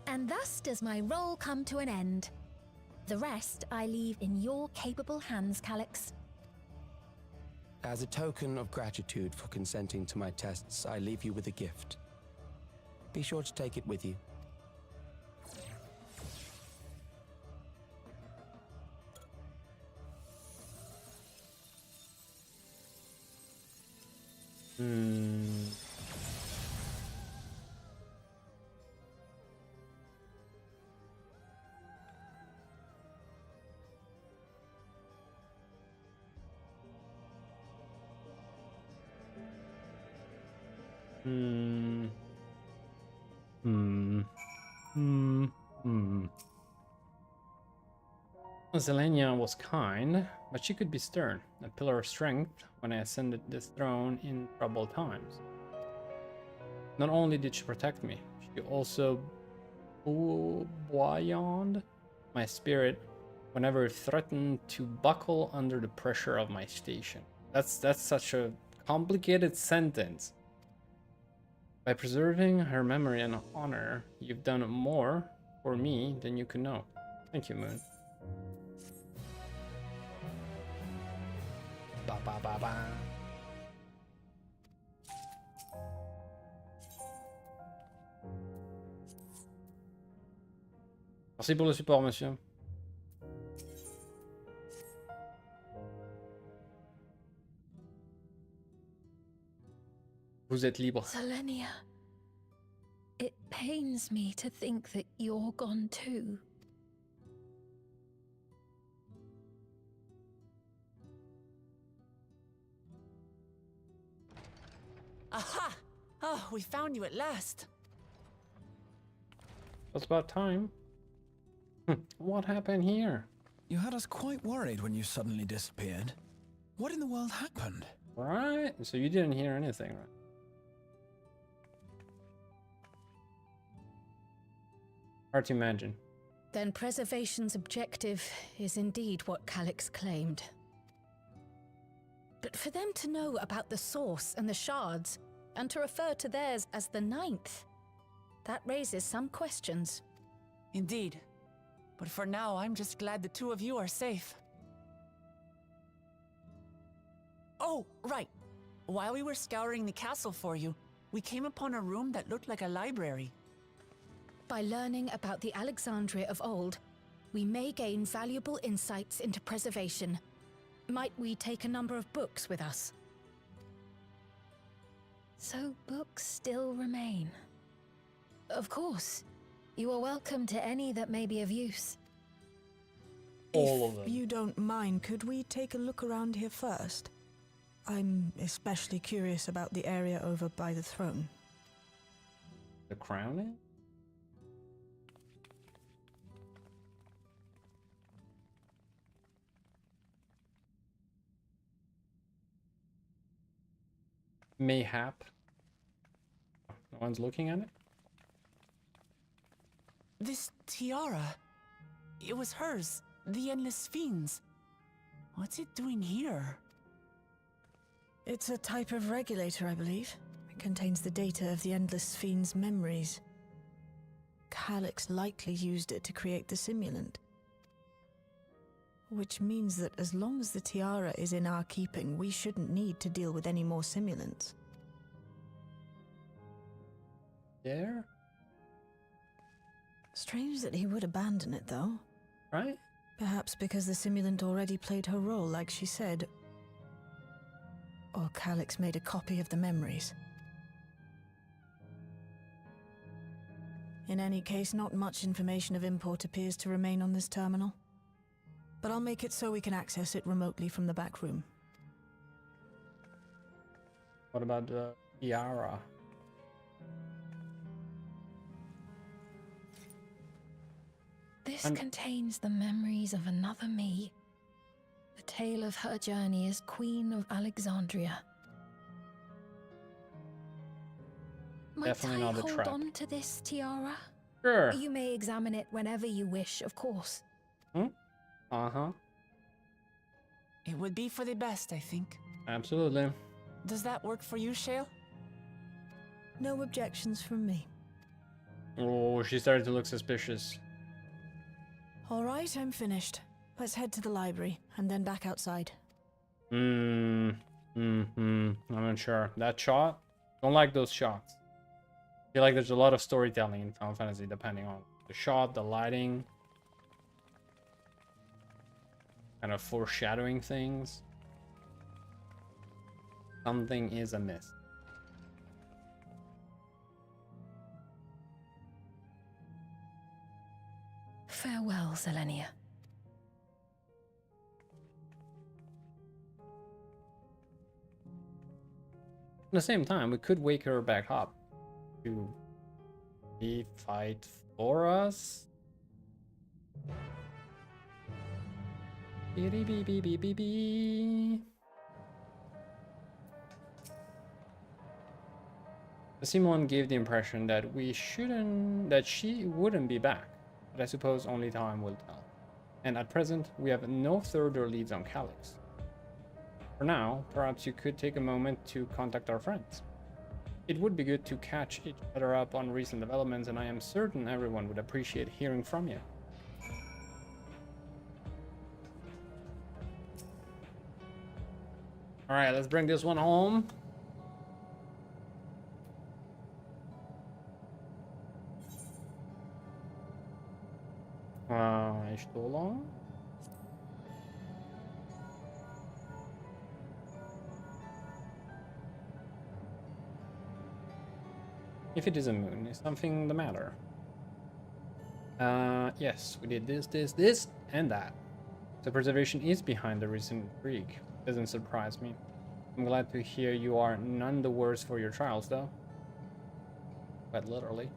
And thus does my role come to an end. The rest I leave in your capable hands, Calyx. As a token of gratitude for consenting to my tests, I leave you with a gift. Be sure to take it with you. Zelenia was kind. but she could be stern, a pillar of strength when I ascended this throne in troubled times. Not only did she protect me, she also buoyed my spirit whenever it threatened to buckle under the pressure of my station. That's such a complicated sentence. By preserving her memory and honor, you've done more for me than you could know. Thank you, Moon. Ba ba ba ba. Merci pour le support, monsieur. Vous êtes libre. Selenia, it pains me to think that you're gone too. Aha! Oh, we found you at last. It's about time. What happened here? You had us quite worried when you suddenly disappeared. What in the world happened? Right? So you didn't hear anything, right? Hard to imagine. Then preservation's objective is indeed what Calix claimed. But for them to know about the source and the shards, and to refer to theirs as the 9th, that raises some questions. Indeed. But for now, I'm just glad the two of you are safe. Oh, right. While we were scouring the castle for you, we came upon a room that looked like a library. By learning about the Alexandria of old, we may gain valuable insights into preservation. Might we take a number of books with us? So books still remain. Of course. You are welcome to any that may be of use. All of them. If you don't mind, could we take a look around here first? I'm especially curious about the area over by the throne. The crowning? Mayhap. No one's looking at it? This tiara, it was hers, the Endless Fiend's. What's it doing here? It's a type of regulator, I believe. It contains the data of the Endless Fiend's memories. Calix likely used it to create the simulant. Which means that as long as the tiara is in our keeping, we shouldn't need to deal with any more simulants. There? Strange that he would abandon it, though. Right? Perhaps because the simulant already played her role, like she said. Or Calix made a copy of the memories. In any case, not much information of import appears to remain on this terminal. But I'll make it so we can access it remotely from the back room. What about the tiara? This contains the memories of another me. The tale of her journey as Queen of Alexandria. Definitely not a Might I trap. hold on to this tiara? Sure. You may examine it whenever you wish, of course. Uh-huh. It would be for the best, I think. Absolutely. Does that work for you, Shale? No objections from me. Oh, she started to look suspicious. All right, I'm finished. Let's head to the library, and then back outside. I'm not sure. That shot? Don't like those shots. I feel like there's a lot of storytelling in Final Fantasy depending on the shot, the lighting. Kind of foreshadowing things. Something is amiss. Farewell, Selenia. At the same time, we could wake her back up to fight for us. The Simon gave the impression that she wouldn't be back, but I suppose only time will tell. And at present, we have no further leads on Calyx. For now, perhaps you could take a moment to contact our friends. It would be good to catch each other up on recent developments, and I am certain everyone would appreciate hearing from you. Alright, let's bring this one home. Ishtola. If it is a moon, is something the matter? Yes, we did this, and that. The preservation is behind the recent intrigue. Doesn't surprise me. I'm glad to hear you are none the worse for your trials, though. Quite literally.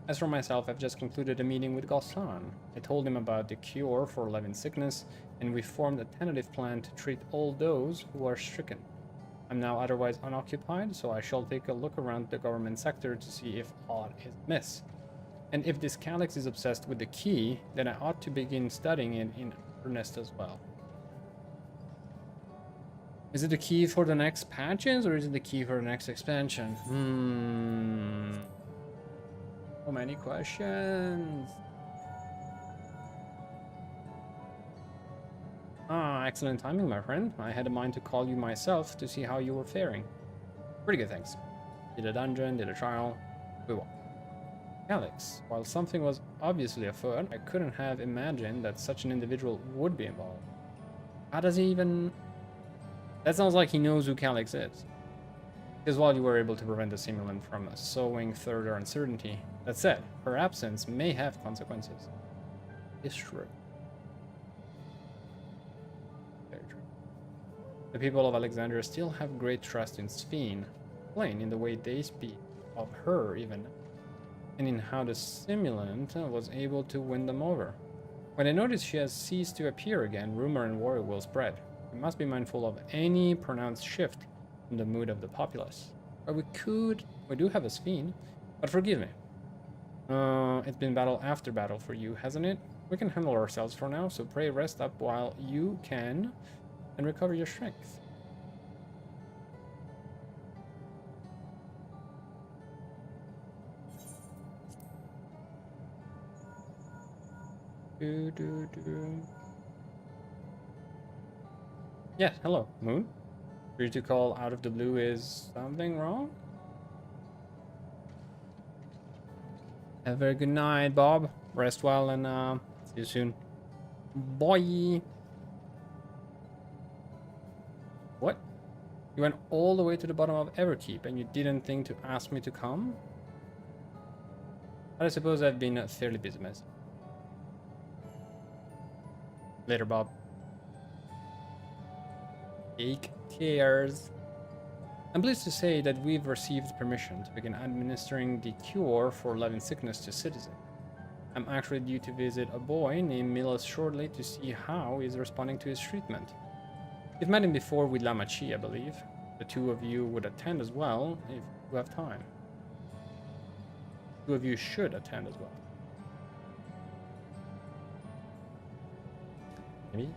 As for myself, I've just concluded a meeting with Ghassan. I told him about the cure for Levin sickness, and we formed a tentative plan to treat all those who are stricken. I'm now otherwise unoccupied, so I shall take a look around the government sector to see if aught is amiss. And if this Calyx is obsessed with the key, then I ought to begin studying it in earnest as well. Is it the key for the next patches, or is it the key for the next expansion? So many questions. Ah, excellent timing, my friend. I had a mind to call you myself to see how you were faring. Pretty good, thanks. Did a dungeon, did a trial. We won. Calyx. While something was obviously afoot, I couldn't have imagined that such an individual would be involved. How does he even... That sounds like he knows who Calyx is. Because while you were able to prevent the simulant from sowing further uncertainty, that said, her absence may have consequences. It's true. Very true. The people of Alexandria still have great trust in Sphene, plain in the way they speak of her even, and in how the simulant was able to win them over. When I notice she has ceased to appear again, rumor and worry will spread. We must be mindful of any pronounced shift in the mood of the populace. Or we do have a Sphene, but forgive me. It's been battle after battle for you, hasn't it? We can handle ourselves for now, so pray rest up while you can and recover your strength. Yes, hello, Moon. For you to call out of the blue, is something wrong? Have a very good night, Bob. Rest well, and see you soon. Bye. What? You went all the way to the bottom of Everkeep, and you didn't think to ask me to come? I suppose I've been fairly busy myself. Later, Bob. Take cares. I'm pleased to say that we've received permission to begin administering the cure for Levin sickness to citizens. I'm actually due to visit a boy named Milos shortly to see how he's responding to his treatment. You've met him before with Lamachi, I believe. The two of you would attend as well if you have time. Two of you should attend as well. Maybe.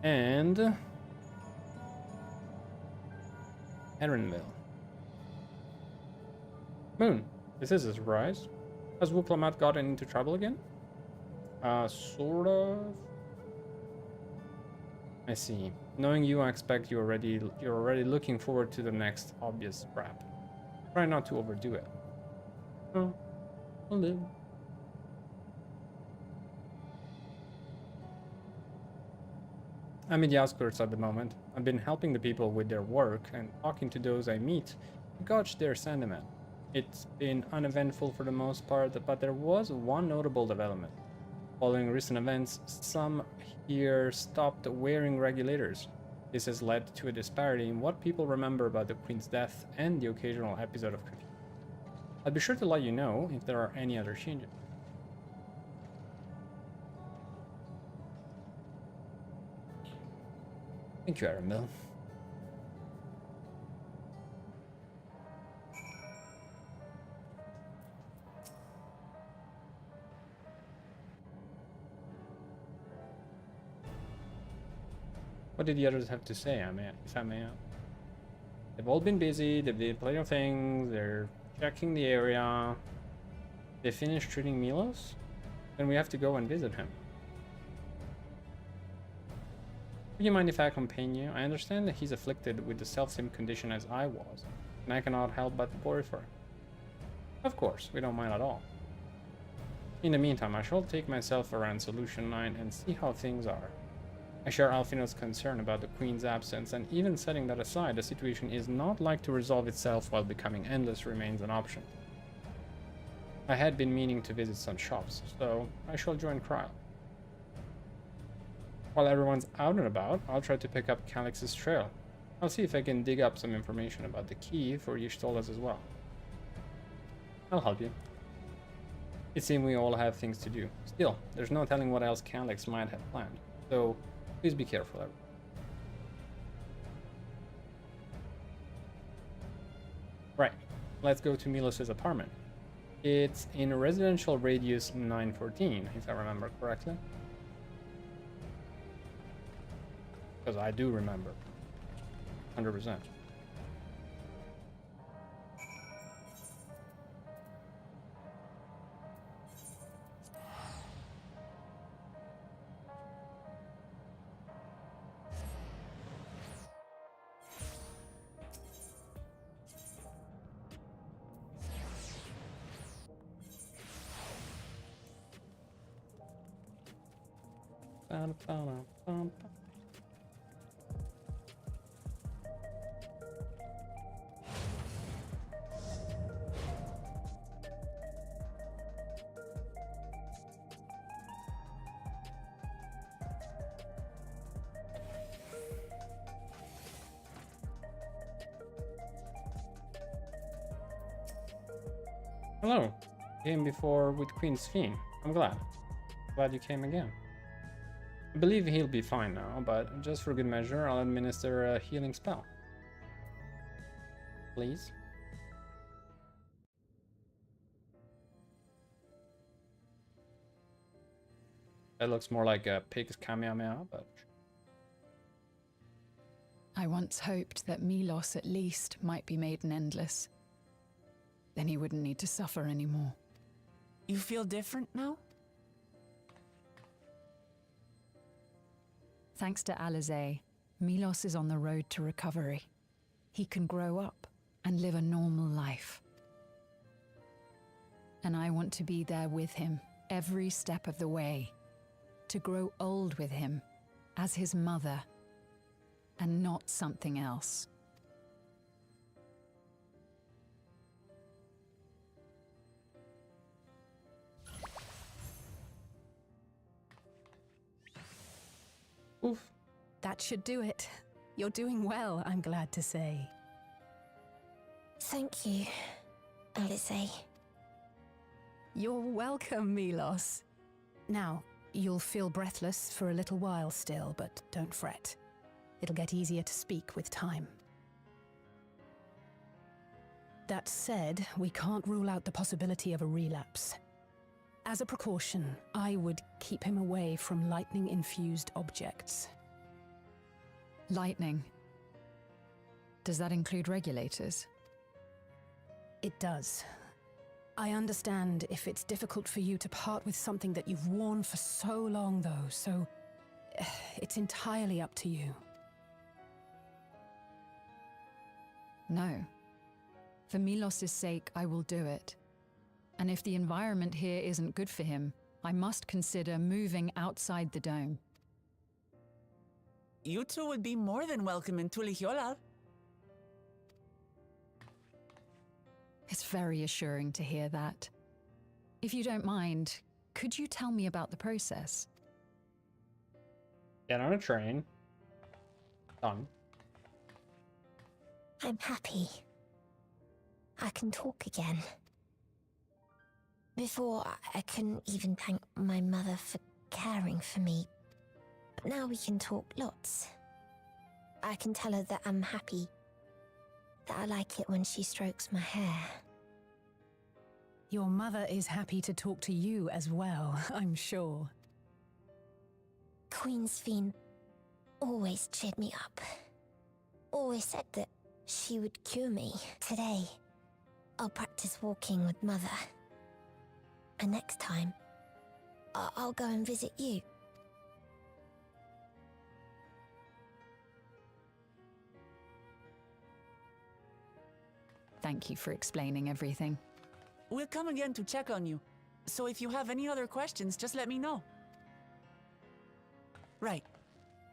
And Erenville. Moon, this is a surprise. Has Wuklamat gotten into trouble again? Sort of. I see. Knowing you, I expect you're already looking forward to the next obvious rap. Try not to overdo it. Oh, I'll live. I'm in the outskirts at the moment. I've been helping the people with their work and talking to those I meet to gauge their sentiment. It's been uneventful for the most part, but there was one notable development. Following recent events, some here stopped wearing regulators. This has led to a disparity in what people remember about the Queen's death and the occasional episode of confusion. I'll be sure to let you know if there are any other changes. Thank you, Arundel. What did the others have to say, if I may ask? They've all been busy, they've did plenty of things, they're checking the area. They finished treating Milos? Then we have to go and visit him. Would you mind if I accompany you? I understand that he's afflicted with the self-same condition as I was, and I cannot help but worry for him. Of course, we don't mind at all. In the meantime, I shall take myself around Solution 9 and see how things are. I share Alfino's concern about the Queen's absence, and even setting that aside, the situation is not like to resolve itself while becoming endless remains an option. I had been meaning to visit some shops, so I shall join Kryle. While everyone's out and about, I'll try to pick up Calix's trail. I'll see if I can dig up some information about the key for Y'shtolas as well. I'll help you. It seems we all have things to do. Still, there's no telling what else Calix might have planned, so please be careful, everyone. Right, let's go to Milos's apartment. It's in residential radius 914, if I remember correctly. Because I do remember. 100%. Hello. Came before with Queen Sphene. I'm glad. Glad you came again. I believe he'll be fine now, but just for good measure, I'll administer a healing spell. Please. That looks more like a pig's Kamehameha, but... I once hoped that Milos at least might be made an endless. Then he wouldn't need to suffer anymore. You feel different now? Thanks to Alizé, Milos is on the road to recovery. He can grow up and live a normal life. And I want to be there with him every step of the way. To grow old with him as his mother and not something else. Oof. That should do it. You're doing well, I'm glad to say. Thank you, Alizé. You're welcome, Milos. Now, you'll feel breathless for a little while still, but don't fret. It'll get easier to speak with time. That said, we can't rule out the possibility of a relapse. As a precaution, I would keep him away from lightning-infused objects. Lightning? Does that include regulators? It does. I understand if it's difficult for you to part with something that you've worn for so long, though, so it's entirely up to you. No. For Milos's sake, I will do it. And if the environment here isn't good for him, I must consider moving outside the dome. You two would be more than welcome in Tulihyolal. It's very assuring to hear that. If you don't mind, could you tell me about the process? Get on a train. Done. I'm happy. I can talk again. Before, I couldn't even thank my mother for caring for me. But now we can talk lots. I can tell her that I'm happy, that I like it when she strokes my hair. Your mother is happy to talk to you as well, I'm sure. Queensfiend always cheered me up. Always said that she would cure me. Today, I'll practice walking with Mother. And next time, I'll go and visit you. Thank you for explaining everything. We'll come again to check on you. So if you have any other questions, just let me know. Right.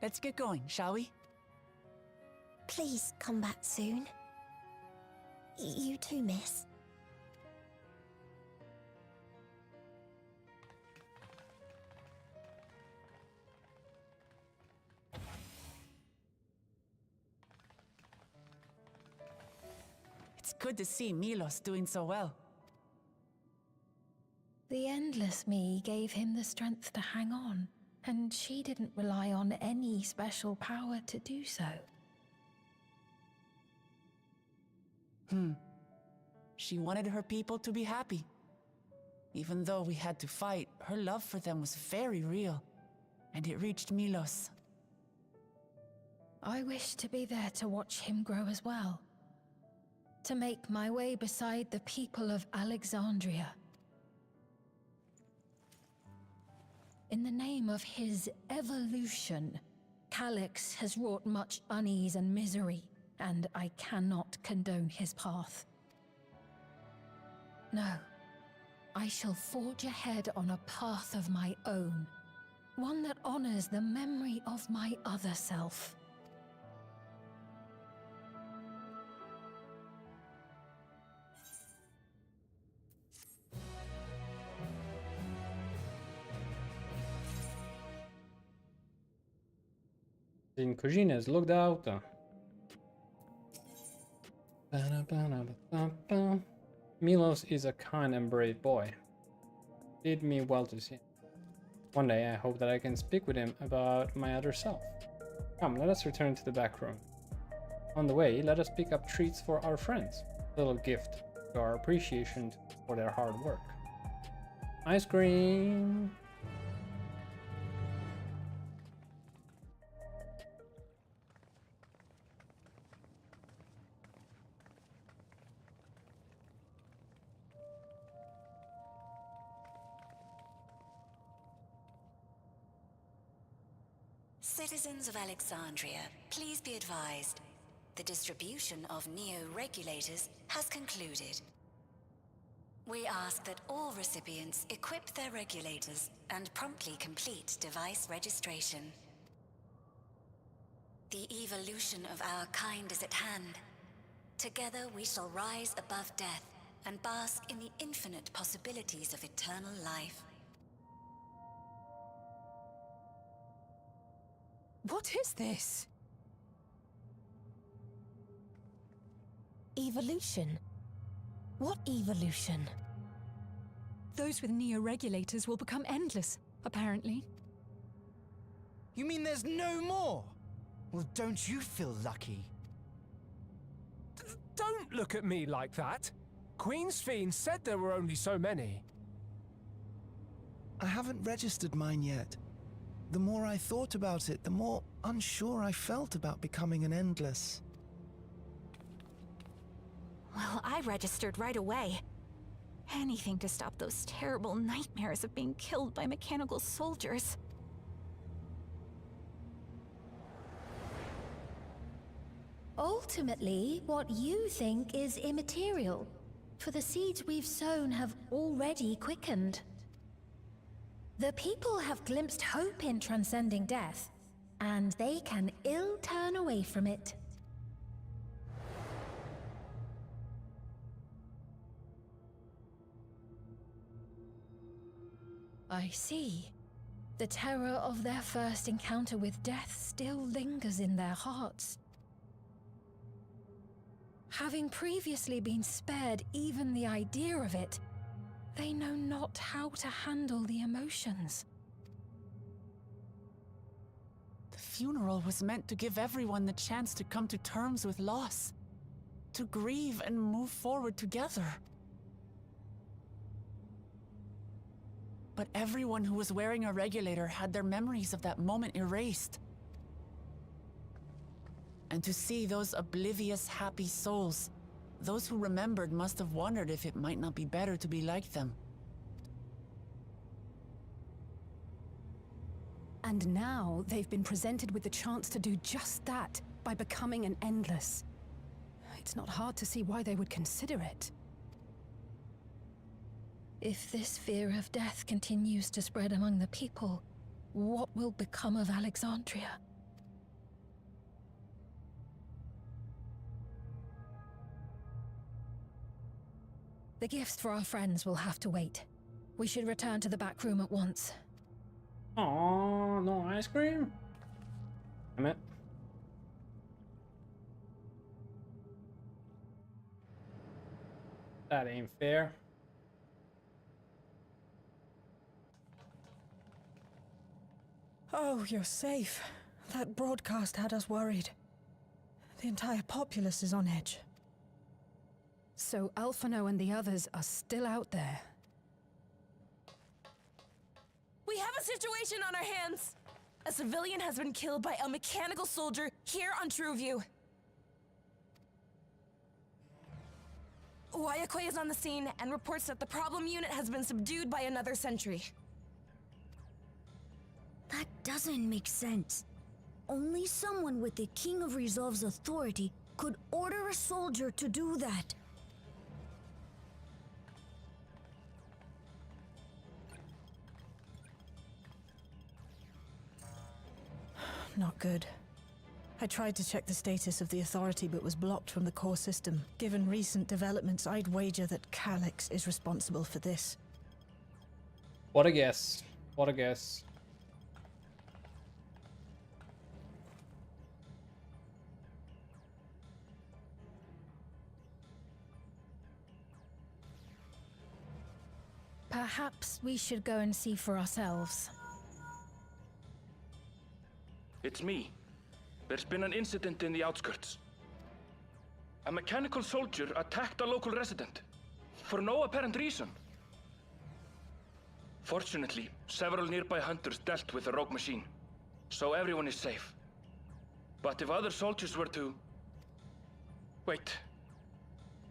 Let's get going, shall we? Please come back soon. You too, miss. It's good to see Milos doing so well. The Endless Me gave him the strength to hang on, and she didn't rely on any special power to do so. She wanted her people to be happy. Even though we had to fight, her love for them was very real, and it reached Milos. I wish to be there to watch him grow as well. To make my way beside the people of Alexandria. In the name of his evolution, Calyx has wrought much unease and misery, and I cannot condone his path. No, I shall forge ahead on a path of my own, one that honors the memory of my other self. In Cugines, looked out. Milos is a kind and brave boy. Did me well to see him. One day I hope that I can speak with him about my other self. Come, let us return to the back room. On the way, let us pick up treats for our friends. A little gift to our appreciation for their hard work. Ice cream! Citizens of Alexandria, please be advised. The distribution of neo-regulators has concluded. We ask that all recipients equip their regulators and promptly complete device registration. The evolution of our kind is at hand. Together we shall rise above death and bask in the infinite possibilities of eternal life. What is this? Evolution? What evolution? Those with neo-regulators will become endless, apparently. You mean there's no more? Well, don't you feel lucky? Don't look at me like that. Queensfiend said there were only so many. I haven't registered mine yet. The more I thought about it, the more unsure I felt about becoming an Endless. Well, I registered right away. Anything to stop those terrible nightmares of being killed by mechanical soldiers. Ultimately, what you think is immaterial, for the seeds we've sown have already quickened. The people have glimpsed hope in transcending death, and they can ill turn away from it. I see. The terror of their first encounter with death still lingers in their hearts. Having previously been spared even the idea of it, They know not how to handle the emotions. The funeral was meant to give everyone the chance to come to terms with loss, to grieve and move forward together. But everyone who was wearing a regulator had their memories of that moment erased. And to see those oblivious, happy souls, those who remembered must have wondered if it might not be better to be like them. And now they've been presented with the chance to do just that by becoming an Endless. It's not hard to see why they would consider it. If this fear of death continues to spread among the people, what will become of Alexandria? The gifts for our friends will have to wait. We should return to the back room at once. Oh, no ice cream? Damn it. That ain't fair. Oh, you're safe. That broadcast had us worried. The entire populace is on edge. So Alphino and the others are still out there. We have a situation on our hands! A civilian has been killed by a mechanical soldier here on Trueview. Wayakwe is on the scene and reports that the problem unit has been subdued by another sentry. That doesn't make sense. Only someone with the King of Resolve's authority could order a soldier to do that. Not good. I tried to check the status of the authority but was blocked from the core system. Given recent developments, I'd wager that Calyx is responsible for this. What a guess. What a guess. Perhaps we should go and see for ourselves. It's me. There's been an incident in the outskirts. A mechanical soldier attacked a local resident, for no apparent reason. Fortunately, several nearby hunters dealt with the rogue machine, so everyone is safe. But if other soldiers were to... Wait.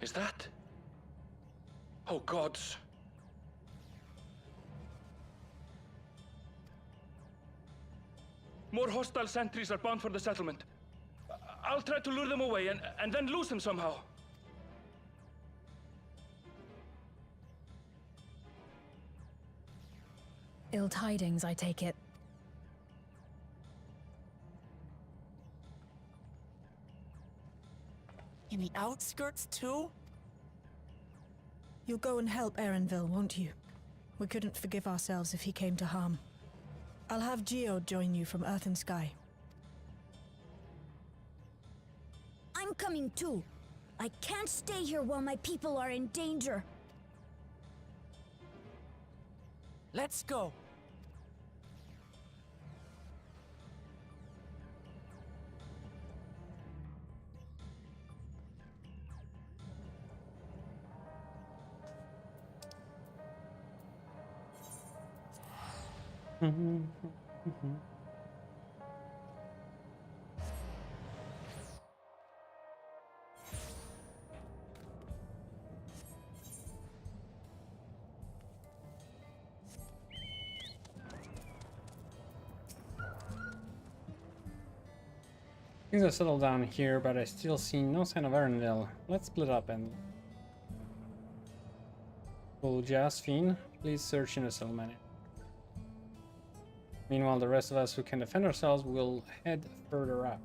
Is that... Oh gods. More hostile sentries are bound for the settlement. I'll try to lure them away and then lose them somehow. Ill tidings, I take it. In the outskirts, too? You'll go and help Erenville, won't you? We couldn't forgive ourselves if he came to harm. I'll have Geode join you from Earth and Sky. I'm coming too. I can't stay here while my people are in danger. Let's go. Things have settled down here, but I still see no sign of Erenville. Let's split up and... Well, Jasfine, please search in the settlement. Meanwhile, the rest of us who can defend ourselves will head further up.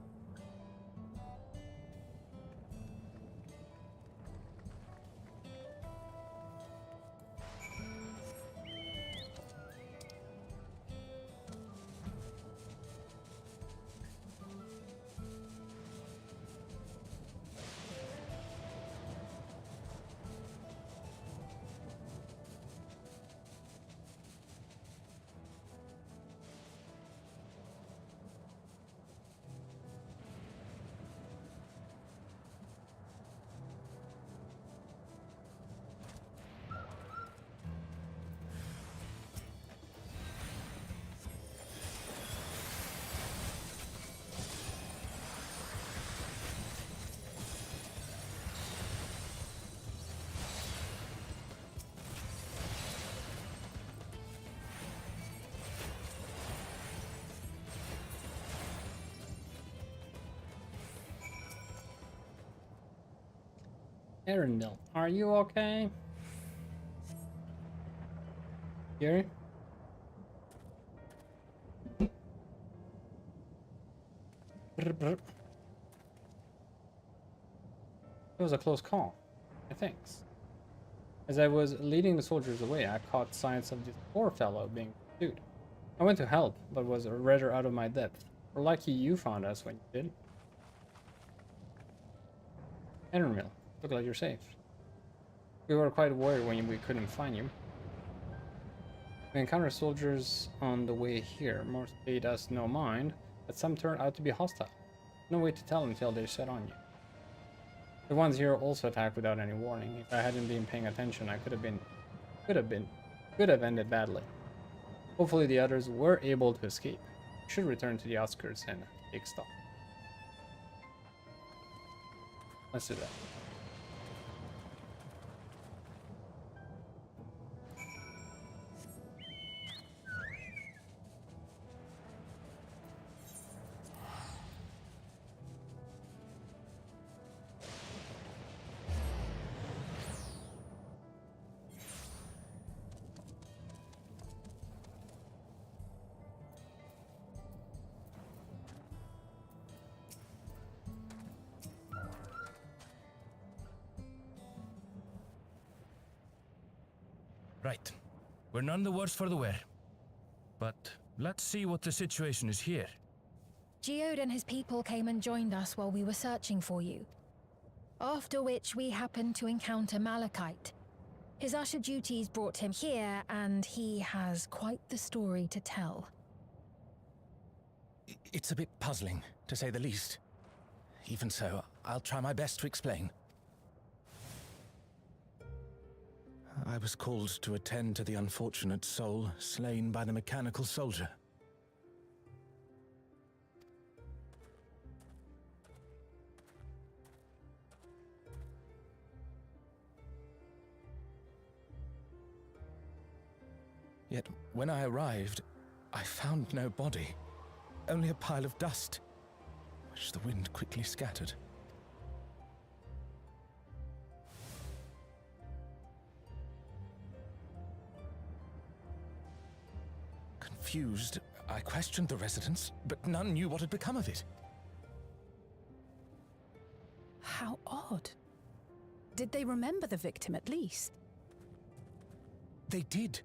Arundel, are you okay? Gary? It was a close call, thanks. As I was leading the soldiers away, I caught signs of this poor fellow being pursued. I went to help, but was rather out of my depth. We're lucky you found us when you did. Endermill, look like you're safe. We were quite worried when we couldn't find you. We encountered soldiers on the way here. Most paid us no mind, but some turned out to be hostile. No way to tell until they set on you. The ones here also attacked without any warning. If I hadn't been paying attention, I could have ended badly. Hopefully the others were able to escape. We should return to the outskirts and take stock. Let's do that. Right. We're none the worse for the wear. But let's see what the situation is here. Geode and his people came and joined us while we were searching for you. After which we happened to encounter Malachite. His usher duties brought him here, and he has quite the story to tell. It's a bit puzzling, to say the least. Even so, I'll try my best to explain. I was called to attend to the unfortunate soul slain by the mechanical soldier. Yet, when I arrived, I found no body, only a pile of dust, which the wind quickly scattered. Confused, I questioned the residents, but none knew what had become of it. How odd. Did they remember the victim at least? They did.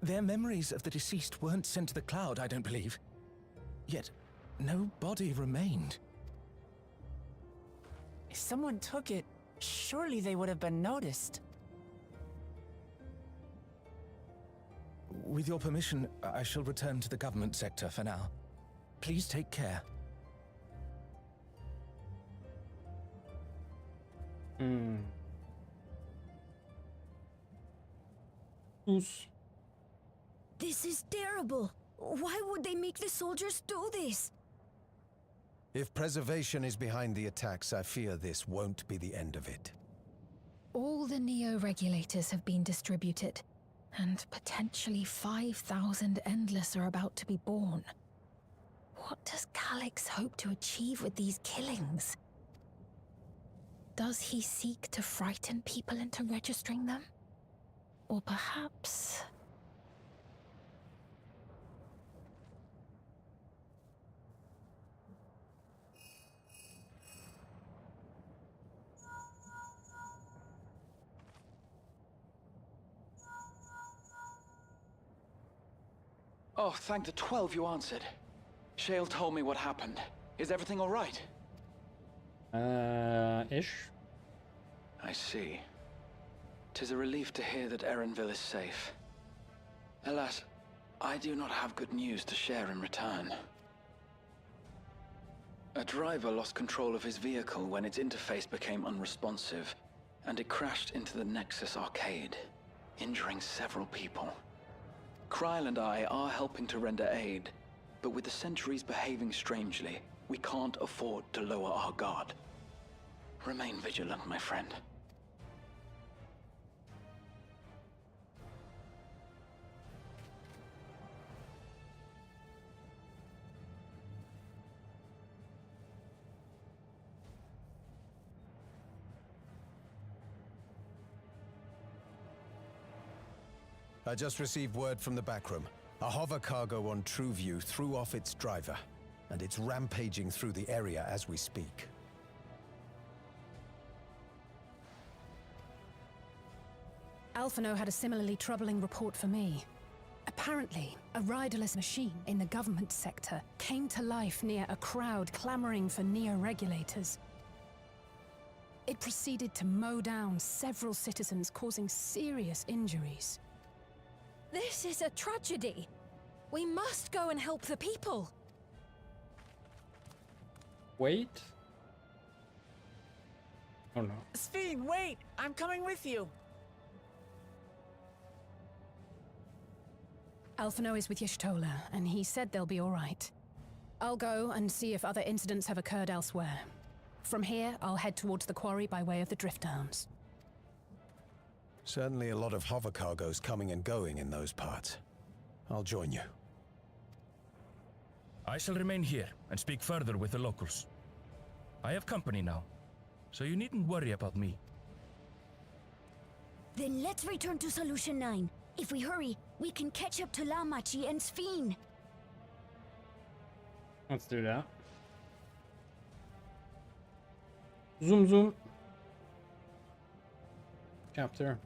Their memories of the deceased weren't sent to the cloud, I don't believe. Yet, no body remained. If someone took it, surely they would have been noticed. With your permission, I shall return to the government sector for now. Please take care. This is terrible. Why would they make the soldiers do this? If preservation is behind the attacks, I fear this won't be the end of it. All the Neo-regulators have been distributed, and potentially 5,000 Endless are about to be born. What does Calyx hope to achieve with these killings? Does he seek to frighten people into registering them? Or perhaps... Oh, thank the 12 you answered. Shale told me what happened. Is everything all right? Ish. I see. 'Tis a relief to hear that Erenville is safe. Alas, I do not have good news to share in return. A driver lost control of his vehicle when its interface became unresponsive, and it crashed into the Nexus arcade, injuring several people. Kryl and I are helping to render aid, but with the sentries behaving strangely, we can't afford to lower our guard. Remain vigilant, my friend. I just received word from the backroom. A hover cargo on TrueView threw off its driver, and it's rampaging through the area as we speak. Alphino had a similarly troubling report for me. Apparently, a riderless machine in the government sector came to life near a crowd clamoring for neo-regulators. It proceeded to mow down several citizens, causing serious injuries. This is a tragedy. We must go and help the people. Wait. Oh no. Sphene, wait! I'm coming with you! Alphino is with Y'shtola, and he said they'll be all right. I'll go and see if other incidents have occurred elsewhere. From here, I'll head towards the quarry by way of the Drift Downs. Certainly a lot of hover cargoes coming and going in those parts. I'll join you. I shall remain here and speak further with the locals. I have company now, so you needn't worry about me. Then let's return to Solution 9. If we hurry, we can catch up to Lamachi and Sphene. Let's do that. Zoom zoom. Chapter.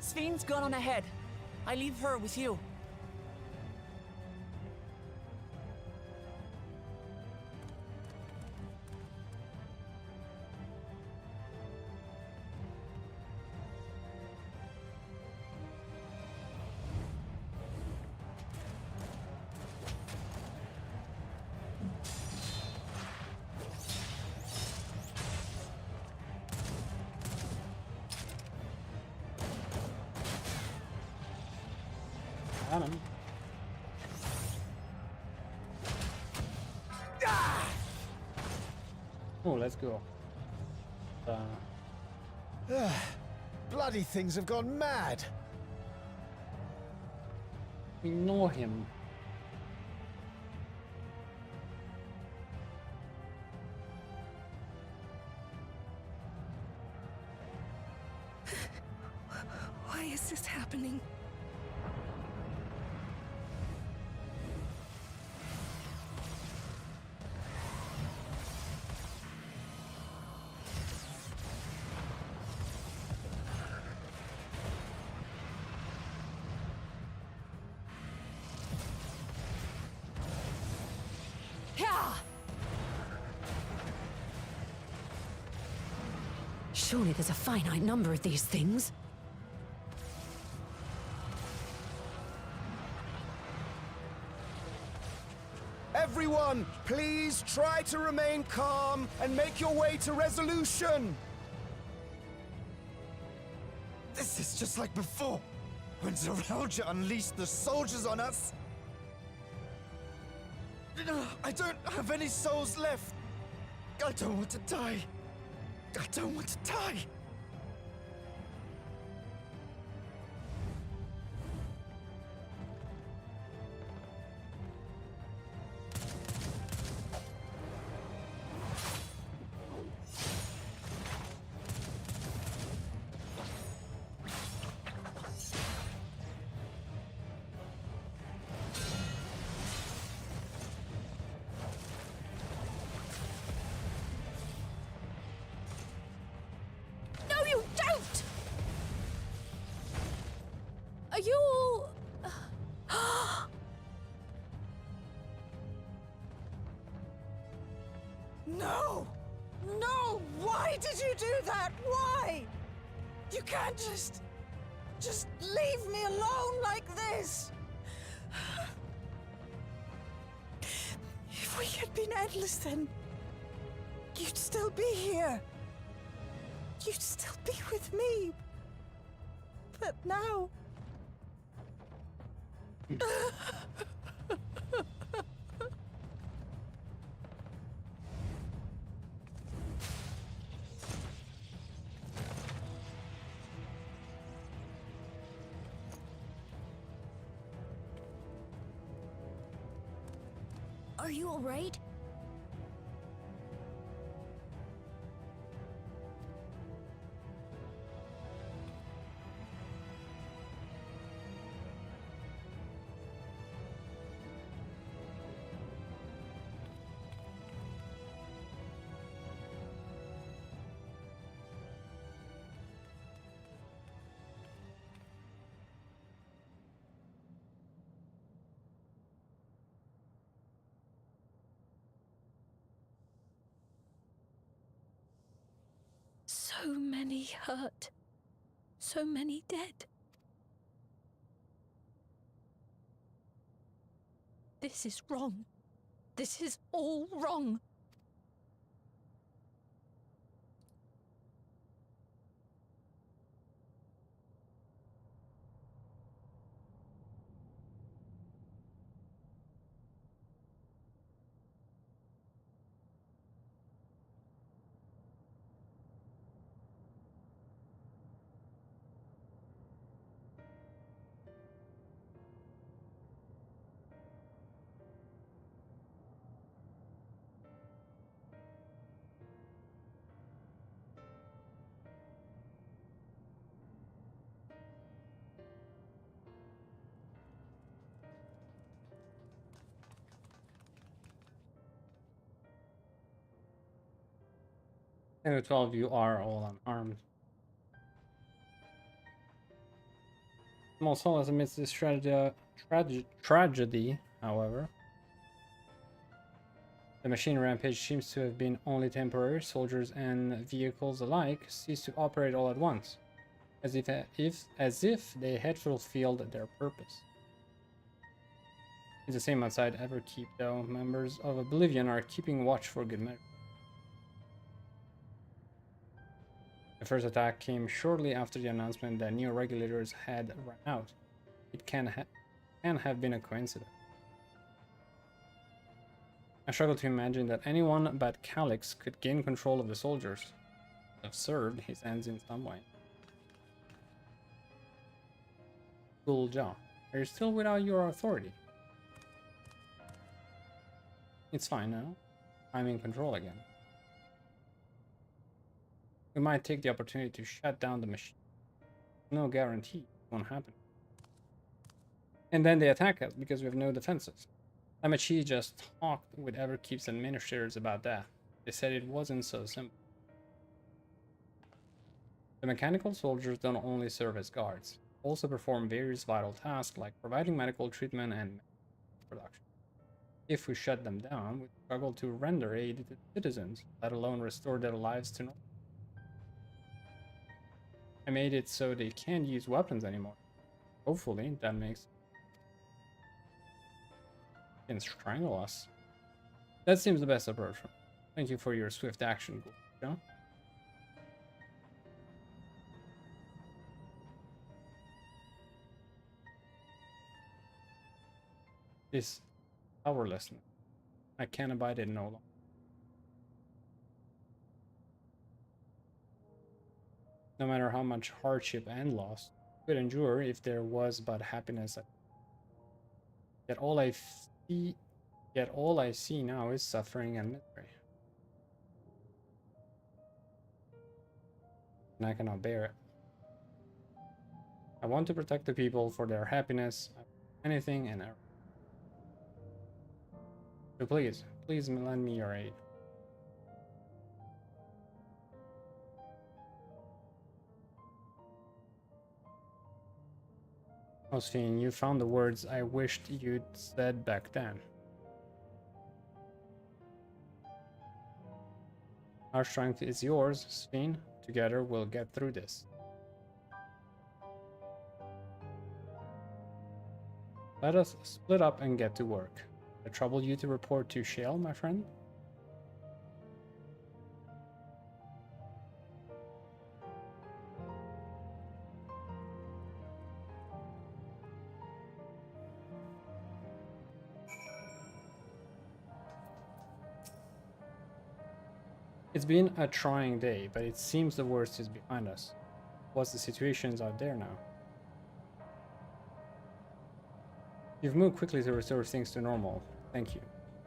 Sphene's gone on ahead. I leave her with you. Got him. Oh, let's go. Bloody things have gone mad. We know him. Why is this happening? Surely there's a finite number of these things. Everyone, please try to remain calm and make your way to resolution. This is just like before, when Zeralja unleashed the soldiers on us. I don't have any souls left. I don't want to die. I don't want to die. You don't! Are you all... No! No! Why did you do that? Why? You can't just leave me alone like this. If we had been endless, then you'd still be here. You'd still be with me. But now... Are you all right? So many hurt. So many dead. This is wrong. This is all wrong. And the 12 of you are all unarmed. Small solace amidst this tragedy, however. The machine rampage seems to have been only temporary. Soldiers and vehicles alike ceased to operate all at once, as if they had fulfilled their purpose. It's the same outside Everkeep, though. Members of Oblivion are keeping watch for good measure. The first attack came shortly after the announcement that Neo regulators had run out. It can have been a coincidence. I struggle to imagine that anyone but Calyx could gain control of the soldiers. Have served his ends in some way. Cool job. Are you still without your authority? It's fine now. I'm in control again. We might take the opportunity to shut down the machine. No guarantee it won't happen. And then they attack us because we have no defenses. Amachi just talked with Everkeep's administrators about that. They said it wasn't so simple. The mechanical soldiers don't only serve as guards, they also perform various vital tasks like providing medical treatment and production. If we shut them down, we struggle to render aid to citizens, let alone restore their lives to normal. I made it so they can't use weapons anymore. Hopefully, that makes can strangle us. That seems the best approach. Thank you for your swift action, John. This powerlessness. I can't abide it no longer. No matter how much hardship and loss could endure if there was but happiness. Yet all I see now is suffering and misery. And I cannot bear it. I want to protect the people for their happiness, anything and everything. So please lend me your aid. Josephine, you found the words I wished you'd said back then. Our strength is yours, Josephine. Together, we'll get through this. Let us split up and get to work. I trouble you to report to Shale, my friend? It's been a trying day, but it seems the worst is behind us. What's the situations out there now? You've moved quickly to restore things to normal. Thank you.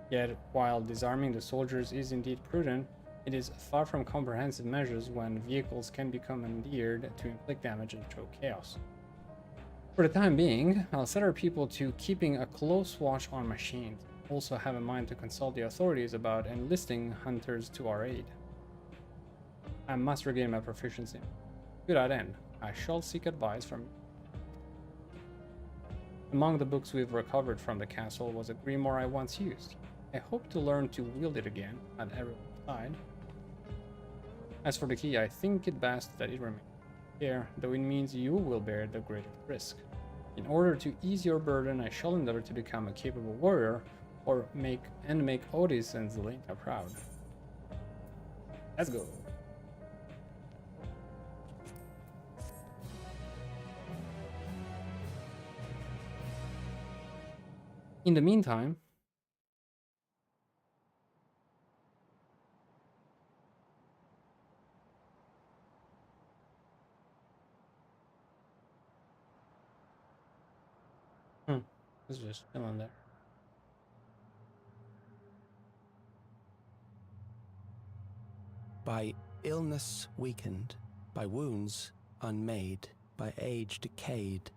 Yet, while disarming the soldiers is indeed prudent, it is far from comprehensive measures when vehicles can be commandeered to inflict damage and show chaos. For the time being, I'll set our people to keeping a close watch on machines. Also have in mind to consult the authorities about enlisting hunters to our aid. I must regain my proficiency. To that end, I shall seek advice from you. Among the books we've recovered from the castle was a grimoire I once used. I hope to learn to wield it again at everyone's side. As for the key, I think it best that it remains here, though it means you will bear the greatest risk. In order to ease your burden, I shall endeavor to become a capable warrior, or make Otis and Zelena proud. Let's go. In the meantime, it's just still in there. By illness weakened, by wounds unmade, by age decayed.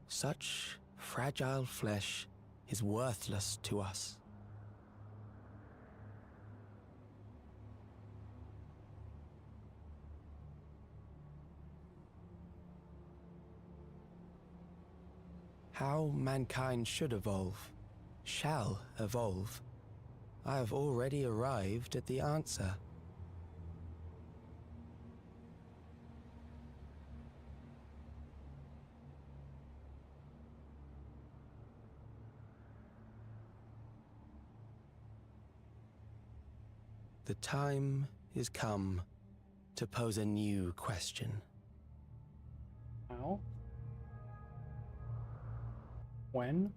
Such fragile flesh is worthless to us. How mankind should evolve, shall evolve, I have already arrived at the answer. The time is come to pose a new question. How? When?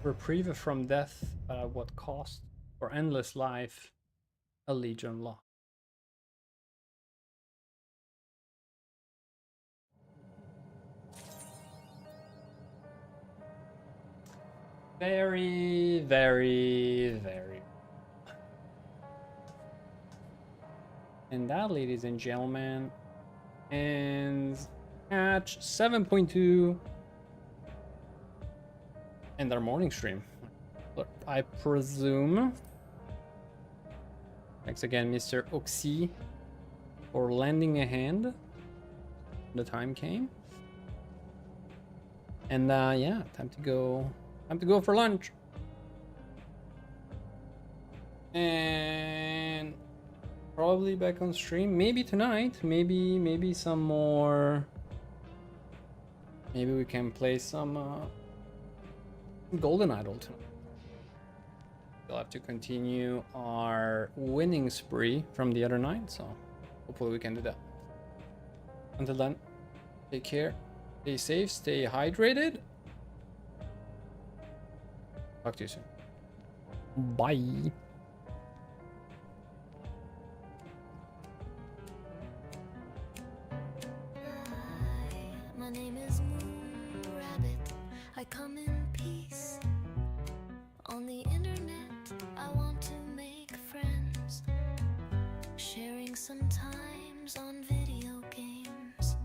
Reprieve from death, but at what cost? For endless life, a legion lost. Very, very, very. And that, ladies and gentlemen, ends at 7.2 and their morning stream. Look, I presume. Thanks again, Mr. Oxy, for lending a hand. The time came. And yeah, time to go. Time to go for lunch. And probably back on stream. Maybe tonight. Maybe some more. Maybe we can play some Golden Idol tonight. We'll have to continue our winning spree from the other night, so hopefully we can do that. Until then, take care, stay safe, stay hydrated. Talk to you soon. Bye. My name is Moon Rabbit. I come in peace. On the internet, I want to make friends. Sharing sometimes on video games.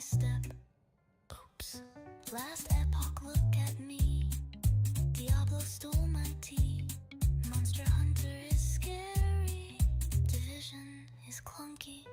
step. Oops. Last epoch, look at me. Diablo stole my tea. Monster Hunter is scary. Division is clunky.